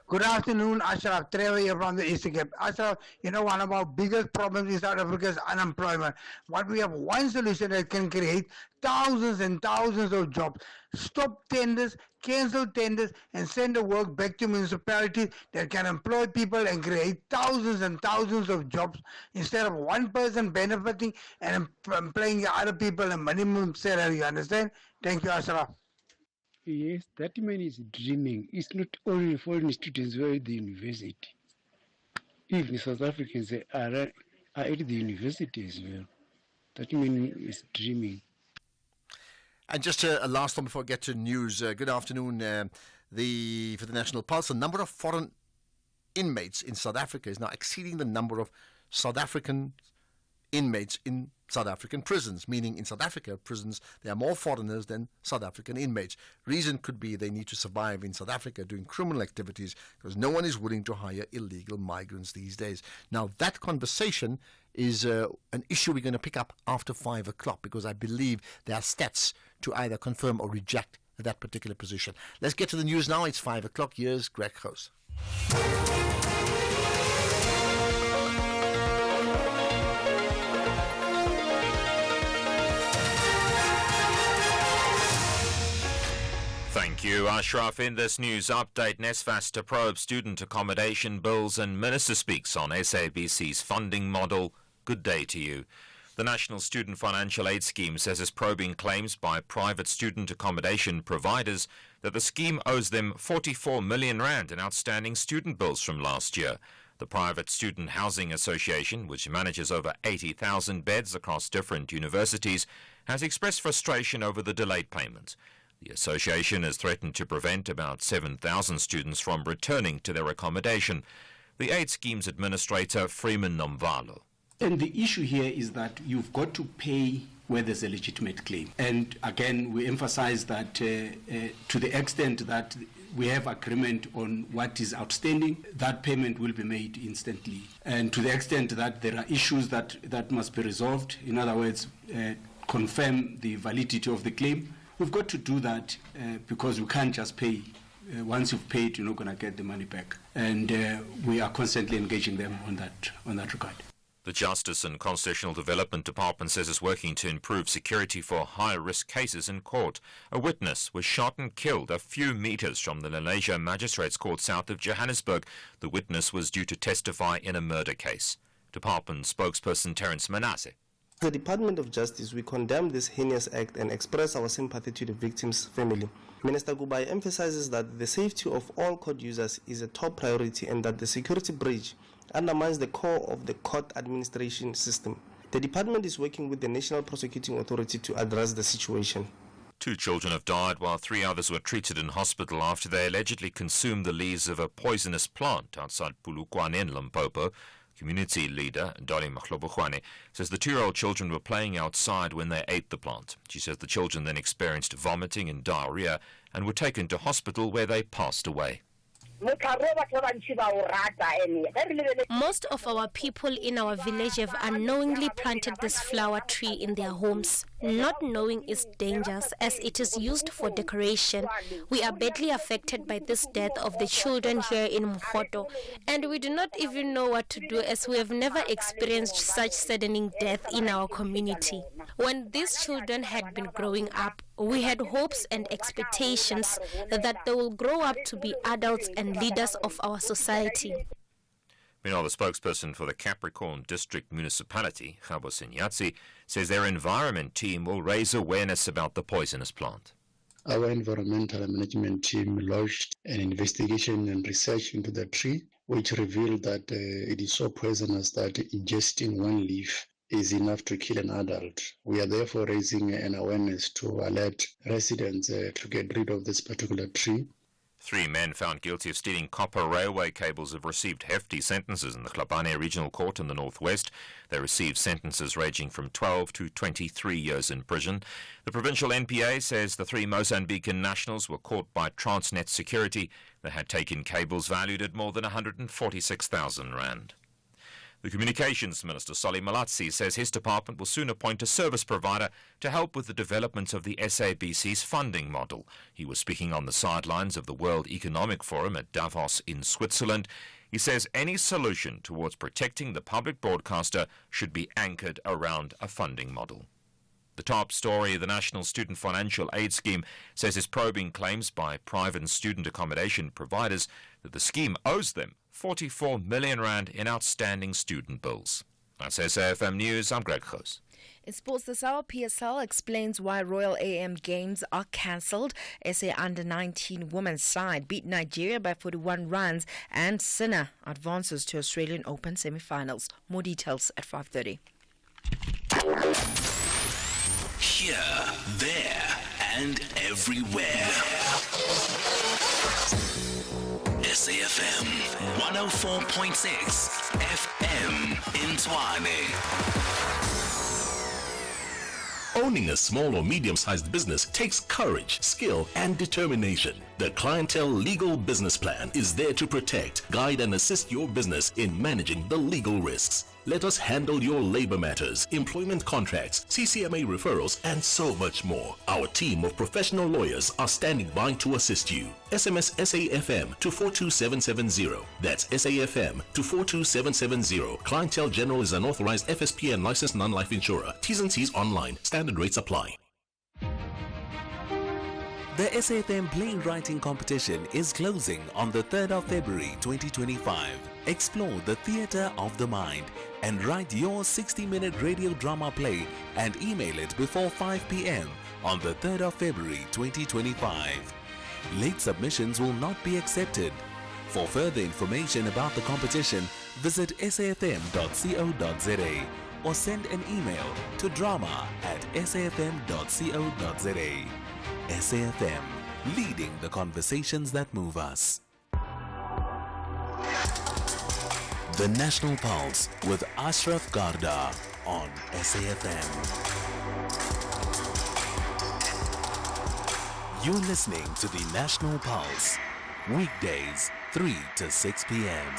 Good afternoon, Ashraf. Trevor here from the Eastern Cape. Ashraf, one of our biggest problems in South Africa is unemployment. But we have one solution that can create thousands and thousands of jobs. Stop tenders, cancel tenders, and send the work back to municipalities that can employ people and create thousands and thousands of jobs instead of one person benefiting and employing other people a minimum salary. You understand? Thank you, Ashraf. Yes, that man is dreaming. It's not only foreign students who are at the university. Even South Africans are at the university as well. That man is dreaming. And just a last one before I get to news. Good afternoon. For the National Pulse, the number of foreign inmates in South Africa is now exceeding the number of South African inmates in South African prisons, meaning in South Africa prisons there are more foreigners than South African inmates. Reason could be they need to survive in South Africa doing criminal activities because no one is willing to hire illegal migrants these days. Now that conversation is an issue we're going to pick up after 5 o'clock because I believe there are stats to either confirm or reject that particular position. Let's get to the news now. It's 5 o'clock. Here's Greg House. Thank you, Ashraf. In this news update, NSFAS to probe student accommodation bills and Minister speaks on SABC's funding model. Good day to you. The National Student Financial Aid Scheme says it's probing claims by private student accommodation providers that the scheme owes them 44 million rand in outstanding student bills from last year. The Private Student Housing Association, which manages over 80,000 beds across different universities, has expressed frustration over the delayed payment. The association has threatened to prevent about 7,000 students from returning to their accommodation. The aid scheme's administrator, Freeman Nomvalo. And the issue here is that you've got to pay where there's a legitimate claim. And again, we emphasize that to the extent that we have agreement on what is outstanding, that payment will be made instantly. And to the extent that there are issues that must be resolved, in other words, confirm the validity of the claim, we've got to do that because we can't just pay. Once you've paid, you're not going to get the money back. And we are constantly engaging them on that regard. The Justice and Constitutional Development Department says it's working to improve security for high-risk cases in court. A witness was shot and killed a few meters from the Lenasia Magistrates Court south of Johannesburg. The witness was due to testify in a murder case. Department spokesperson Terence Manasseh. The Department of Justice, we condemn this heinous act and express our sympathy to the victim's family. Minister Kubai emphasizes that the safety of all court users is a top priority and that the security breach undermines the core of the court administration system. The department is working with the National Prosecuting Authority to address the situation. 2 children have died while 3 others were treated in hospital after they allegedly consumed the leaves of a poisonous plant outside Polokwane in Limpopo. Community leader Dolly Mahlobokhwane says the 2-year-old children were playing outside when they ate the plant. She says the children then experienced vomiting and diarrhea and were taken to hospital where they passed away. Most of our people in our village have unknowingly planted this flower tree in their homes. not knowing its dangers as it is used for decoration. We are badly affected by this death of the children here in Mokgoto, and we do not even know what to do as we have never experienced such saddening death in our community. When these children had been growing up, we had hopes and expectations that they will grow up to be adults and leaders of our society. Meanwhile, the spokesperson for the Capricorn District Municipality, Khabo Senyatsi, says their environment team will raise awareness about the poisonous plant. Our environmental management team launched an investigation and research into the tree, which revealed that it is so poisonous that ingesting one leaf is enough to kill an adult. We are therefore raising an awareness to alert residents to get rid of this particular tree. 3 men found guilty of stealing copper railway cables have received hefty sentences in the Klabane Regional Court in the northwest. They received sentences ranging from 12 to 23 years in prison. The provincial NPA says the 3 Mozambican nationals were caught by Transnet Security. They had taken cables valued at more than 146,000 rand. The Communications Minister, Solly Malatsi, says his department will soon appoint a service provider to help with the development of the SABC's funding model. He was speaking on the sidelines of the World Economic Forum at Davos in Switzerland. He says any solution towards protecting the public broadcaster should be anchored around a funding model. The top story, the National Student Financial Aid Scheme, says it's probing claims by private student accommodation providers that the scheme owes them 44 million rand in outstanding student bills. That's SAFM News. I'm Greg Khoos. In sports this hour, PSL explains why Royal AM games are cancelled. SA Under-19 women's side beat Nigeria by 41 runs, and Sinner advances to Australian Open semi-finals. More details at 5:30. Here, there, and everywhere. SAFM 104.6 FM in Tshwane. Owning a small or medium-sized business takes courage, skill, and determination. The Clientele Legal Business Plan is there to protect, guide, and assist your business in managing the legal risks. Let us handle your labor matters, employment contracts, CCMA referrals, and so much more. Our team of professional lawyers are standing by to assist you. SMS SAFM to 42770. That's SAFM to 42770. Clientele General is an authorized FSP and licensed non-life insurer. T's and C's online. Standard rates apply. The SAFM Playwriting Competition is closing on the 3rd of February 2025. Explore the theatre of the mind and write your 60-minute radio drama play and email it before 5 p.m. on the 3rd of February 2025. Late submissions will not be accepted. For further information about the competition, visit safm.co.za or send an email to drama@safm.co.za. SAFM, leading the conversations that move us. The National Pulse with Ashraf Garda on SAFM. You're listening to the National Pulse, weekdays 3 to 6 p.m.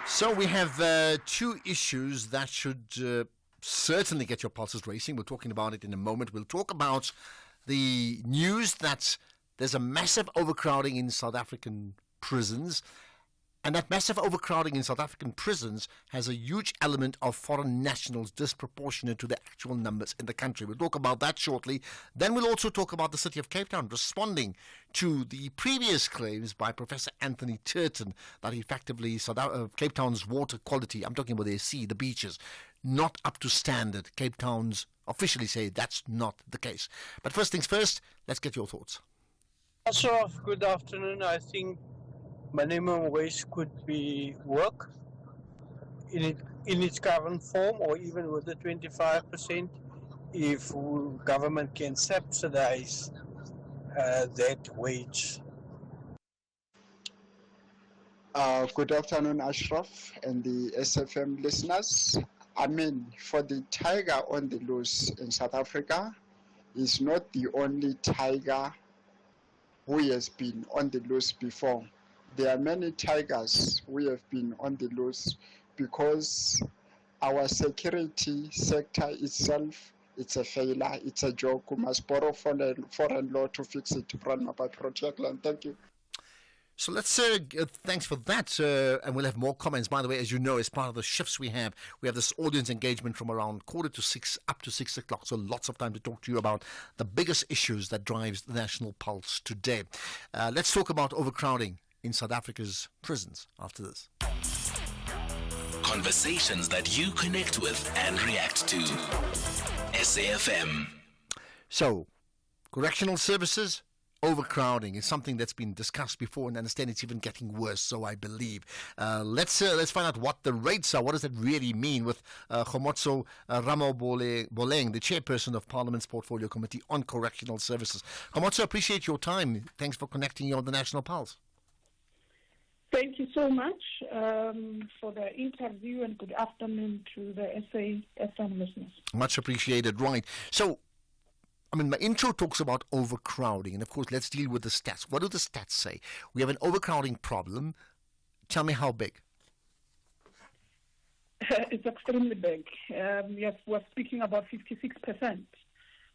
So we have 2 issues that should certainly get your pulses racing. We're talking about it in a moment. We'll talk about the news that there's a massive overcrowding in South African prisons, and that massive overcrowding in South African prisons has a huge element of foreign nationals disproportionate to the actual numbers in the country. We'll talk about that shortly. Then we'll also talk about the City of Cape Town responding to the previous claims by Professor Anthony Turton that effectively Cape Town's water quality, I'm talking about the sea, the beaches, not up to standard. Cape Town's officially say that's not the case. But first things first, let's get your thoughts. Ashraf, good afternoon. I think minimum wage could be work in its current form, or even with the 25%, if government can subsidize that wage. Good afternoon, Ashraf and the SFM listeners. I mean, for the tiger on the loose in South Africa, is not the only tiger who has been on the loose before. There are many tigers who have been on the loose because our security sector itself it's a failure, it's a joke. We must borrow foreign law to fix it. Thank you. So let's thanks for that, and we'll have more comments. By the way, as you know, as part of the shifts we have this audience engagement from around 5:45 up to 6 o'clock. So lots of time to talk to you about the biggest issues that drives the National Pulse today. Let's talk about overcrowding in South Africa's prisons after this. Conversations that you connect with and react to. SAFM. So, correctional services. Overcrowding is something that's been discussed before, and I understand it's even getting worse, so I believe. Let's find out what the rates are. What does that really mean with Khomotso Ramao-Boleng, the chairperson of Parliament's Portfolio Committee on Correctional Services. Khomotso, appreciate your time. Thanks for connecting you on the National Pulse. Thank you so much for the interview, and good afternoon to the SAFM listeners. Much appreciated. Right. So, my intro talks about overcrowding, and of course, let's deal with the stats. What do the stats say? We have an overcrowding problem. Tell me how big. It's extremely big. Yes, we're speaking about 56%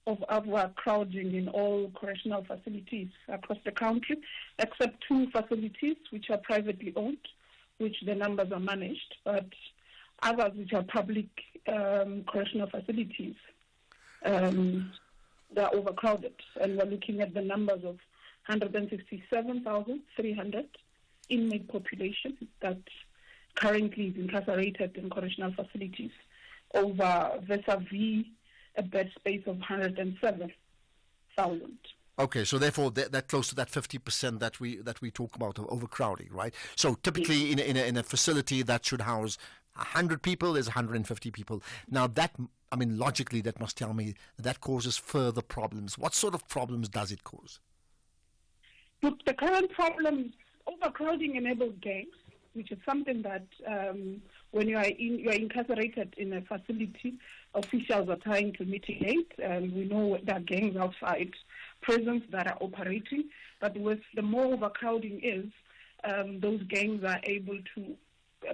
of overcrowding in all correctional facilities across the country, except 2 facilities which are privately owned, which the numbers are managed, but others which are public correctional facilities, they're overcrowded. And we're looking at the numbers of 167,300 inmate population that currently is incarcerated in correctional facilities, over vis-a-vis a bed space of 107,000. Okay, so therefore that close to that 50% that we talk about of overcrowding, right? So typically in a facility that should house 100 people, there's 150 people. Now that, logically that must tell me that causes further problems. What sort of problems does it cause? Look, the current problem, overcrowding enables gangs, which is something that when you are incarcerated in a facility, officials are trying to mitigate. We know there are gangs outside prisons that are operating, but with the more overcrowding is, those gangs are able to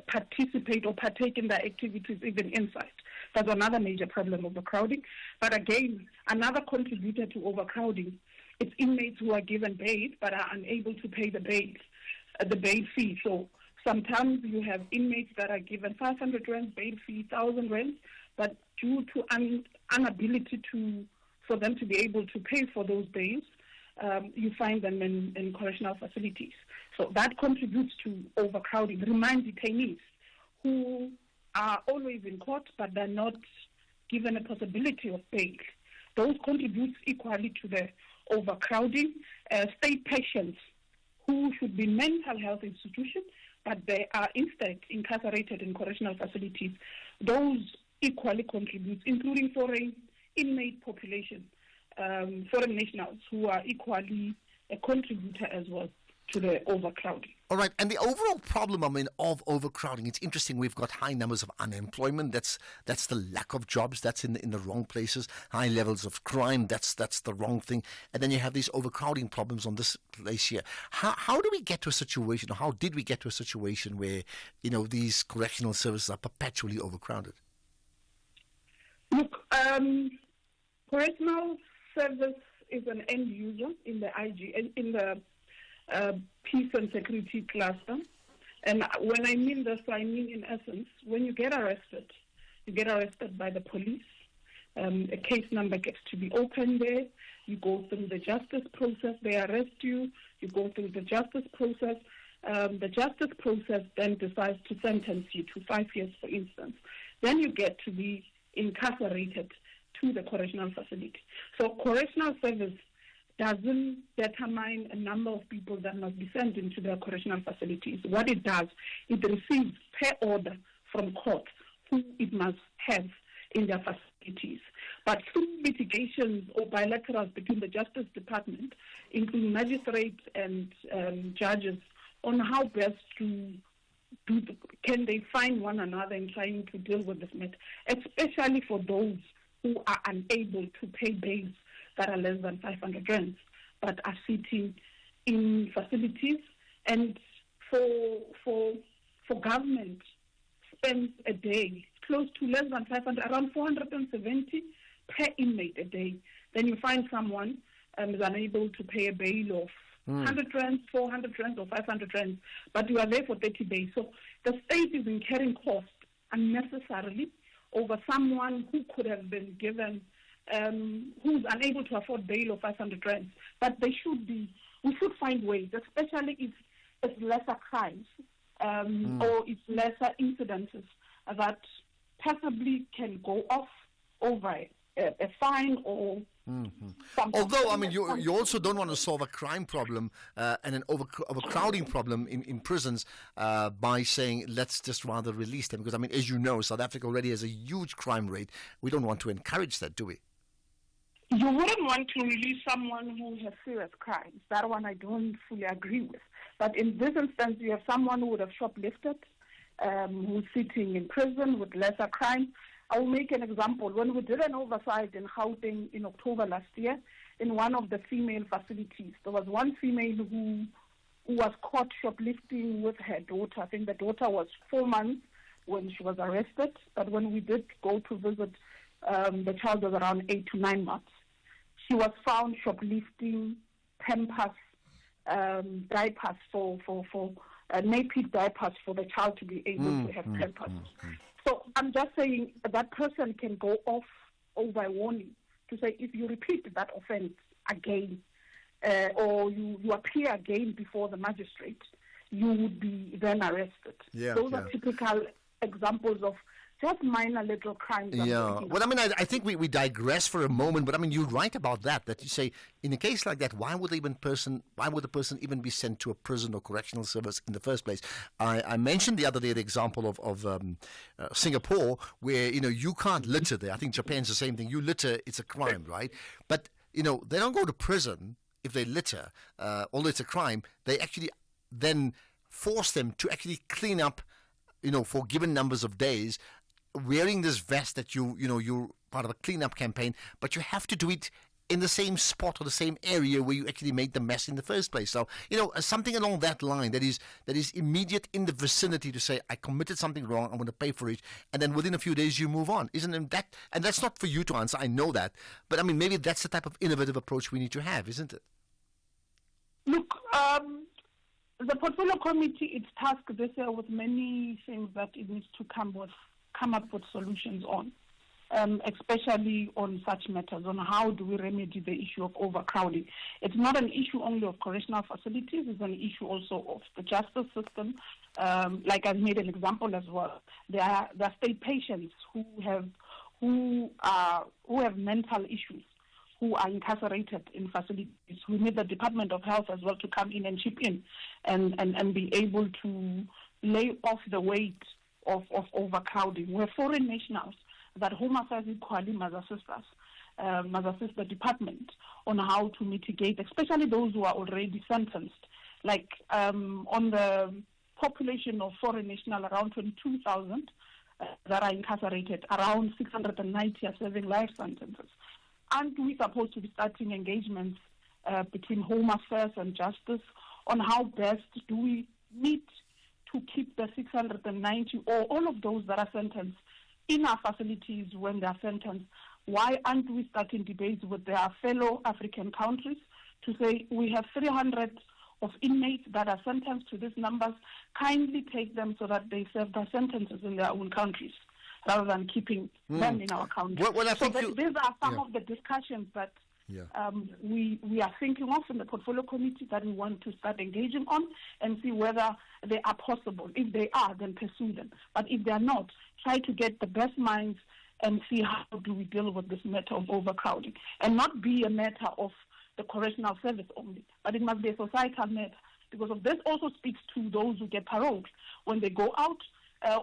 participate or partake in their activities even inside. That's another major problem of overcrowding. But again, another contributor to overcrowding, it's inmates who are given bail but are unable to pay the bail fee. So sometimes you have inmates that are given 500 rand bail fee, 1,000 rand, but due to inability for them to be able to pay for those bails, you find them in correctional facilities. So that contributes to overcrowding. Remand detainees who are always in court, but they're not given a possibility of bail. Those contribute equally to the overcrowding. State patients who should be mental health institutions, but they are instead incarcerated in correctional facilities. Those equally contribute, including foreign inmate population, foreign nationals who are equally a contributor as well to the overcrowding. All right, and the overall problem, of overcrowding, it's interesting. We've got high numbers of unemployment. That's the lack of jobs. That's in the wrong places. High levels of crime. That's the wrong thing. And then you have these overcrowding problems on this place here. How do we get to a situation, or how did we get to a situation where these correctional services are perpetually overcrowded? Look, correctional service is an end user in the in the peace and security cluster. And when I mean this, I mean in essence, when you get arrested by the police, a case number gets to be opened there, you go through the justice process, they arrest you, you go through the justice process. The justice process then decides to sentence you to 5 years, for instance. Then you get to be incarcerated to the correctional facility. So correctional service doesn't determine a number of people that must be sent into their correctional facilities. What it does, it receives per order from court who it must have in their facilities. But through mitigations or bilaterals between the Justice Department, including magistrates and judges, on how best to can they find one another in trying to deal with this matter, especially for those who are unable to pay bails that are less than 500 rands, but are sitting in facilities. And for government, spends a day close to less than 500, around 470 per inmate a day. Then you find someone is unable to pay a bail of 100 rands, 400 rands, or 500 rands, but you are there for 30 days. So the state is incurring costs unnecessarily over someone who could have been given, who's unable to afford bail of 500 rands. But we should find ways, especially if it's lesser crimes or it's lesser incidences that possibly can go off over a fine or Although, I mean, you also don't want to solve a crime problem and an overcrowding problem in prisons by saying, let's just rather release them. Because, I mean, as you know, South Africa already has a huge crime rate. We don't want to encourage that, do we? You wouldn't want to release someone who has serious crimes. That one I don't fully agree with. But in this instance, you have someone who would have shoplifted, who's sitting in prison with lesser crime. I will make an example. When we did an oversight in Gauteng in October last year, in one of the female facilities, there was one female who was caught shoplifting with her daughter. I think the daughter was 4 months when she was arrested, but when we did go to visit, the child was around 8 to 9 months. She was found shoplifting Pampers, diapers for nappy diapers for the child to be able to have Pampers. So I'm just saying that person can go off over a warning to say if you repeat that offense again or you appear again before the magistrate, you would be then arrested. Those are typical examples of just minor little crimes. Yeah. Well, I mean, I think we digress for a moment, but I mean, you're right about that you say, in a case like that, why would the person even be sent to a prison or correctional service in the first place? I mentioned the other day the example of Singapore, where, you can't litter there. I think Japan's the same thing. You litter, it's a crime, right? But, they don't go to prison if they litter, although it's a crime. They actually then force them to actually clean up, for given numbers of days, wearing this vest that you're part of a cleanup campaign, but you have to do it in the same spot or the same area where you actually made the mess in the first place. So, something along that line that is immediate in the vicinity to say, I committed something wrong, I'm going to pay for it, and then within a few days you move on. Isn't that, and that's not for you to answer, I know that, but I mean, maybe that's the type of innovative approach we need to have, isn't it? Look, the portfolio committee is tasked this year with many things that it needs to come up with solutions on, especially on such matters, on how do we remedy the issue of overcrowding. It's not an issue only of correctional facilities, it's an issue also of the justice system. Like I've made an example as well. There are state patients who have mental issues, who are incarcerated in facilities. We need the Department of Health as well to come in and chip in and be able to lay off the weight of overcrowding. We're foreign nationals that Home Affairs equally must assist the department on how to mitigate, especially those who are already sentenced. Like on the population of foreign national, around 22,000 that are incarcerated, around 690 are serving life sentences. Aren't we supposed to be starting engagements between Home Affairs and Justice on how best do we meet to keep the 690 or all of those that are sentenced in our facilities when they are sentenced? Why aren't we starting debates with their fellow African countries to say we have 300 of inmates that are sentenced to these numbers, kindly take them so that they serve their sentences in their own countries, rather than keeping them in our country. Well, I think these are some of the discussions that we are thinking of in the portfolio committee that we want to start engaging on and see whether they are possible. If they are, then pursue them. But if they are not, try to get the best minds and see how do we deal with this matter of overcrowding. And not be a matter of the correctional service only, but it must be a societal matter. Because of this also speaks to those who get paroled when they go out,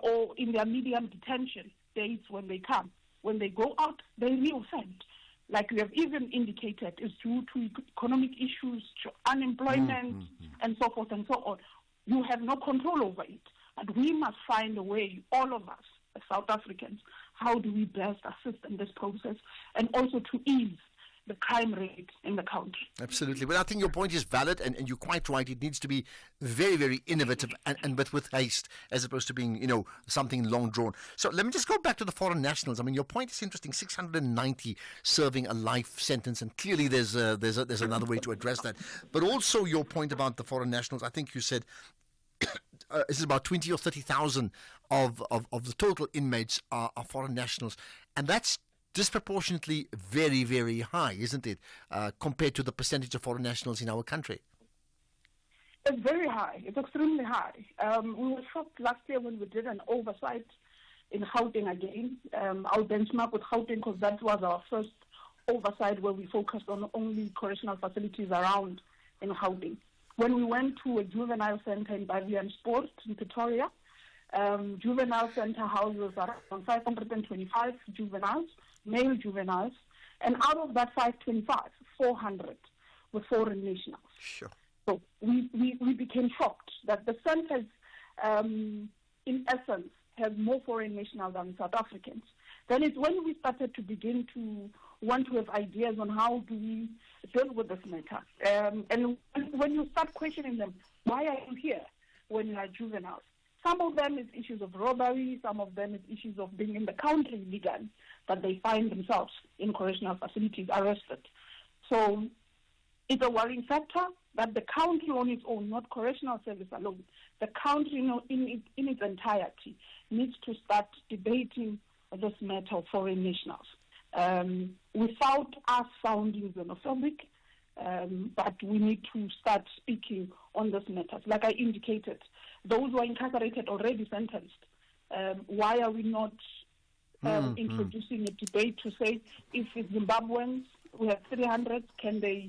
or in their medium detention days when they come. When they go out, they reoffend. Like we have even indicated, is due to economic issues, to unemployment, and so forth and so on. You have no control over it. And we must find a way, all of us, as South Africans, how do we best assist in this process, and also to ease the crime rate in the country. Absolutely. But I think your point is valid, and you're quite right. It needs to be very, very innovative but with haste, as opposed to being, something long drawn. So let me just go back to the foreign nationals. I mean, your point is interesting. 690 serving a life sentence, and clearly there's another way to address that. But also your point about the foreign nationals, I think you said this is about 20 or 30,000 of the total inmates are foreign nationals, and that's disproportionately very, very high, isn't it, compared to the percentage of foreign nationals in our country? It's very high. It's extremely high. We were shocked last year when we did an oversight in Gauteng again. I'll benchmark with Gauteng because that was our first oversight where we focused on only correctional facilities around in Gauteng. When we went to a juvenile center in Bavian Sport in Pretoria, juvenile center houses around 525 juveniles, male juveniles, and out of that 525, 400 were foreign nationals. Sure. So we became shocked that the centers, in essence, have more foreign nationals than South Africans. Then it's when we started to begin to want to have ideas on how do we deal with this matter. And when you start questioning them, why are you here when you are juveniles? Some of them is issues of robbery, some of them is issues of being in the country illegally, that they find themselves in correctional facilities arrested. So it's a worrying factor that the country on its own, not correctional service alone, the country in its entirety needs to start debating this matter of foreign nationals. Without us sounding xenophobic, but we need to start speaking on this matter. Like I indicated, those who are incarcerated already sentenced. Why are we not introducing a debate to say if it's Zimbabweans, we have 300, can they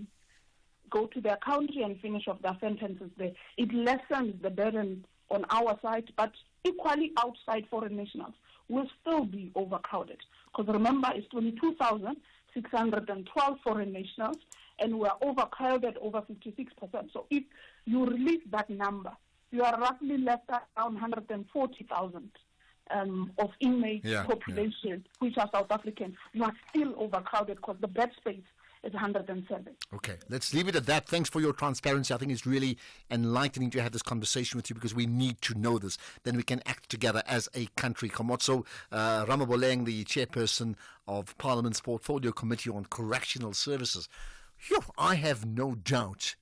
go to their country and finish off their sentences there? It lessens the burden on our side, but equally outside foreign nationals will still be overcrowded. Because remember, it's 22,612 foreign nationals, and we're overcrowded over 56%. So if you release that number, you are roughly left around 140,000 of inmate population, which are South African. You are still overcrowded because the bed space is 107. Okay, let's leave it at that. Thanks for your transparency. I think it's really enlightening to have this conversation with you because we need to know this. Then we can act together as a country. Khomotso Ramaboleng, the chairperson of Parliament's Portfolio Committee on Correctional Services. Phew, I have no doubt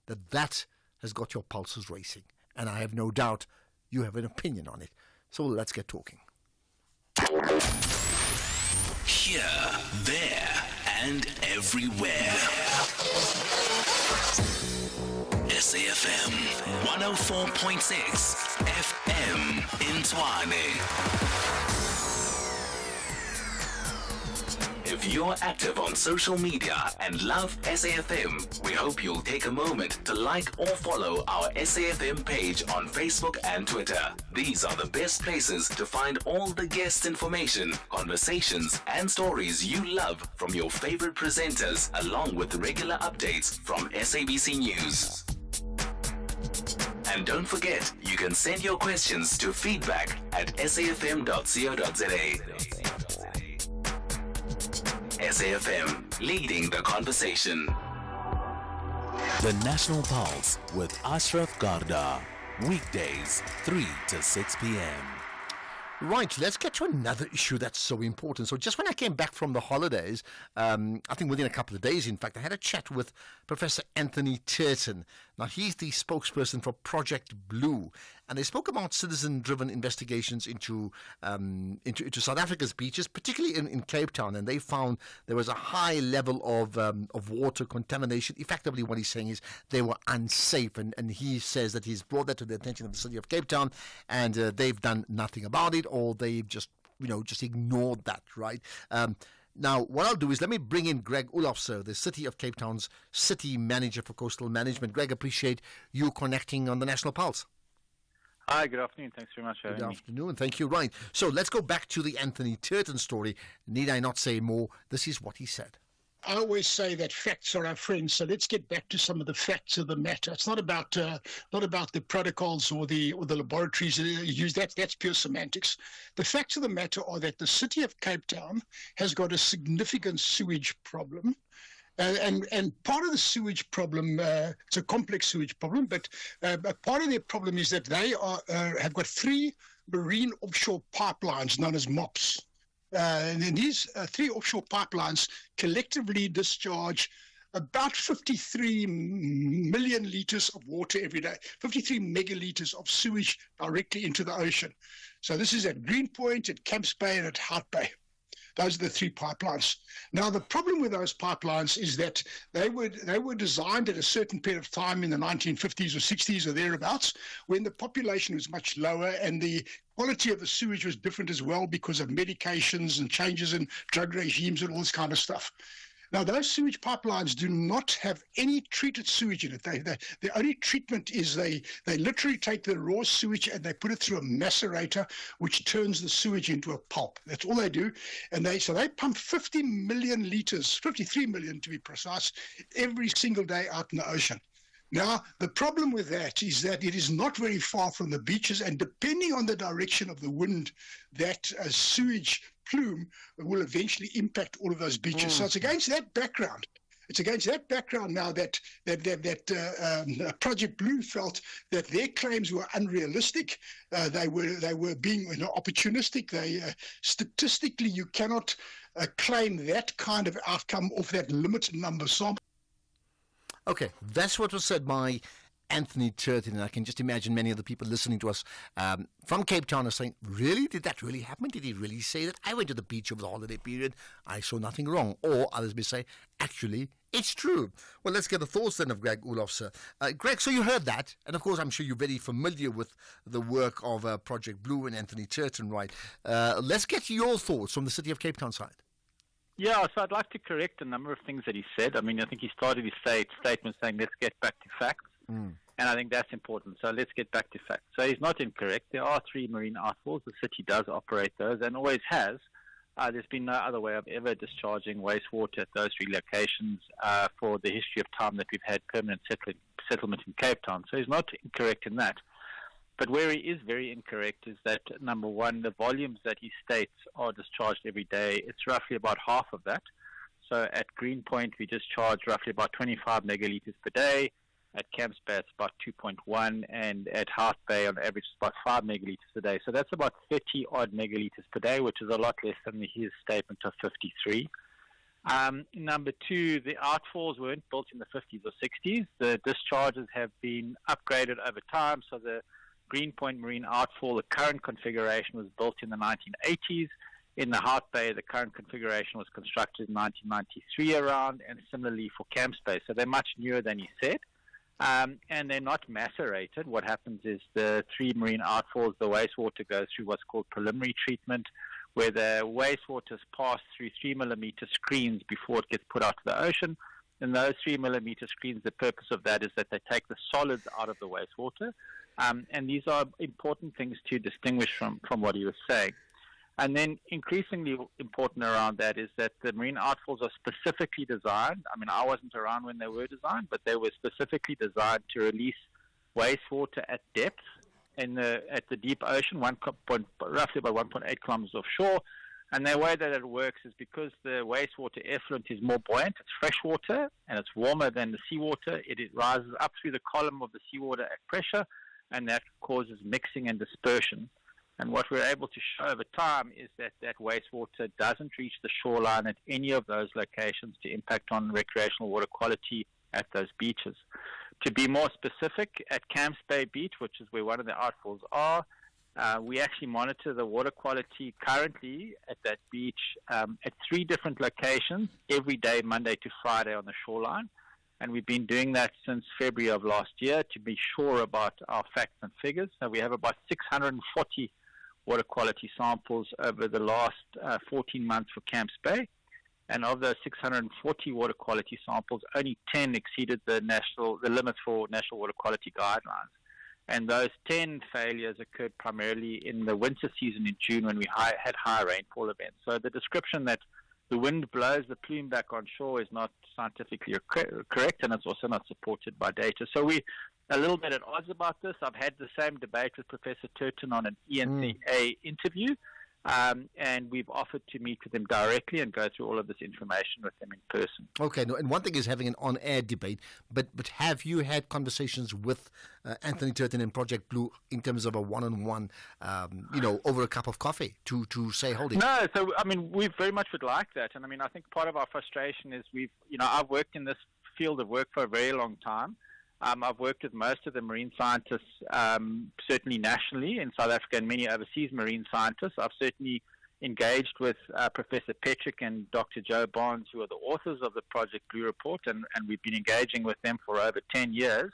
that has got your pulses racing. And I have no doubt you have an opinion on it. So let's get talking. Here, there, and everywhere. SAFM 104.6 FM in Tshwane. If you're active on social media and love SAFM, we hope you'll take a moment to like or follow our SAFM page on Facebook and Twitter. These are the best places to find all the guest information, conversations, and stories you love from your favorite presenters, along with regular updates from SABC News. And don't forget, you can send your questions to feedback@safm.co.za. SAFM, leading the conversation. The National Pulse with Ashraf Garda. Weekdays, 3 to 6 p.m. Right, let's get to another issue that's so important. So just when I came back from the holidays, I think within a couple of days, in fact, I had a chat with Professor Anthony Turton. Now, he's the spokesperson for Project Blue, and they spoke about citizen-driven investigations into South Africa's beaches, particularly in Cape Town, and they found there was a high level of water contamination. Effectively, what he's saying is they were unsafe, and he says that he's brought that to the attention of the city of Cape Town, and they've done nothing about it, or they've just ignored that, right? Now, what I'll do is let me bring in Greg Olofsson, the City of Cape Town's City Manager for Coastal Management. Greg, appreciate you connecting on the National Pulse. Hi, good afternoon. Thanks very much for having me. Good afternoon. Thank you. Right. So let's go back to the Anthony Turton story. Need I not say more? This is what he said. I always say that facts are our friends, so let's get back to some of the facts of the matter. It's not about the protocols or the laboratories used. That's pure semantics. The facts of the matter are that the city of Cape Town has got a significant sewage problem. And part of the sewage problem, it's a complex sewage problem, but part of their problem is that they have got 3 marine offshore pipelines known as MOPS. And these 3 offshore pipelines collectively discharge about 53 million litres of water every day, 53 megalitres of sewage directly into the ocean. So this is at Greenpoint, at Camps Bay, and at Hout Bay. Those are the 3 pipelines. Now, the problem with those pipelines is that they were designed at a certain period of time in the 1950s or 60s or thereabouts, when the population was much lower and the quality of the sewage was different as well because of medications and changes in drug regimes and all this kind of stuff. Now, those sewage pipelines do not have any treated sewage in it. The only treatment is they literally take the raw sewage and they put it through a macerator, which turns the sewage into a pulp. That's all they do. And they pump 50 million litres, 53 million to be precise, every single day out in the ocean. Now, the problem with that is that it is not very far from the beaches, and depending on the direction of the wind, that sewage plume will eventually impact all of those beaches. So it's against that background. Now that Project Blue felt that their claims were unrealistic. They were being opportunistic. Statistically, you cannot claim that kind of outcome off that limited number of samples. Okay, that's what was said by Anthony Turton, and I can just imagine many of the people listening to us from Cape Town are saying, really? Did that really happen? Did he really say that? I went to the beach over the holiday period. I saw nothing wrong. Or others may say, actually, it's true. Well, let's get the thoughts then of Greg Olofse. Greg, so you heard that, and of course I'm sure you're very familiar with the work of Project Blue and Anthony Turton, right? Let's get your thoughts from the City of Cape Town side. Yeah, so I'd like to correct a number of things that he said. I mean, I think he started his statement saying, let's get back to facts. And I think that's important. So let's get back to facts. So he's not incorrect. There are 3 marine outfalls. The city does operate those and always has. There's been no other way of ever discharging wastewater at those 3 locations for the history of time that we've had permanent settlement in Cape Town. So he's not incorrect in that. But where he is very incorrect is that, number one, the volumes that he states are discharged every day, it's roughly about half of that. So at Greenpoint, we discharge roughly about 25 megalitres per day. At Camps Bay, it's about 2.1, and at Hout Bay, on average, it's about 5 megalitres a day. So that's about 30-odd megalitres per day, which is a lot less than his statement of 53. Number 2, the outfalls weren't built in the 50s or 60s. The discharges have been upgraded over time, so the Greenpoint Marine Outfall, the current configuration was built in the 1980s. In the Hout Bay, the current configuration was constructed in 1993 around, and similarly for Camps Bay. So they're much newer than he said, and they're not macerated. What happens is the 3 marine outfalls, the wastewater goes through what's called preliminary treatment, where the wastewater is passed through 3-millimeter screens before it gets put out to the ocean. And those 3-millimeter screens, the purpose of that is that they take the solids out of the wastewater. And these are important things to distinguish from what he was saying. And then increasingly important around that is that the marine outfalls are specifically designed. I mean, I wasn't around when they were designed, but they were specifically designed to release wastewater at depth at the deep ocean, roughly about 1.8 kilometers offshore. And the way that it works is because the wastewater effluent is more buoyant, it's fresh water, and it's warmer than the seawater, it rises up through the column of the seawater at pressure, and that causes mixing and dispersion. And what we're able to show over time is that wastewater doesn't reach the shoreline at any of those locations to impact on recreational water quality at those beaches. To be more specific, at Camps Bay Beach, which is where one of the outfalls are, we actually monitor the water quality currently at that beach at 3 different locations every day, Monday to Friday on the shoreline. And we've been doing that since February of last year to be sure about our facts and figures. So we have about 640 water quality samples over the last 14 months for Camps Bay. And of those 640 water quality samples, only 10 exceeded the limits for national water quality guidelines. And those 10 failures occurred primarily in the winter season in June when we had high rainfall events. So the description that the wind blows the plume back on shore is not scientifically correct, and it's also not supported by data. So we're a little bit at odds about this. I've had the same debate with Professor Turton on an ENCA interview, and we've offered to meet with them directly and go through all of this information with them in person. Okay, no, and one thing is having an on-air debate, but have you had conversations with Anthony Turton and Project Blue in terms of a one-on-one, over a cup of coffee to say, hold it? No, so, I mean, we very much would like that. And, I mean, I think part of our frustration is I've worked in this field of work for a very long time. I've worked with most of the marine scientists, certainly nationally in South Africa and many overseas marine scientists. I've certainly engaged with Professor Petrick and Dr. Joe Barnes, who are the authors of the Project Blue Report, and we've been engaging with them for over 10 years.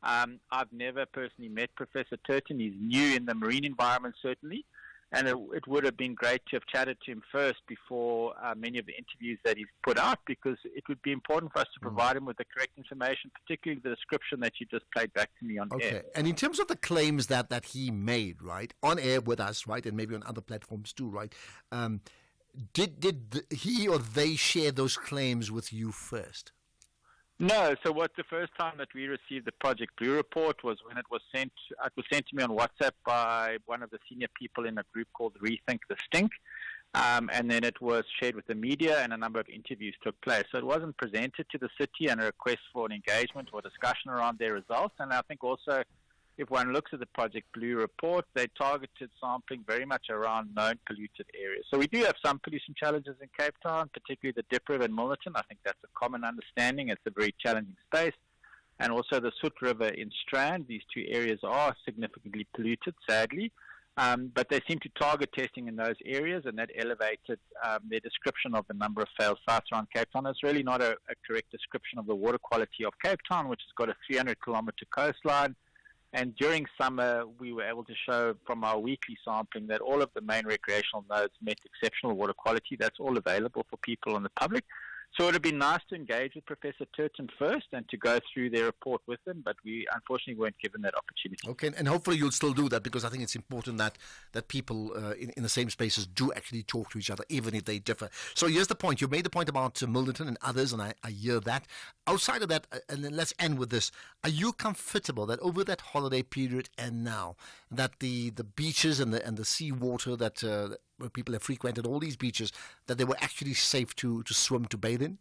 I've never personally met Professor Turton. He's new in the marine environment, certainly. And it would have been great to have chatted to him first before many of the interviews that he's put out, because it would be important for us to provide him with the correct information, particularly the description that you just played back to me on air. And in terms of the claims that he made, right, on air with us, right, and maybe on other platforms too, right, did he or they share those claims with you first? No. So the first time that we received the Project Blue Report was when it was sent to me on WhatsApp by one of the senior people in a group called Rethink the Stink. And then it was shared with the media and a number of interviews took place. So it wasn't presented to the city and a request for an engagement or discussion around their results. And I think also, if one looks at the Project Blue Report, they targeted sampling very much around known polluted areas. So we do have some pollution challenges in Cape Town, particularly the Dip River and Milnerton. I think that's a common understanding. It's a very challenging space. And also the Soot River in Strand. These two areas are significantly polluted, sadly. But they seem to target testing in those areas, and that elevated their description of the number of failed sites around Cape Town. It's really not a correct description of the water quality of Cape Town, which has got a 300-kilometre coastline. And during summer, we were able to show from our weekly sampling that all of the main recreational nodes met exceptional water quality. That's all available for people and the public. So it would have been nice to engage with Professor Turton first and to go through their report with them, but we unfortunately weren't given that opportunity. Okay, and hopefully you'll still do that, because I think it's important that people in the same spaces do actually talk to each other, even if they differ. So here's the point. You made the point about Milnerton and others, and I hear that. Outside of that, and then let's end with this, are you comfortable that over that holiday period and now, that the beaches and the sea water that where people have frequented all these beaches, that they were actually safe to swim, to bathe in?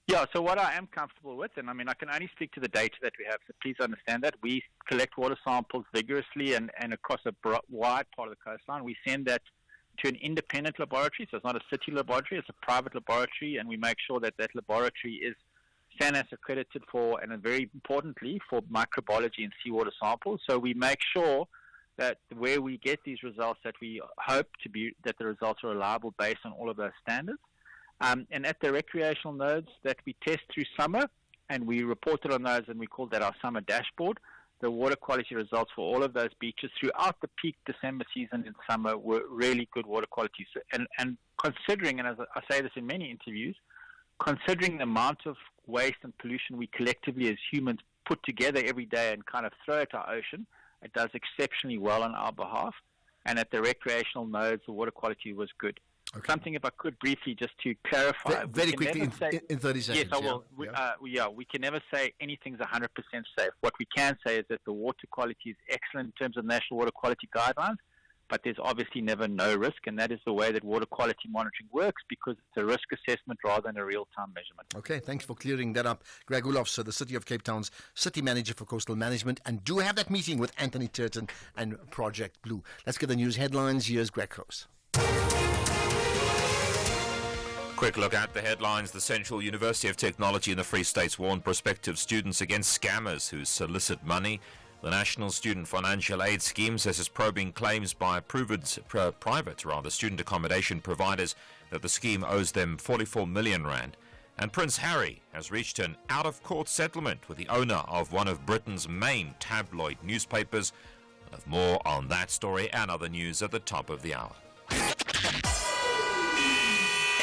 Yeah, so what I am comfortable with, and I mean, I can only speak to the data that we have, so please understand that. We collect water samples vigorously and across a wide part of the coastline. We send that to an independent laboratory, so it's not a city laboratory, it's a private laboratory, and we make sure that laboratory is SANAS accredited for, and very importantly, for microbiology and seawater samples. So we make sure that where we get these results, that we hope that the results are reliable based on all of those standards. And at the recreational nodes that we test through summer, and we reported on those, and we called that our summer dashboard, the water quality results for all of those beaches throughout the peak December season in summer were really good water quality. And considering, and as I say this in many interviews, considering the amount of waste and pollution we collectively as humans put together every day and kind of throw at our ocean, it does exceptionally well on our behalf. And at the recreational nodes, the water quality was good. Okay. Something, if I could briefly, just to clarify. Very quickly, in 30 seconds. Yes, I will. We can never say anything's 100% safe. What we can say is that the water quality is excellent in terms of national water quality guidelines, but there's obviously never no risk, and that is the way that water quality monitoring works, because it's a risk assessment rather than a real-time measurement. Okay, thanks for clearing that up. Greg Olofs, the City of Cape Town's City Manager for Coastal Management, and do have that meeting with Anthony Turton and Project Blue. Let's get the news headlines. Here's Greg Cross. Quick look at the headlines. The Central University of Technology in the Free States warned prospective students against scammers who solicit money. The National Student Financial Aid Scheme says it's probing claims by private student accommodation providers that the scheme owes them 44 million rand. And Prince Harry has reached an out-of-court settlement with the owner of one of Britain's main tabloid newspapers. We'll have more on that story and other news at the top of the hour.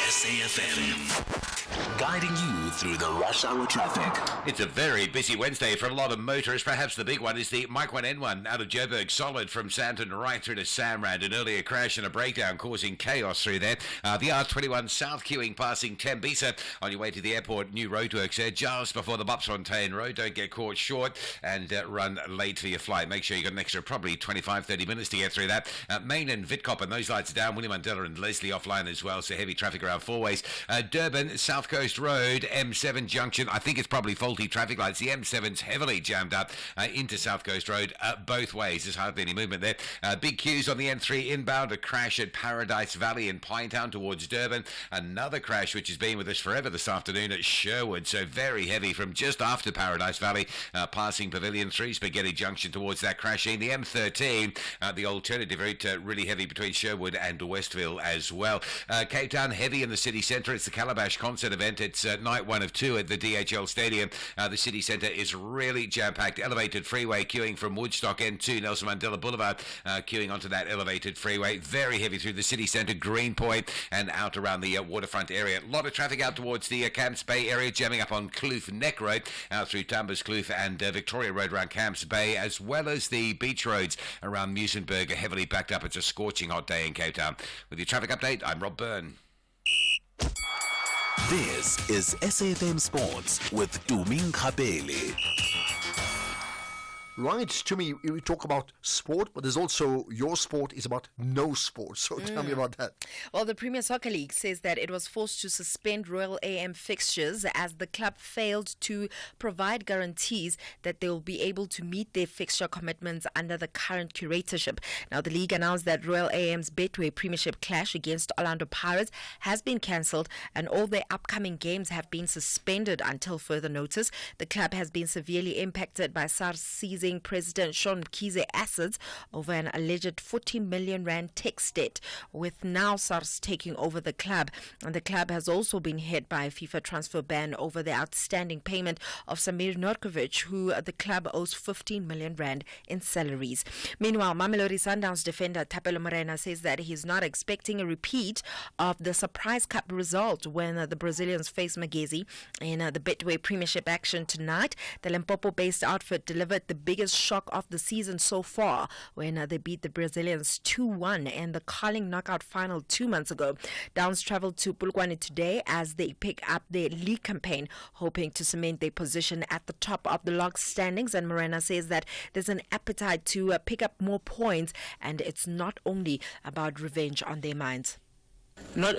SAFM. guiding you through the rush hour traffic. It's a very busy Wednesday for a lot of motorists. Perhaps the big one is the Mike 1N1 out of Joburg, solid from Sandton right through to Samrand. An earlier crash and a breakdown causing chaos through there. The R21 south queuing passing Tembisa on your way to the airport. New roadworks there just before the Bopsfontein Road. Don't get caught short and run late for your flight. Make sure you got an extra probably 25-30 minutes to get through that. Main and Vidcop and those lights are down. William Mandela and Leslie offline as well, so heavy traffic around four ways. Durban, South Coast Road, M7 junction. I think it's probably faulty traffic lights. The M7's heavily jammed up into South Coast Road both ways. There's hardly any movement there. Big queues on the N3 inbound. A crash at Paradise Valley in Pinetown towards Durban. Another crash which has been with us forever this afternoon at Sherwood. So very heavy from just after Paradise Valley, passing Pavilion 3, Spaghetti Junction towards that crashing. The M13, the alternative route, really heavy between Sherwood and Westville as well. Cape Town, heavy in the city centre. It's the Calabash concert event. It's night 1 of 2 at the DHL Stadium. The city centre is really jam-packed. Elevated freeway queuing from Woodstock N2, Nelson Mandela Boulevard, queuing onto that elevated freeway. Very heavy through the city centre, Greenpoint, and out around the waterfront area. A lot of traffic out towards the Camps Bay area, jamming up on Kloof Neck Road, out through Tumbers Kloof and Victoria Road around Camps Bay, as well as the beach roads around Muizenberg are heavily backed up. It's a scorching hot day in Cape Town. With your traffic update, I'm Rob Byrne. This is SAFM Sports with Tuming Kapeli. Right, to me, we talk about sport, but there's also your sport is about no sport. So tell me about that. Well, the Premier Soccer League says that it was forced to suspend Royal AM fixtures as the club failed to provide guarantees that they will be able to meet their fixture commitments under the current curatorship. Now, the league announced that Royal AM's Betway Premiership clash against Orlando Pirates has been cancelled and all their upcoming games have been suspended until further notice. The club has been severely impacted by SARS seizing President Sean Mkhize assets over an alleged 40 million rand tax debt, with now SARS taking over the club. And the club has also been hit by a FIFA transfer ban over the outstanding payment of Samir Norkovic, who the club owes 15 million rand in salaries. Meanwhile, Mamelodi Sundowns defender Thapelo Morena says that he's not expecting a repeat of the Surprise Cup result when the Brazilians face Magesi in the Betway Premiership action tonight. The Limpopo-based outfit delivered the biggest shock of the season so far when they beat the Brazilians 2-1 in the Carling knockout final 2 months ago. Downs travelled to Polokwane today as they pick up their league campaign, hoping to cement their position at the top of the log standings. And Morena says that there's an appetite to pick up more points, and it's not only about revenge on their minds. Not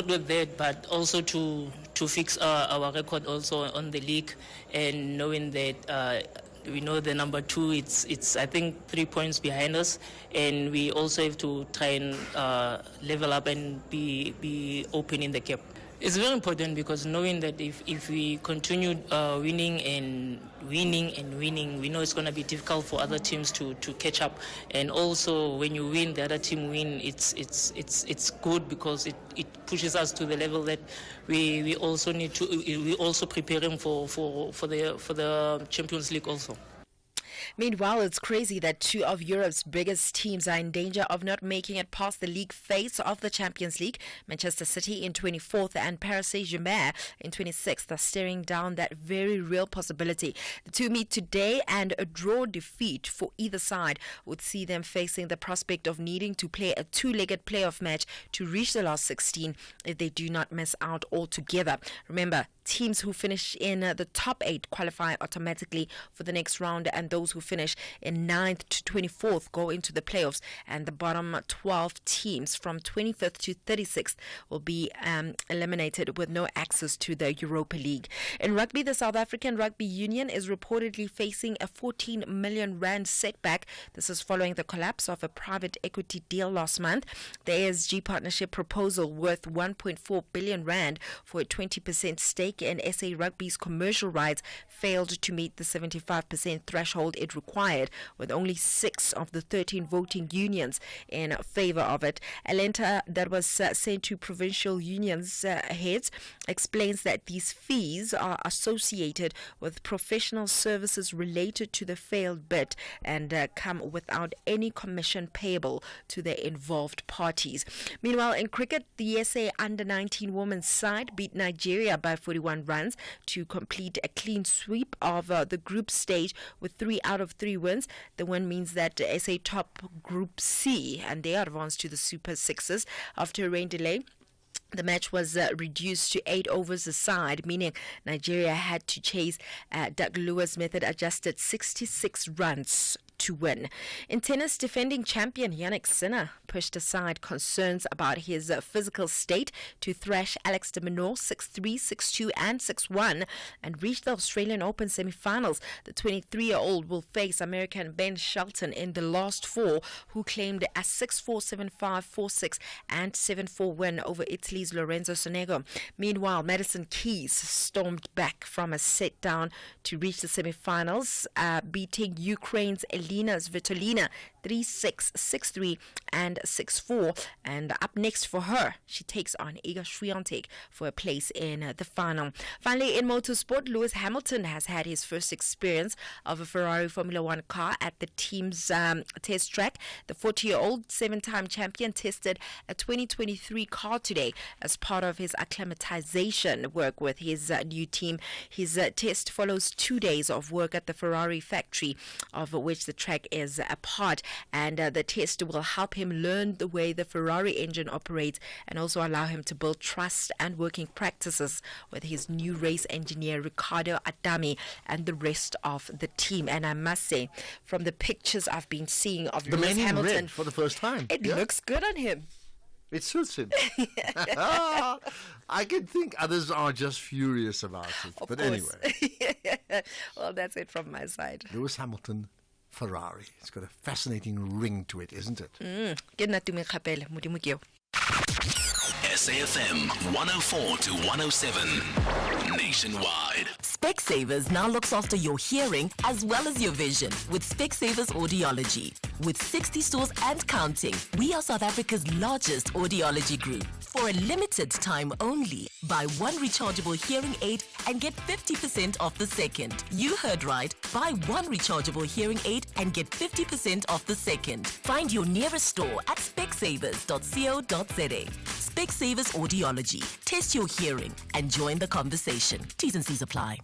with that, but also to fix our record also on the league, and knowing that we know the number 2, it's I think 3 points behind us, and we also have to try and level up and be open in the gap. It's very important because knowing that if we continue winning, we know it's going to be difficult for other teams to catch up. And also, when you win, the other team win. It's good because it pushes us to the level that we also need to. We also preparing for the Champions League also. Meanwhile, it's crazy that 2 of Europe's biggest teams are in danger of not making it past the league phase of the Champions League. Manchester City in 24th and Paris Saint-Germain in 26th are staring down that very real possibility. The 2 meet today, and a draw defeat for either side would see them facing the prospect of needing to play a 2-legged playoff match to reach the last 16 if they do not miss out altogether. Remember, teams who finish in the top 8 qualify automatically for the next round, and those who finish in 9th to 24th go into the playoffs, and the bottom 12 teams from 25th to 36th will be eliminated with no access to the Europa League. In rugby, the South African Rugby Union is reportedly facing a 14 million rand setback. This is following the collapse of a private equity deal last month. The ASG partnership proposal worth 1.4 billion rand for a 20% stake stake in SA Rugby's commercial rights failed to meet the 75% threshold it required, with only 6 of the 13 voting unions in favour of it. A letter that was sent to provincial unions heads explains that these fees are associated with professional services related to the failed bid and come without any commission payable to the involved parties. Meanwhile, in cricket, the SA Under-19 women's side beat Nigeria by 41 runs to complete a clean sweep of the group stage with 3 out of 3 wins. The win means that SA top Group C and they advanced to the Super Sixes after a rain delay. The match was reduced to 8 overs aside, meaning Nigeria had to chase Doug Lewis method-adjusted 66 runs to win. In tennis, defending champion Jannik Sinner pushed aside concerns about his physical state to thrash Alex de Minaur 6-3, 6-2 and 6-1 and reach the Australian Open semi-finals. The 23-year-old will face American Ben Shelton in the last 4, who claimed a 6-4, 7-5, 4-6 and 7-4 win over Italy's Lorenzo Sonego. Meanwhile, Madison Keys stormed back from a set down to reach the semi-finals, beating Ukraine's Elina Svitolina 3-6, 6-3 and 6-4. And up next for her, she takes on Iga Swiatek for a place in the final. Finally, in motorsport, Lewis Hamilton has had his first experience of a Ferrari Formula One car at the team's test track. The 40-year-old 7-time champion tested a 2023 car today as part of his acclimatization work with his new team. His test follows 2 days of work at the Ferrari factory, of which the track is a part, and the test will help him learn the way the Ferrari engine operates and also allow him to build trust and working practices with his new race engineer Riccardo Adami and the rest of the team. And I must say, from the pictures I've been seeing of The Lewis man in Hamilton, red for the first time. it looks good on him. It suits him. I can think others are just furious about it. Of But course. anyway, Well, that's it from my side. Lewis Hamilton, Ferrari. It's got a fascinating ring to it, isn't it? Ke nna Tumi Kgapele, Modimo ke yo. SAFM 104 to 107 nationwide. Specsavers now looks after your hearing as well as your vision with Specsavers Audiology. With 60 stores and counting, we are South Africa's largest audiology group. For a limited time only, buy 1 rechargeable hearing aid and get 50% off the second. You heard right. Buy 1 rechargeable hearing aid and get 50% off the second. Find your nearest store at specsavers.co.za. Specsavers Audiology. Test your hearing and join the conversation. T's and C's apply.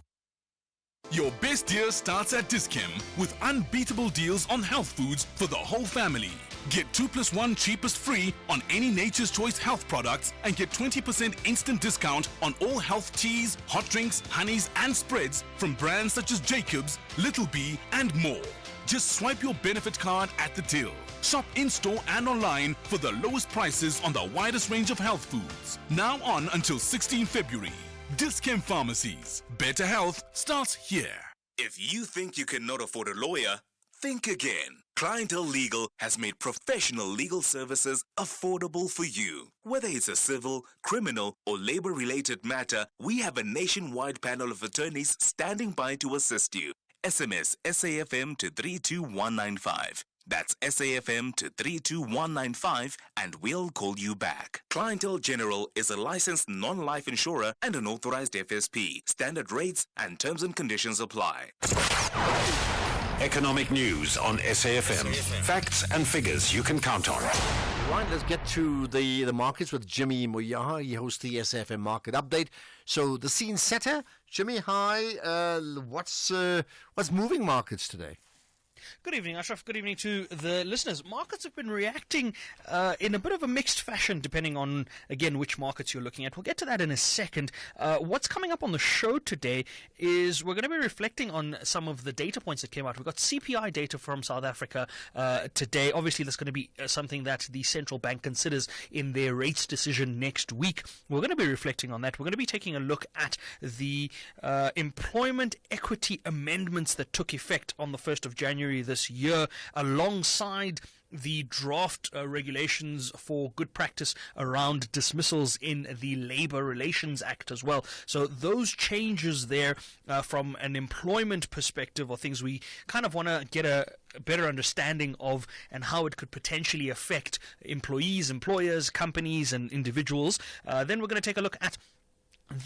Your best year starts at Dis-Chem with unbeatable deals on health foods for the whole family. Get 2+1 cheapest free on any Nature's Choice health products and get 20% instant discount on all health teas, hot drinks, honeys and spreads from brands such as Jacobs, Little B and more. Just swipe your benefit card at the till. Shop in-store and online for the lowest prices on the widest range of health foods. Now on until 16 February. Dis-Chem Pharmacies. Better health starts here. If you think you cannot afford a lawyer, think again. Clientele Legal has made professional legal services affordable for you. Whether it's a civil, criminal, or labor-related matter, we have a nationwide panel of attorneys standing by to assist you. SMS SAFM to 32195. That's SAFM to 32195 and we'll call you back. Clientele General is a licensed non-life insurer and an authorized FSP. Standard rates and terms and conditions apply. Economic news on SAFM. Facts and figures you can count on. Right, let's get to the markets with Jimmy Moyaha. He hosts the SAFM Market Update. So the scene setter, Jimmy, hi. What's moving markets today? Good evening, Ashraf. Good evening to the listeners. Markets have been reacting in a bit of a mixed fashion, depending on, again, which markets you're looking at. We'll get to that in a second. What's coming up on the show today is we're going to be reflecting on some of the data points that came out. We've got CPI data from South Africa today. Obviously, that's going to be something that the central bank considers in their rates decision next week. We're going to be reflecting on that. We're going to be taking a look at the employment equity amendments that took effect on the 1st of January this year, alongside the draft regulations for good practice around dismissals in the Labour Relations Act as well. So those changes there from an employment perspective are things we kind of want to get a better understanding of, and how it could potentially affect employees, employers, companies and individuals. Then we're going to take a look at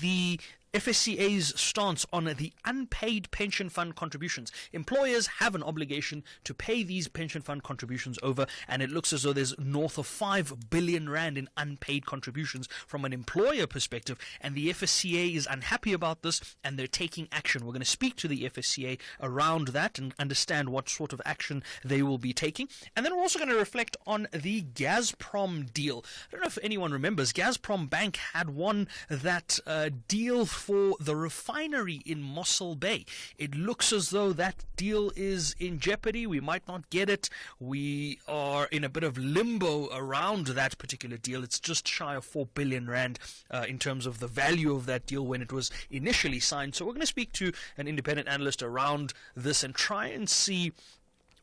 the FSCA's stance on the unpaid pension fund contributions. Employers have an obligation to pay these pension fund contributions over, and it looks as though there's north of 5 billion rand in unpaid contributions from an employer perspective, and the FSCA is unhappy about this and they're taking action. We're going to speak to the FSCA around that and understand what sort of action they will be taking. And then we're also going to reflect on the Gazprom deal. I don't know if anyone remembers, Gazprom Bank had won that deal for the refinery in Mossel Bay. It looks as though that deal is in jeopardy. We might not get it. We are in a bit of limbo around that particular deal. It's just shy of 4 billion rand in terms of the value of that deal when it was initially signed. So we're going to speak to an independent analyst around this and try and see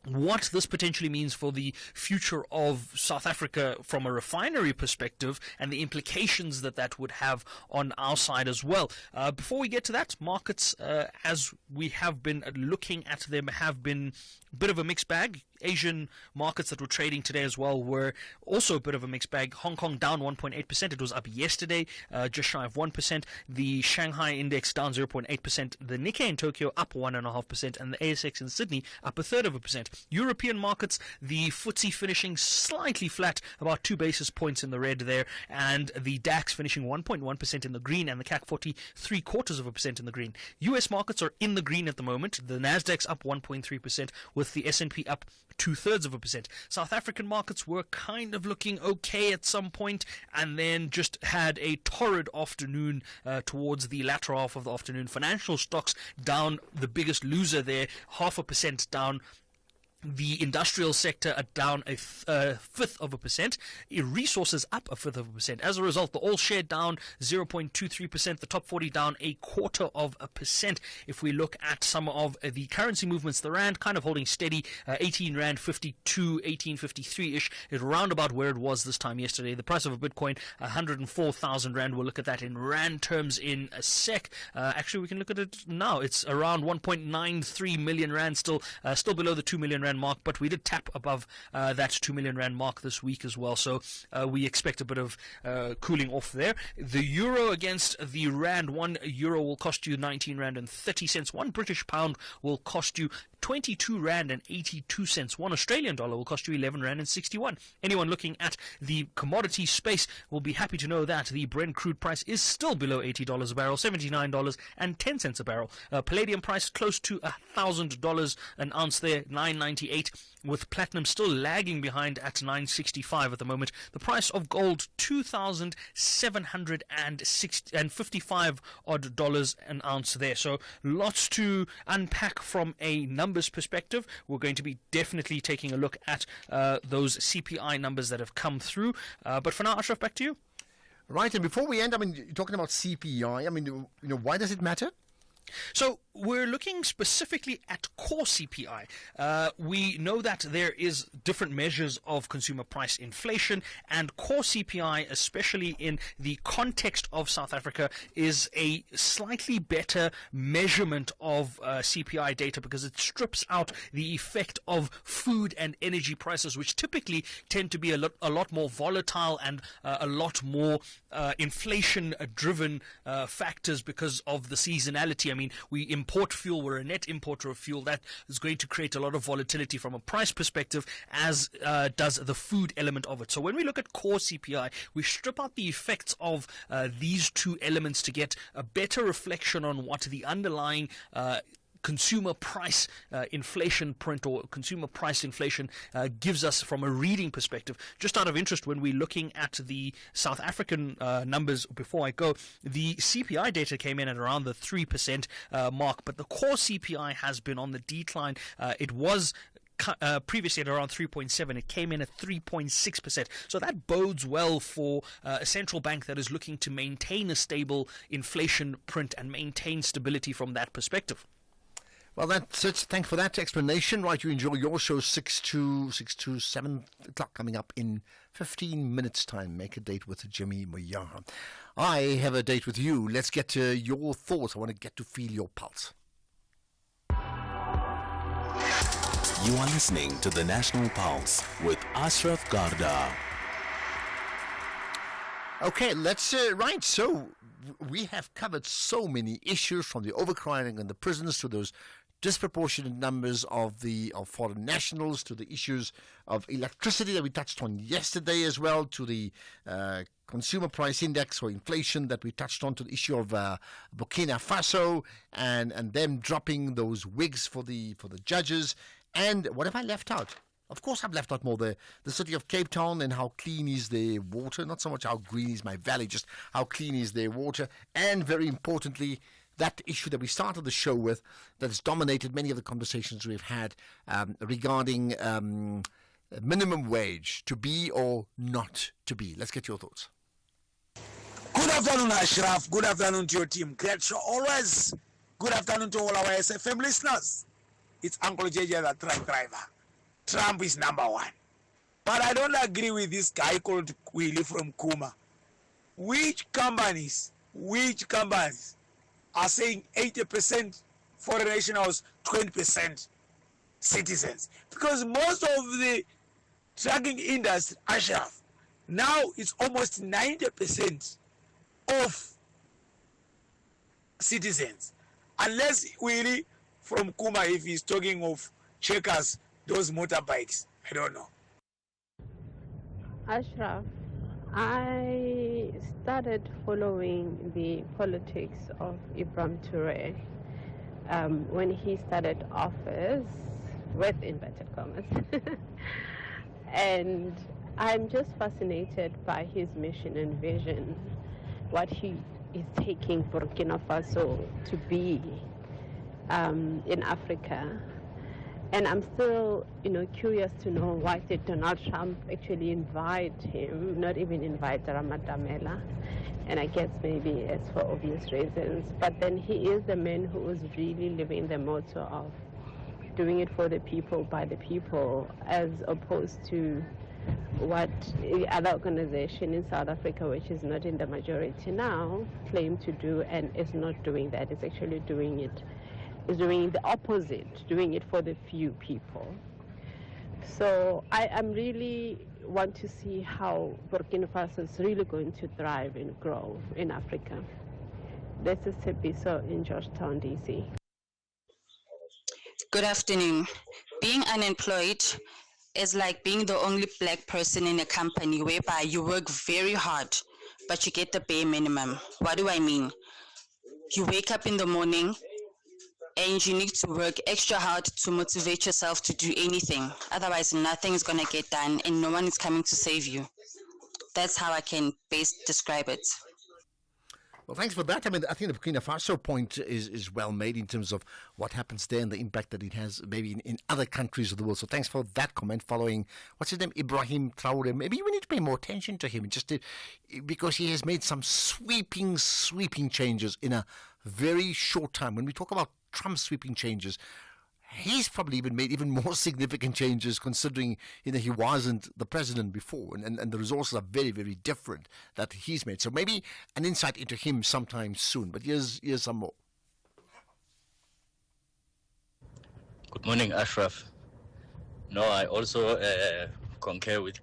what this potentially means for the future of South Africa from a refinery perspective and the implications that that would have on our side as well. Before we get to that, markets, as we have been looking at them, have been a bit of a mixed bag. Asian markets that were trading today as well were also a bit of a mixed bag. Hong Kong down 1.8%. It was up yesterday, just shy of 1%. The Shanghai index down 0.8%. The Nikkei in Tokyo up 1.5%. And the ASX in Sydney up 0.33%. European markets, the FTSE finishing slightly flat, about 2 basis points in the red there. And the DAX finishing 1.1% in the green, and the CAC 40 0.75% in the green. US markets are in the green at the moment. The Nasdaq's up 1.3%, with the S&P up 0.2%. South African markets were kind of looking okay at some point, and then just had a torrid afternoon towards the latter half of the afternoon. Financial stocks down, the biggest loser there, 0.5% down. The industrial sector are down a 0.5%. Resources up 0.5%. As a result, the all share down 0.23%. The top 40 down 0.25%. If we look at some of the currency movements, the rand kind of holding steady, 18 rand 52, 1853-ish, is round about where it was this time yesterday. The price of a Bitcoin, 104,000 rand. We'll look at that in rand terms in a sec. Actually, we can look at it now. It's around 1.93 million rand, still below the 2 million rand mark, but we did tap above that 2 million rand mark this week as well, so we expect a bit of cooling off there. The euro against the rand, 1 euro will cost you 19 rand and 30 cents. 1 British pound will cost you 22 rand and 82 cents. 1 Australian dollar will cost you 11 rand and 61. Anyone looking at the commodity space will be happy to know that the Brent crude price is still below $80 a barrel, $79.10 a barrel. Palladium price close to $1,000 an ounce there, $9.98, with platinum still lagging behind at $9.65 at the moment. The price of gold, $2,755 odd dollars an ounce there. So lots to unpack from a numbers perspective. We're going to be definitely taking a look at those CPI numbers that have come through. But for now, Ashraf, back to you. Right, and before we end, I mean, you're talking about CPI. I mean, why does it matter? So we're looking specifically at core CPI. We know that there is different measures of consumer price inflation, and core CPI, especially in the context of South Africa, is a slightly better measurement of CPI data because it strips out the effect of food and energy prices, which typically tend to be a lot more volatile and a lot more inflation-driven factors because of the seasonality. I mean, we import fuel. We're a net importer of fuel. That is going to create a lot of volatility from a price perspective, as does the food element of it. So when we look at core CPI, we strip out the effects of these two elements to get a better reflection on what the underlying consumer price inflation print or consumer price inflation gives us from a reading perspective. Just out of interest, when we're looking at the South African numbers, before I go, the CPI data came in at around the 3% mark, but the core CPI has been on the decline. It was previously at around 3.7. It came in at 3.6%. So that bodes well for a central bank that is looking to maintain a stable inflation print and maintain stability from that perspective. Well, that's it. Thanks for that explanation. Right, you enjoy your show 6 to 7 o'clock coming up in 15 minutes' time. Make a date with Jimmy Moyara. I have a date with you. Let's get to your thoughts. I want to get to feel your pulse. You are listening to the National Pulse with Ashraf Garda. Okay, let's right. So we have covered so many issues, from the overcrowding in the prisons to those disproportionate numbers of foreign nationals, to the issues of electricity that we touched on yesterday as well, to the consumer price index or inflation that we touched on, to the issue of Burkina Faso and them dropping those wigs for the judges. And what have I left out? Of course, I've left out more the city of Cape Town and how clean is their water. Not so much how green is my valley, just how clean is their water. And very importantly, that issue that we started the show with, that has dominated many of the conversations we've had regarding minimum wage, to be or not to be. Let's get your thoughts. Good afternoon, Ashraf. Good afternoon to your team. Great show always. Good afternoon to all our SFM listeners. It's Uncle JJ, the truck driver. Trump is number one. But I don't agree with this guy called Willie from Kuma. Which companies are saying 80% foreign nationals, 20% citizens? Because most of the trucking industry, Ashraf, now it's almost 90% of citizens. Unless Willie from Kuma, if he's talking of checkers, those motorbikes, I don't know. Ashraf, I started following the politics of Ibrahim Toure when he started office, with inverted commas. And I'm just fascinated by his mission and vision, what he is taking Burkina Faso to be in Africa. And I'm still, curious to know why did Donald Trump actually invite him, not even invite Ramadamela. And I guess maybe it's for obvious reasons. But then he is the man who is really living the motto of doing it for the people, by the people, as opposed to what the other organization in South Africa, which is not in the majority now, claim to do and is not doing that. It's actually doing it. Is doing the opposite, doing it for the few people. So I'm really want to see how Burkina Faso is really going to thrive and grow in Africa. This is Tepiso in Georgetown, DC. Good afternoon. Being unemployed is like being the only black person in a company whereby you work very hard, but you get the bare minimum. What do I mean? You wake up in the morning, and you need to work extra hard to motivate yourself to do anything. Otherwise, nothing is going to get done and no one is coming to save you. That's how I can best describe it. Well, thanks for that. I mean, I think the Burkina Faso point is well made in terms of what happens there and the impact that it has maybe in other countries of the world. So thanks for that comment following, what's his name, Ibrahim Traore. Maybe we need to pay more attention to him because he has made some sweeping changes in a very short time. When we talk about Trump's sweeping changes, he's probably even made even more significant changes, considering he wasn't the president before, and the resources are very, very different that he's made. So maybe an insight into him sometime soon. But here's some more. Good morning, Ashraf. No, I also concur with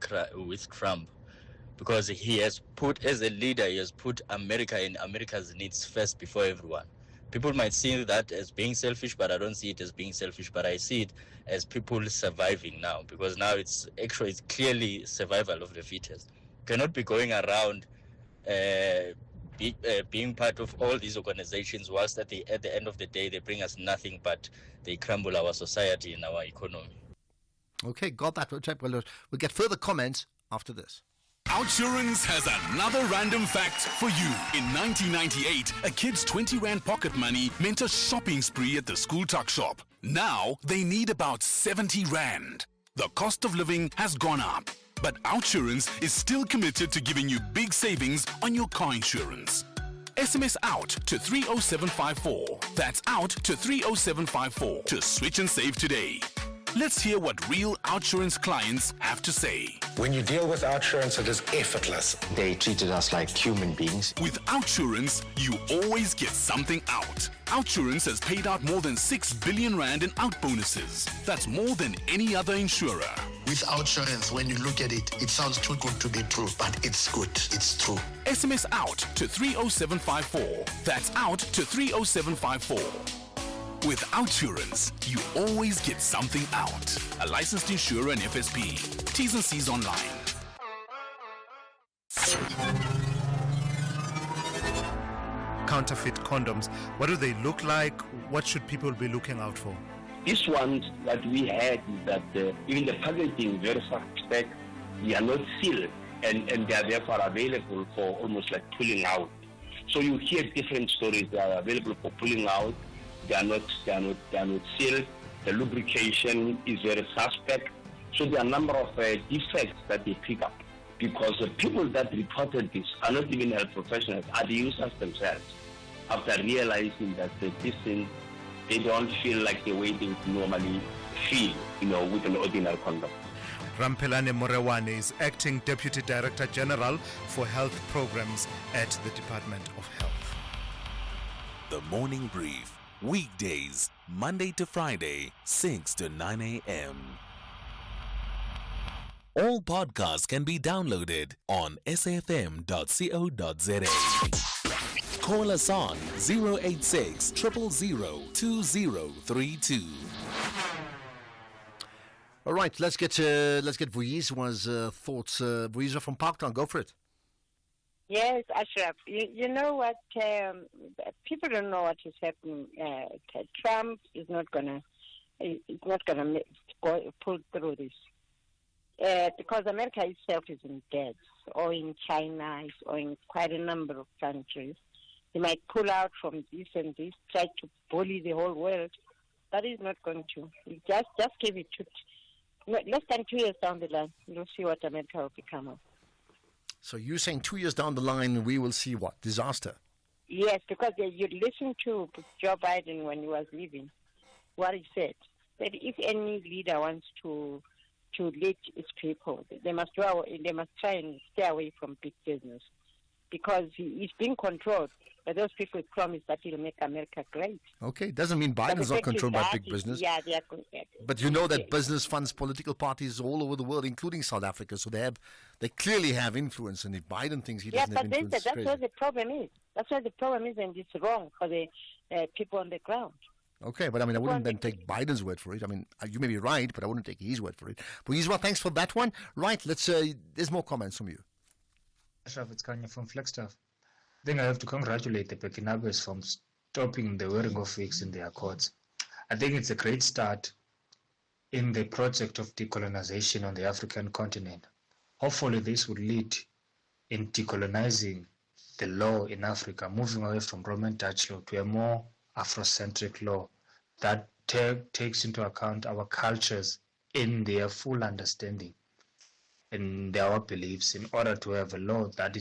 Trump, because he has put, as a leader, he has put America and America's needs first before everyone. People might see that as being selfish, but I don't see it as being selfish, but I see it as people surviving now, because now it's clearly survival of the fittest. You cannot be going around being part of all these organizations whilst at the end of the day they bring us nothing but they crumble our society and our economy. Okay, got that. We'll get further comments after this. Outsurance has another random fact for you. In 1998, a kid's 20 Rand pocket money meant a shopping spree at the school tuck shop. Now, they need about 70 Rand. The cost of living has gone up, but Outsurance is still committed to giving you big savings on your car insurance. SMS out to 30754. That's out to 30754 to switch and save today. Let's hear what real OUTsurance clients have to say. When you deal with OUTsurance, it is effortless. They treated us like human beings. With OUTsurance, you always get something out. OUTsurance has paid out more than 6 billion rand in out bonuses. That's more than any other insurer. With OUTsurance, when you look at it, it sounds too good to be true, but it's good. It's true. SMS out to 30754. That's out to 30754. With OUTsurance, you always get something out. A licensed insurer and FSP. T's and C's online. Counterfeit condoms. What do they look like? What should people be looking out for? This ones that we had is that even the packaging very suspect. They are not sealed and they are therefore available for almost like pulling out. So you hear different stories. They are available for pulling out. They are not sealed. The lubrication is very suspect. So there are a number of defects that they pick up because the people that reported this are not even health professionals, are the users themselves. After realizing that this thing, they don't feel like the way they would normally feel, with an ordinary condom. Rampelane Morewane is Acting Deputy Director General for Health Programs at the Department of Health. The Morning Brief. Weekdays, Monday to Friday, 6 to 9 a.m. All podcasts can be downloaded on safm.co.za. Call us on 086 000 2032. All right, let's get Vuyi's thoughts. Vuyi's from Parktown, go for it. Yes, Ashraf. You know what? People don't know what is happening. Trump is not gonna pull through this because America itself is in debt, or in China, or in quite a number of countries. He might pull out from this and this, try to bully the whole world. That is not going to. Just give it to less than 2 years down the line. You'll see what America will become of. So you're saying 2 years down the line, we will see what? Disaster? Yes, because you listen to Joe Biden when he was leaving, what he said, that if any leader wants to lead its people, they must try and stay away from big business, because he's being controlled by those people who promise that he'll make America great. Okay, doesn't mean Biden's not controlled by big business. Yeah, they are. But you know that business funds political parties all over the world, including South Africa, so they clearly have influence, and if Biden thinks he doesn't have influence, that's where the problem is. That's where the problem is, and it's wrong for the people on the ground. Okay, but I wouldn't then take Biden's word for it. You may be right, but I wouldn't take his word for it. But Yiswa, thanks for that one. Right, there's more comments from you. Ashraf, it's Kanye from Flagstaff. I think I have to congratulate the Burkinabes from stopping the wearing of wigs in their courts. I think it's a great start in the project of decolonization on the African continent. Hopefully this will lead in decolonizing the law in Africa, moving away from Roman Dutch law to a more Afrocentric law that takes into account our cultures in their full understanding and our beliefs, in order to have a law that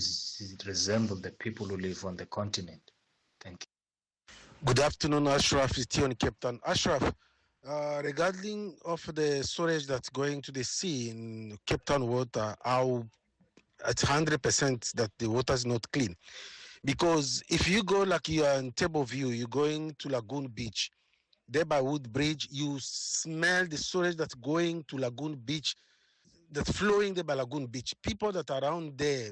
resembles the people who live on the continent. Thank you. Good afternoon, Ashraf. It's Tion Captain. Ashraf, regarding of the storage that's going to the sea in Cape Town water, it's 100% that the water is not clean. Because if you go like you are in Table View, you're going to Lagoon Beach, there by Woodbridge, you smell the storage that's going to Lagoon Beach, that's flowing there by Lagoon Beach. People that are around there,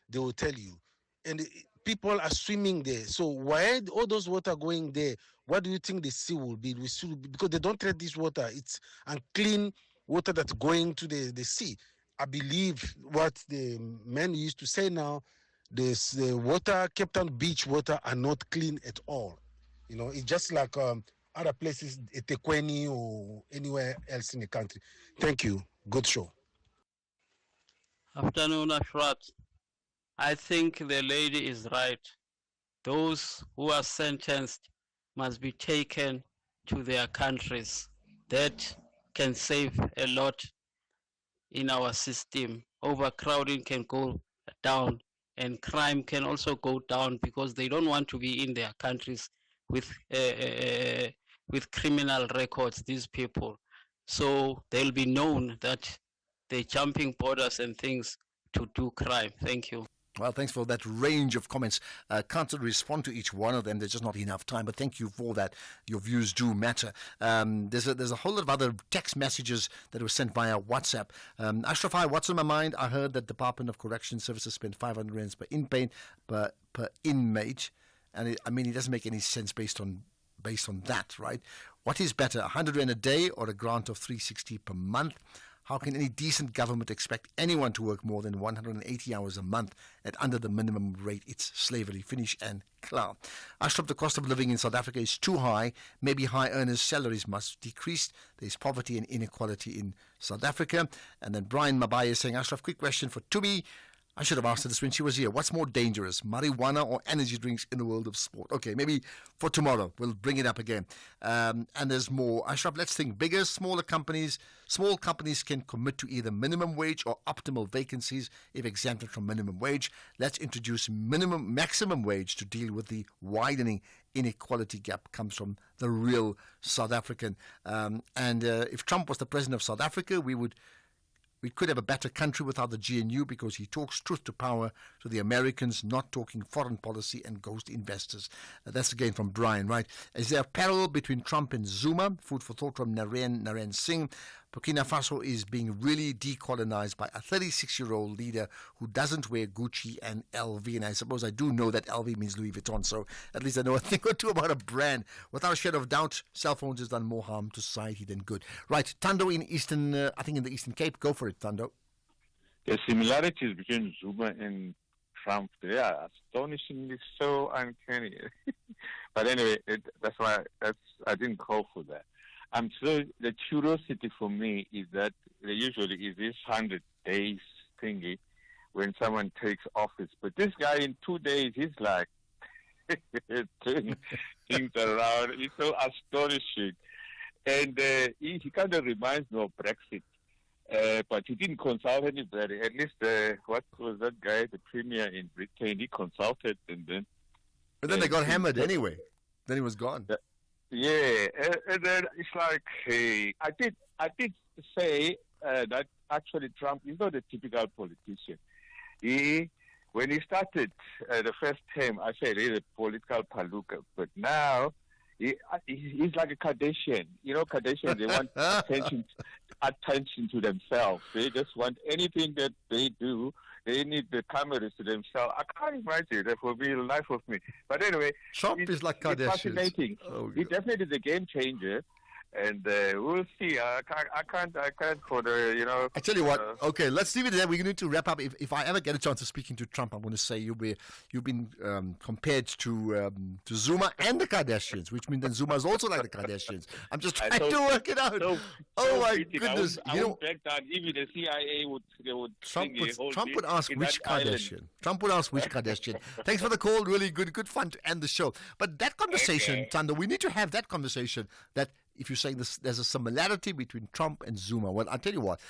they will tell you. And people are swimming there. So why all those water going there? What do you think the sea will be? Because they don't treat this water. It's unclean water that's going to the sea. I believe what the men used to say now, the water, Cape Town beach water, are not clean at all. It's just like other places, eThekwini or anywhere else in the country. Thank you. Good show. Afternoon, Ashraf. I think the lady is right. Those who are sentenced must be taken to their countries. That can save a lot in our system. Overcrowding can go down and crime can also go down because they don't want to be in their countries with criminal records, these people. So they'll be known that they're jumping borders and things to do crime. Thank you. Well, thanks for that range of comments. Can't respond to each one of them. There's just not enough time. But thank you for that. Your views do matter. There's a whole lot of other text messages that were sent via WhatsApp. Ashraf, hi, what's on my mind? I heard that Department of Correction Services spent 500 rands per inmate. And it doesn't make any sense based on that, right? What is better, 100 rand a day or a grant of 360 per month? How can any decent government expect anyone to work more than 180 hours a month at under the minimum rate? It's slavery. Finish and clear. Ashraf, the cost of living in South Africa is too high. Maybe high earners' salaries must decrease. There's poverty and inequality in South Africa. And then Brian Mabai is saying, Ashraf, quick question for Tumi. I should have asked her this when she was here. What's more dangerous, marijuana or energy drinks in the world of sport? Okay, maybe for tomorrow we'll bring it up again. And there's more. Ashraf, let's think bigger, smaller companies. Small companies can commit to either minimum wage or optimal vacancies if exempted from minimum wage. Let's introduce maximum wage to deal with the widening inequality gap comes from the real South African. If Trump was the president of South Africa, we could have a better country without the GNU because he talks truth to power to the Americans, not talking foreign policy and ghost investors. That's again from Brian, right? Is there a parallel between Trump and Zuma? Food for thought from Naren Singh. Burkina Faso is being really decolonized by a 36-year-old leader who doesn't wear Gucci and LV. And I suppose I do know that LV means Louis Vuitton, so at least I know a thing or two about a brand. Without a shadow of doubt, cell phones has done more harm to society than good. Right, Thando in in the Eastern Cape. Go for it, Thando. The similarities between Zuma and Trump, they are astonishingly so uncanny. But anyway, that's why I didn't call for that. So the curiosity for me is that there usually is this 100 days thingy when someone takes office. But this guy in 2 days, he's like turning things around. It's so astonishing. And he kind of reminds me of Brexit. But he didn't consult anybody. At least, what was that guy, the premier in Britain? He consulted and then... But then they got hammered anyway. Then he was gone. Yeah, and then it's like, hey, I did say that actually Trump is not a typical politician. When he started the first term, I said he's a political palooka, but now he's like a Kardashian. You know, Kardashians, they want attention to themselves. They just want anything that they do. They need the cameras to themselves. I can't imagine that will be the life of me. But anyway, Trump is like Kardashian. It's fascinating. Oh, he definitely is a game changer. And we'll see. I can't for the, you know. I tell you what. Okay, let's leave it there. We need to wrap up. If I ever get a chance of speaking to Trump, I'm going to say you've been compared to Zuma and the Kardashians, which means that Zuma is also like the Kardashians. I'm just trying to work it out. Oh my goodness! I would back down. Even the CIA would. Trump would ask which Kardashian. Trump would ask which Kardashian. Thanks for the call. Really good fun to end the show. But that conversation, Thando, we need to have that conversation. That if you're saying there's a similarity between Trump and Zuma, well, I'll tell you what,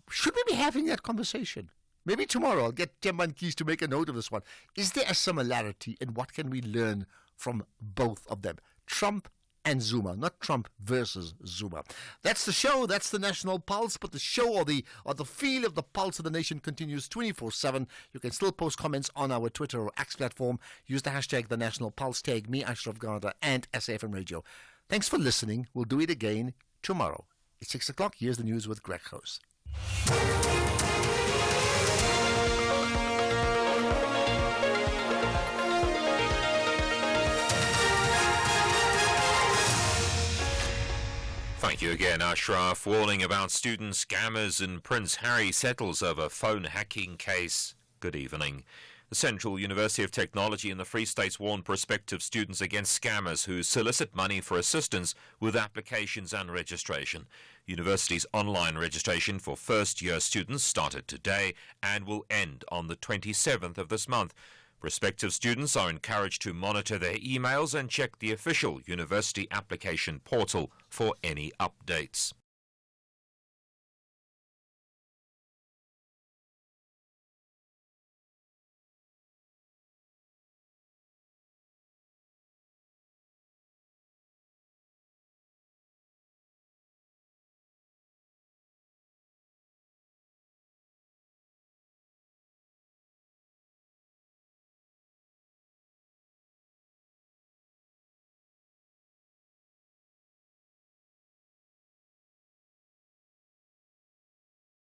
should we be having that conversation? Maybe tomorrow I'll get Temban Keys to make a note of this one. Is there a similarity, and what can we learn from both of them? Trump and Zuma, not Trump versus Zuma. That's the show. That's the National Pulse. But the show or the feel of the pulse of the nation continues 24/7. You can still post comments on our Twitter or X platform. Use the hashtag The National Pulse. Tag me, Ashraf Garda, and SAFM Radio. Thanks for listening. We'll do it again tomorrow. It's 6 o'clock. Here's the news with Greg House. Thank you again, Ashraf. Warning about student scammers in Prince Harry settles over phone hacking case. Good evening. The Central University of Technology in the Free States warned prospective students against scammers who solicit money for assistance with applications and registration. University's online registration for first-year students started today and will end on the 27th of this month. Prospective students are encouraged to monitor their emails and check the official university application portal for any updates.